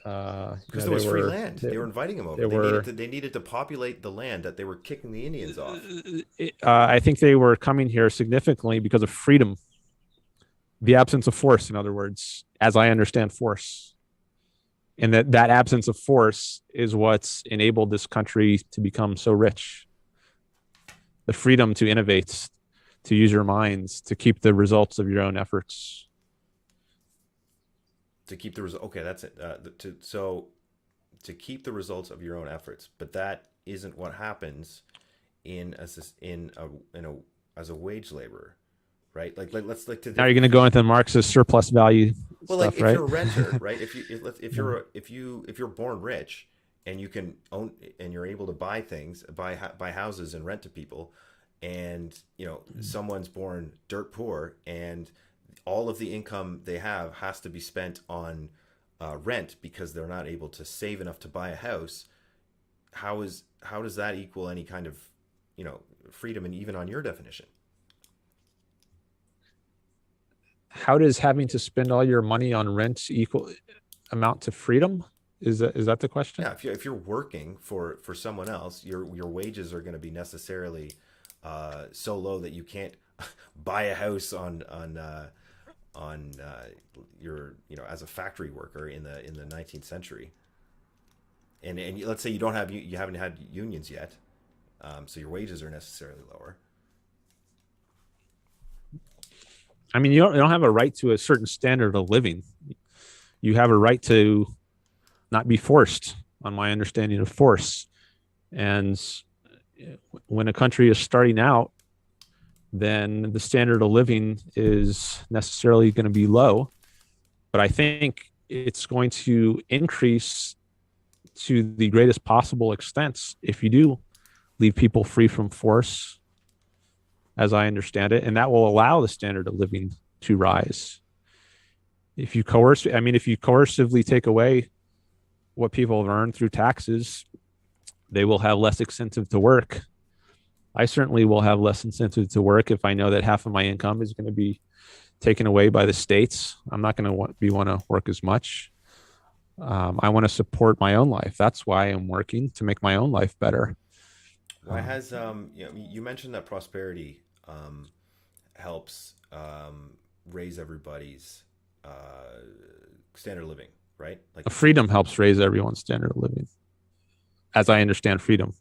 because there was free land. They were inviting them over. They needed to populate the land that they were kicking the Indians off. I think they were coming here significantly because of freedom, the absence of force, in other words, as I understand force. And that absence of force is what's enabled this country to become so rich. The freedom to innovate, to use your minds, to keep the results of your own efforts. To keep the result. Okay, that's it. To keep the results of your own efforts, but that isn't what happens as a wage laborer, right? Like let's now you're going to go into the Marxist surplus value. Well, stuff, like if right? you're a renter, right? If you're born rich and you can own and you're able to buy things, buy houses and rent to people, and someone's born dirt poor and all of the income they have has to be spent on rent because they're not able to save enough to buy a house. How does that equal any kind of, freedom, and even on your definition? How does having to spend all your money on rent equal amount to freedom? Is that the question? Yeah, if you're working for someone else, your wages are going to be necessarily so low that you can't buy a house on your, as a factory worker in the 19th century. And let's say you haven't had unions yet, so your wages are necessarily lower. I mean, you don't have a right to a certain standard of living. You have a right to not be forced, on my understanding of force. And when a country is starting out, then the standard of living is necessarily going to be low. But I think it's going to increase to the greatest possible extent if you do leave people free from force, as I understand it, and that will allow the standard of living to rise. If you coercively take away what people have earned through taxes, they will have less incentive to work. I certainly will have less incentive to work if I know that half of my income is going to be taken away by the states. I'm not going to want to work as much. I want to support my own life. That's why I'm working, to make my own life better. Why has you mentioned that prosperity helps raise everybody's standard of living, right? Like, Freedom helps raise everyone's standard of living, as I understand freedom.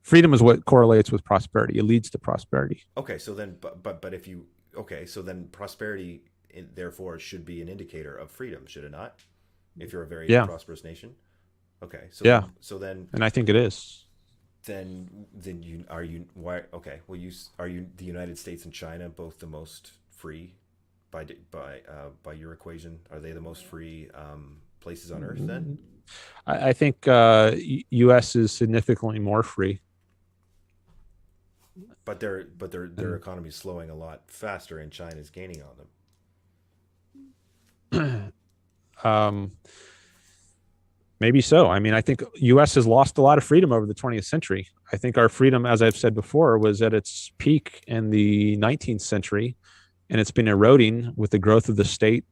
Freedom is what correlates with prosperity. It leads to prosperity. okay, so then, but if you okay, so then prosperity therefore should be an indicator of freedom, should it not? If you're a very Yeah. prosperous nation. Okay, Yeah. so then And I think it is. then you are you why okay well you are you the United States and China both the most free by your equation? Are they the most free places on earth then? I think U.S. is significantly more free. But their economy is slowing a lot faster, and China's gaining on them. Um, Maybe so. I mean, I think U.S. has lost a lot of freedom over the 20th century. I think our freedom, as I've said before, was at its peak in the 19th century, and it's been eroding with the growth of the state,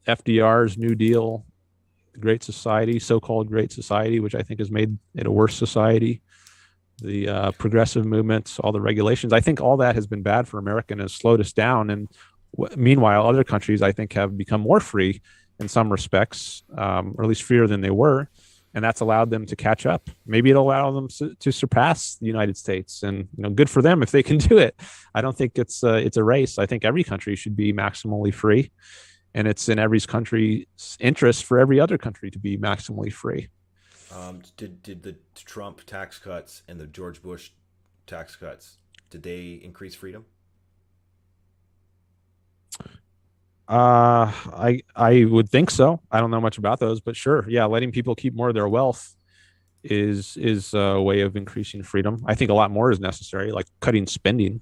FDR's New Deal, the Great Society, so-called Great Society, which I think has made it a worse society, the progressive movements, all the regulations. I think all that has been bad for America and has slowed us down. And meanwhile, other countries, I think, have become more free in some respects, or at least freer than they were. And that's allowed them to catch up. Maybe it'll allow them to surpass the United States, and good for them if they can do it. I don't think it's a race. I think every country should be maximally free, and it's in every country's interest for every other country to be maximally free. Did the Trump tax cuts and the George Bush tax cuts, did they increase freedom? I would think so. I don't know much about those, but sure, yeah, letting people keep more of their wealth is a way of increasing freedom. I think a lot more is necessary, like cutting spending.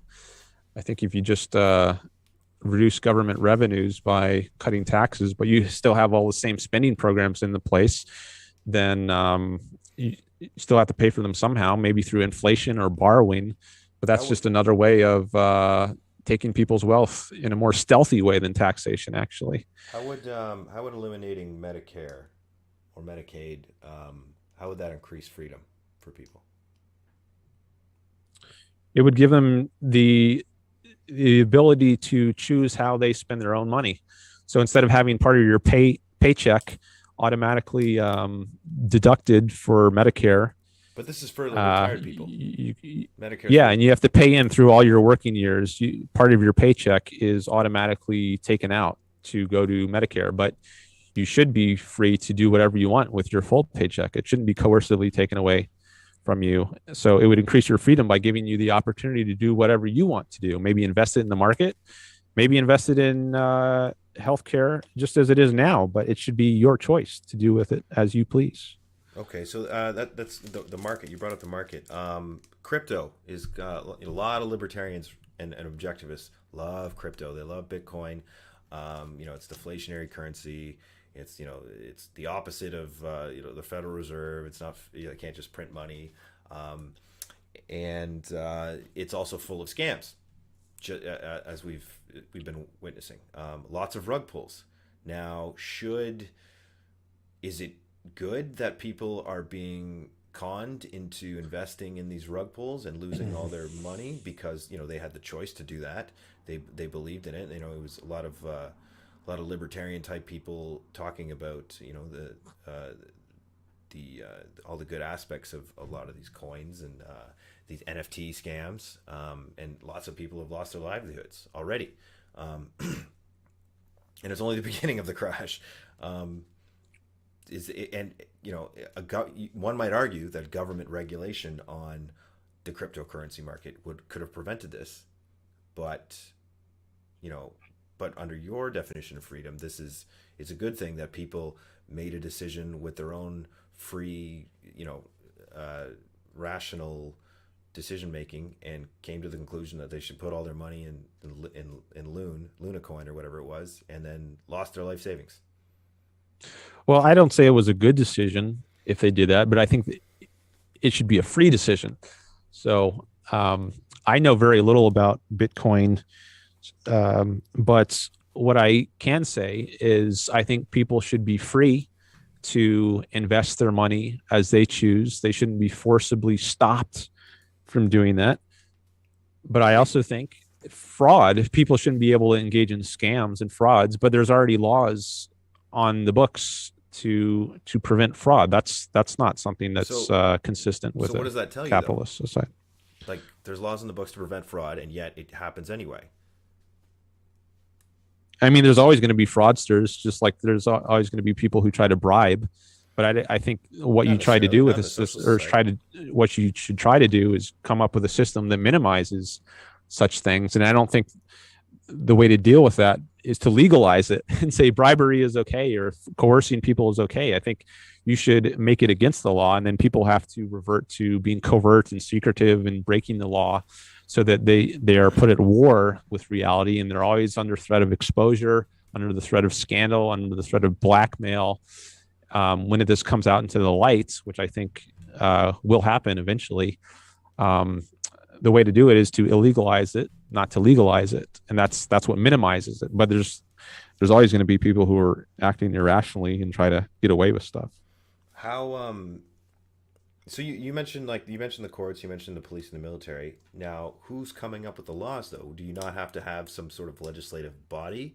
I think if you just reduce government revenues by cutting taxes, but you still have all the same spending programs in the place, then you still have to pay for them somehow, maybe through inflation or borrowing. But that's just another way of taking people's wealth in a more stealthy way than taxation, actually. How would eliminating Medicare or Medicaid, how would that increase freedom for people? It would give them the ability to choose how they spend their own money. So instead of having part of your paycheck automatically deducted for Medicare. But this is for retired people. Medicare. Yeah, and you have to pay in through all your working years. Part of your paycheck is automatically taken out to go to Medicare, but you should be free to do whatever you want with your full paycheck. It shouldn't be coercively taken away from you. So it would increase your freedom by giving you the opportunity to do whatever you want to do. Maybe invest it in the market, maybe invest it in healthcare, just as it is now. But it should be your choice to do with it as you please. Okay, so that's the market. You brought up the market. Crypto is a lot of libertarians and objectivists love crypto. They love Bitcoin. It's deflationary currency. It's the opposite of the Federal Reserve. It's not, you can't just print money, and it's also full of scams, as we've been witnessing. Lots of rug pulls. Now, is it good that people are being conned into investing in these rug pulls and losing all their money because they had the choice to do that? They believed in it. It was a lot of libertarian type people talking about the all the good aspects of a lot of these coins and these NFT scams, and lots of people have lost their livelihoods already, and it's only the beginning of the crash. One might argue that government regulation on the cryptocurrency market could have prevented this, but under your definition of freedom, it's a good thing that people made a decision with their own free, rational decision making, and came to the conclusion that they should put all their money in Luna coin or whatever it was, and then lost their life savings. Well, I don't say it was a good decision if they did that, but I think it should be a free decision. So I know very little about Bitcoin, but what I can say is I think people should be free to invest their money as they choose. They shouldn't be forcibly stopped from doing that. But I also think people shouldn't be able to engage in scams and frauds, but there's already laws on the books to prevent fraud. That's not something that's consistent with what does that tell capitalist society. Like, there's laws in the books to prevent fraud, and yet it happens anyway. I mean, there's always going to be fraudsters, just like there's always going to be people who try to bribe. But I think what you try to do with this, what you should try to do is come up with a system that minimizes such things. And I don't think the way to deal with that is to legalize it and say bribery is okay or coercing people is okay. I think you should make it against the law, and then people have to revert to being covert and secretive and breaking the law, so that they are put at war with reality, and they're always under threat of exposure, under the threat of scandal, under the threat of blackmail. When this comes out into the light, which I think will happen eventually, the way to do it is to illegalize it, not to legalize it, and that's what minimizes it. But there's always going to be people who are acting irrationally and try to get away with stuff. How So you mentioned the courts, you mentioned the police and the military. Now, who's coming up with the laws though? Do you not have to have some sort of legislative body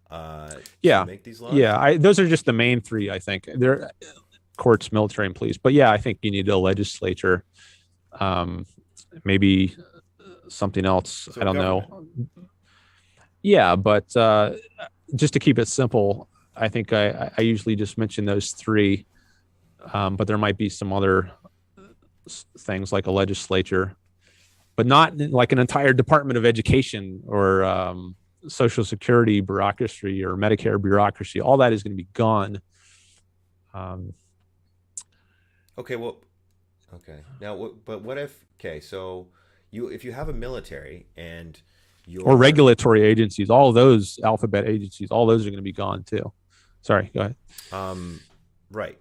to make these laws? Yeah, those are just the main three. I think they're courts, military, and police. But yeah, I think you need a legislature, maybe something else. So I don't know. Yeah, but just to keep it simple, I think I usually just mention those three. But there might be some other things like a legislature, but not like an entire Department of Education or Social Security bureaucracy or Medicare bureaucracy. All that is going to be gone. Okay. Now, but what if? Okay, so if you have a military and or regulatory agencies, all those alphabet agencies, all those are going to be gone too. Sorry, go ahead. Right.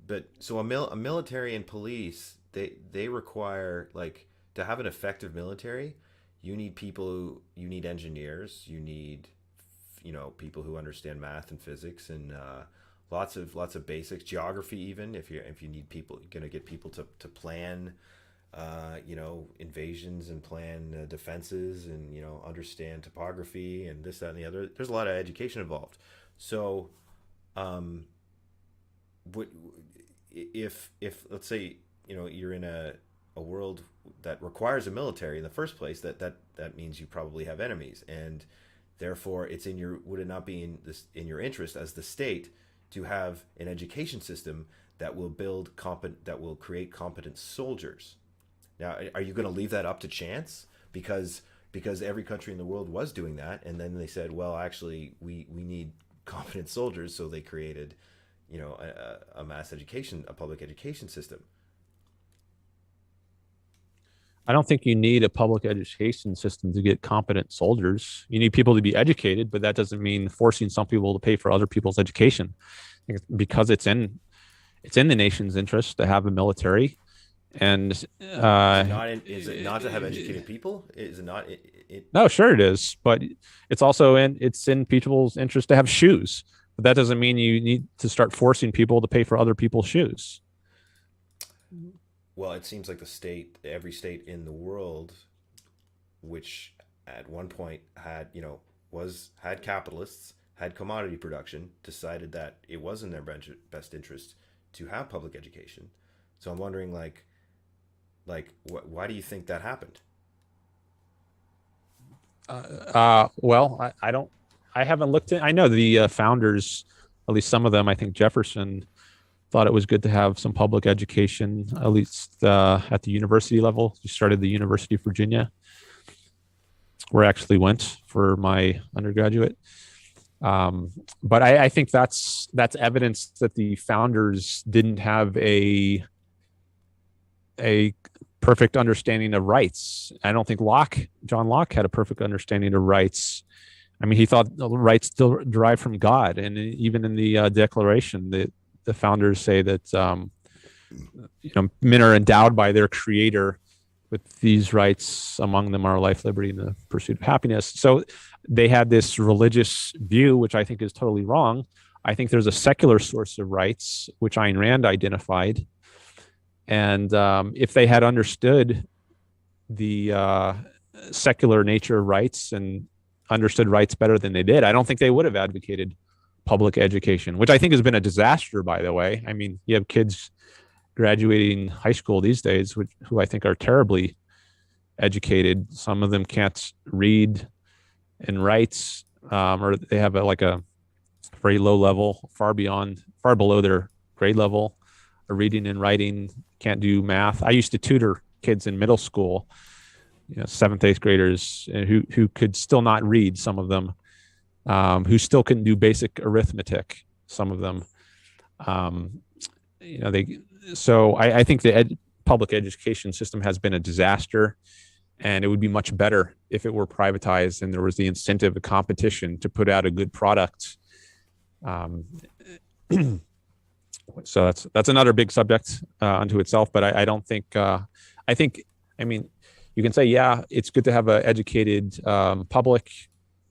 But so a military and police, they require, like, to have an effective military, you need you need engineers, you need people who understand math and physics and lots of basics, geography even. If you need people, you're gonna get people to plan invasions and plan defenses and understand topography and this, that, and the other. There's a lot of education involved. So if let's say you're in a world that requires a military in the first place, that means you probably have enemies, and therefore would it not be in your interest as the state to have an education system that will create competent soldiers? Now, are you going to leave that up to chance because every country in the world was doing that, and then they said, well, actually we need competent soldiers, so they created a mass education, a public education system? I don't think you need a public education system to get competent soldiers. You need people to be educated, but that doesn't mean forcing some people to pay for other people's education. Because it's in the nation's interest to have a military, and Is it not? Is it not to have educated people? Is it not? no, sure it is, but it's in people's interest to have shoes. But that doesn't mean you need to start forcing people to pay for other people's shoes. Well, it seems like every state in the world, which at one point had, had capitalists, had commodity production, decided that it was in their best interest to have public education. So I'm wondering, why do you think that happened? Well, I don't. I haven't looked at. I know the founders, at least some of them. I think Jefferson thought it was good to have some public education, at least at the university level. He started the University of Virginia, where I actually went for my undergraduate. But I think that's evidence that the founders didn't have a perfect understanding of rights. I don't think John Locke had a perfect understanding of rights. I mean, he thought the rights still derive from God, and even in the Declaration, the founders say that men are endowed by their Creator with these rights. Among them are life, liberty, and the pursuit of happiness. So they had this religious view, which I think is totally wrong. I think there's a secular source of rights, which Ayn Rand identified. And if they had understood the secular nature of rights and understood rights better than they did, I don't think they would have advocated public education, which I think has been a disaster, by the way. I mean, you have kids graduating high school these days, who I think are terribly educated. Some of them can't read and write, or they have a very low level, far below their grade level of reading and writing, can't do math. I used to tutor kids in middle school, seventh, eighth graders who could still not read, some of them, who still couldn't do basic arithmetic, some of them. I think the public education system has been a disaster, and it would be much better if it were privatized and there was the incentive, the competition to put out a good product. So that's another big subject unto itself. But I don't think I mean, you can say, yeah, it's good to have an educated public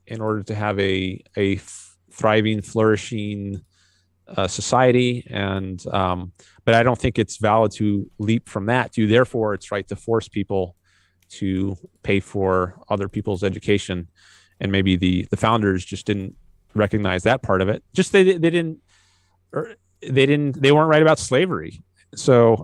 in order to have a thriving, flourishing society, and but I don't think it's valid to leap from that to therefore it's right to force people to pay for other people's education. And maybe the founders just didn't recognize that part of it. Just they didn't, or they weren't right about slavery. So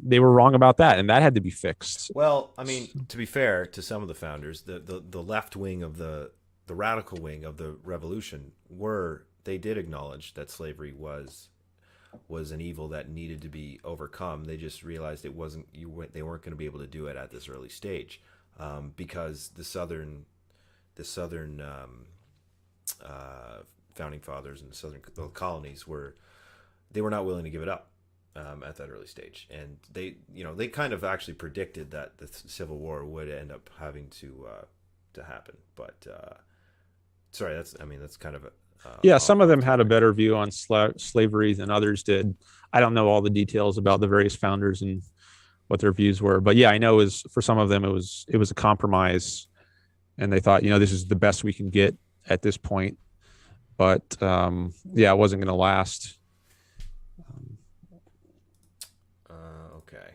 they were wrong about that, and that had to be fixed. Well, I mean, to be fair to some of the founders, the left wing of the radical wing of the revolution they did acknowledge that slavery was an evil that needed to be overcome. They just realized they weren't going to be able to do it at this early stage, because the southern founding fathers and the colonies were not willing to give it up at that early stage, and they kind of actually predicted that the Civil War would end up having to happen. But sorry, that's kind of yeah, some of them had a better view on slavery than others did. I don't know all the details about the various founders and what their views were, but yeah, I know for some of them it was a compromise, and they thought, this is the best we can get at this point. But yeah, it wasn't going to last. Okay.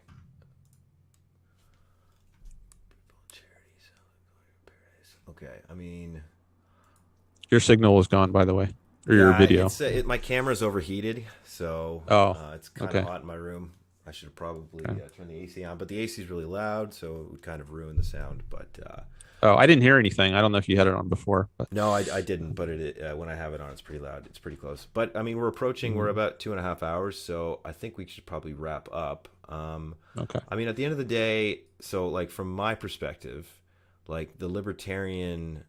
Okay, I mean, your signal is gone, by the way, or your video. My camera's overheated, so it's kind of hot in my room. I should probably turn the AC on, but the AC is really loud, so it would kind of ruin the sound. But I didn't hear anything. I don't know if you had it on before. But. No, I didn't. But when I have it on, it's pretty loud. It's pretty close. But I mean, we're about 2.5 hours, so I think we should probably wrap up. Okay. I mean, at the end of the day, so like from my perspective, like the libertarian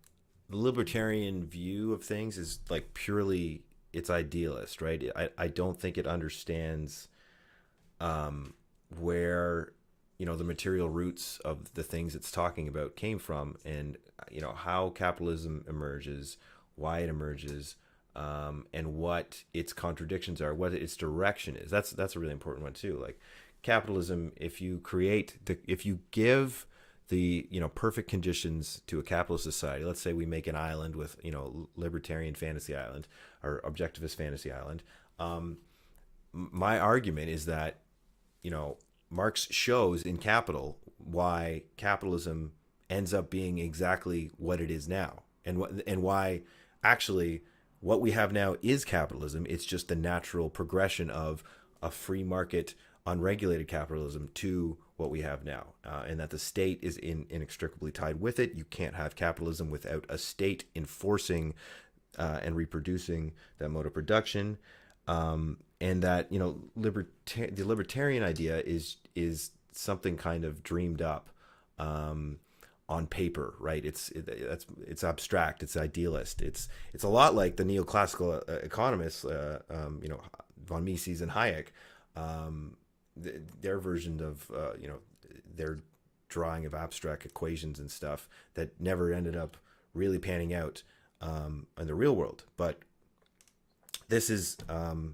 view of things is like purely, it's idealist, right? I don't think it understands where the material roots of the things it's talking about came from, and how capitalism emerges, why it emerges, and what its contradictions are, what its direction is. That's a really important one too. Like capitalism, if you give the perfect conditions to a capitalist society, let's say we make an island with libertarian fantasy island or objectivist fantasy island. My argument is that Marx shows in Capital why capitalism ends up being exactly what it is now, and why actually what we have now is capitalism. It's just the natural progression of a free market, unregulated capitalism to what we have now, and that the state is inextricably tied with it. You can't have capitalism without a state enforcing and reproducing that mode of production. And that the libertarian idea is something kind of dreamed up on paper, right? It's abstract, it's idealist. It's a lot like the neoclassical economists, von Mises and Hayek, their version of their drawing of abstract equations and stuff that never ended up really panning out in the real world. But this is Ayn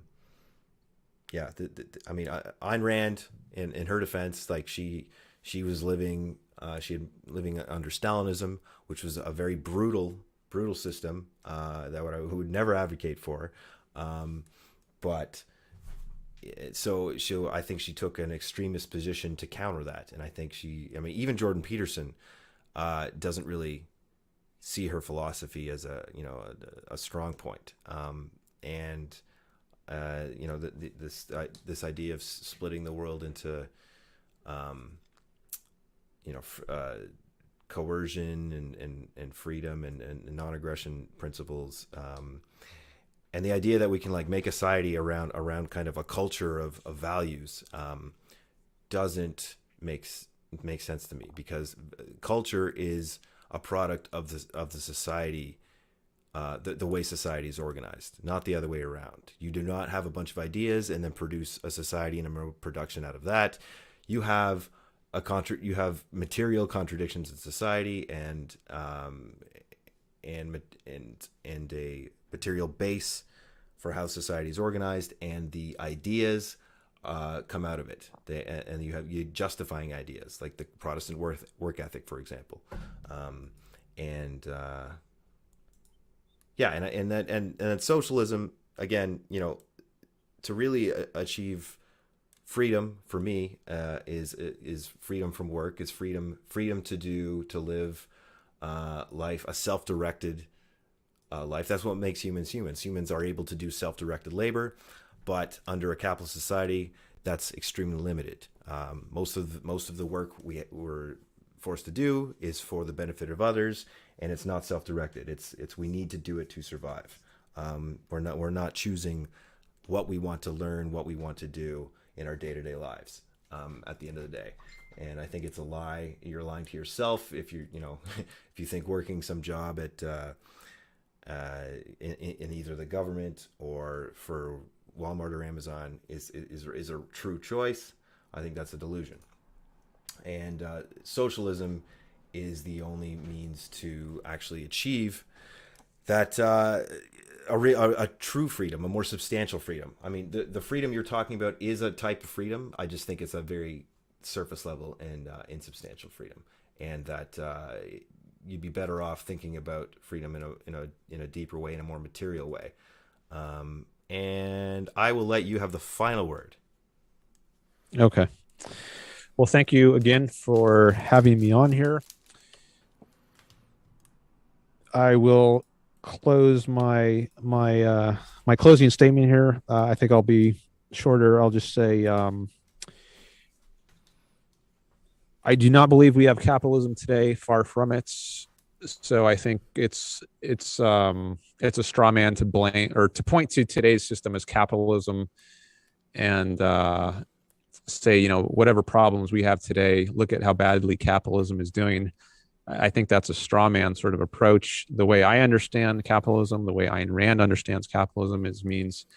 Rand, in her defense, like she was living under Stalinism, which was a very brutal system that I would never advocate for. But I think she took an extremist position to counter that, and I think even Jordan Peterson doesn't really see her philosophy as a strong point. This idea of splitting the world into coercion and freedom and non-aggression principles, and the idea that we can make a society around kind of a culture of values doesn't make sense to me, because culture is a product of the society. The way society is organized, not the other way around. You do not have a bunch of ideas and then produce a society and a production out of that. You have material contradictions in society and a material base for how society is organized, and the ideas come out of it. And you have justifying ideas like the Protestant work ethic, for example, and socialism, again, to really achieve freedom for me is freedom from work, is freedom to live life, a self-directed life. That's what makes humans humans. Humans are able to do self-directed labor, but under a capitalist society, that's extremely limited. Most of the work we're forced to do is for the benefit of others, and it's not self-directed. It's we need to do it to survive. We're not choosing what we want to learn, what we want to do in our day-to-day lives at the end of the day. And I think it's a lie. You're lying to yourself if if you think working some job at in either the government or for Walmart or Amazon is a true choice. I think that's a delusion. And socialism is the only means to actually achieve that a true freedom, a more substantial freedom. I mean, the freedom you're talking about is a type of freedom. I just think it's a very surface level and insubstantial freedom, and that you'd be better off thinking about freedom in a deeper way, in a more material way. And I will let you have the final word. Okay. Well, thank you again for having me on here. I will close my closing statement here. I think I'll be shorter. I'll just say I do not believe we have capitalism today. Far from it. So I think it's a straw man to blame or to point to today's system as capitalism, and say, whatever problems we have today, look at how badly capitalism is doing. I think that's a straw man sort of approach. The way I understand capitalism, the way Ayn Rand understands capitalism, means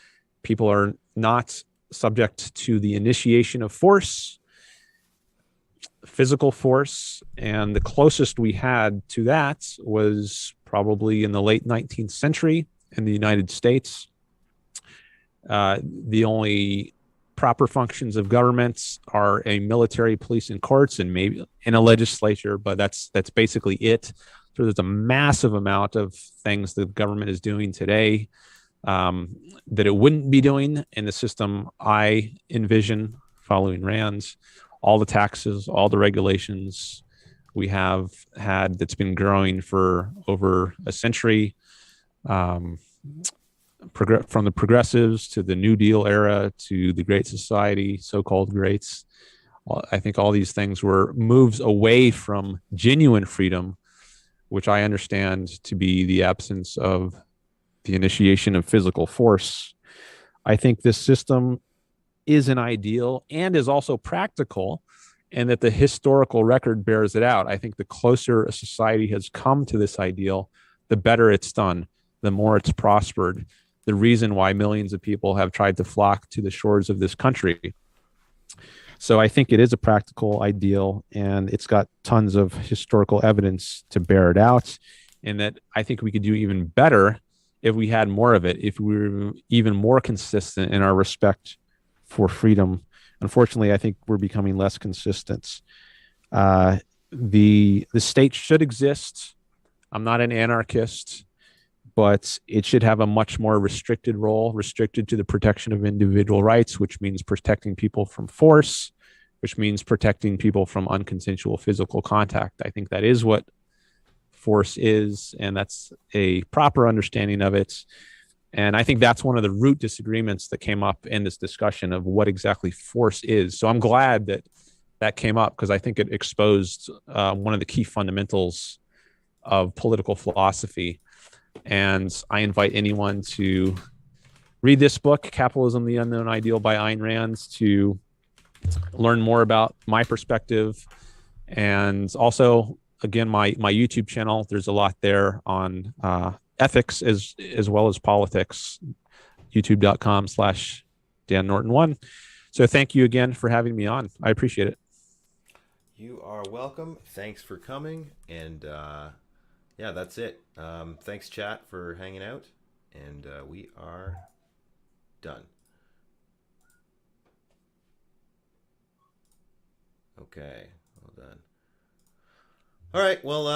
people are not subject to the initiation of force. physical force. And the closest we had to that was probably in the late 19th century in the United States. The only proper functions of governments are a military, police, and courts, and maybe in a legislature, but that's basically it. So there's a massive amount of things the government is doing today that it wouldn't be doing in the system I envision following Rand's. All the taxes, all the regulations we have had that's been growing for over a century. Um, from the progressives to the New Deal era to the Great Society, so-called greats. I think all these things were moves away from genuine freedom, which I understand to be the absence of the initiation of physical force. I think this system is an ideal and is also practical, and that the historical record bears it out. I think the closer a society has come to this ideal, the better it's done, the more it's prospered. The reason why millions of people have tried to flock to the shores of this country. So I think it is a practical ideal, and it's got tons of historical evidence to bear it out. And that I think we could do even better if we had more of it, if we were even more consistent in our respect for freedom. Unfortunately, I think we're becoming less consistent. The state should exist. I'm not an anarchist, but it should have a much more restricted role, restricted to the protection of individual rights, which means protecting people from force, which means protecting people from unconsensual physical contact. I think that is what force is, and that's a proper understanding of it. And I think that's one of the root disagreements that came up in this discussion of what exactly force is. So I'm glad that that came up, because I think it exposed one of the key fundamentals of political philosophy. And I invite anyone to read this book, Capitalism, the Unknown Ideal by Ayn Rand, to learn more about my perspective. And also, again, my YouTube channel, there's a lot there on ethics as well as politics, youtube.com/Dan Norton 1. So thank you again for having me on. I appreciate it. You are welcome. Thanks for coming. And yeah, that's it. Thanks, chat, for hanging out. And we are done. Okay, well done. All right, well,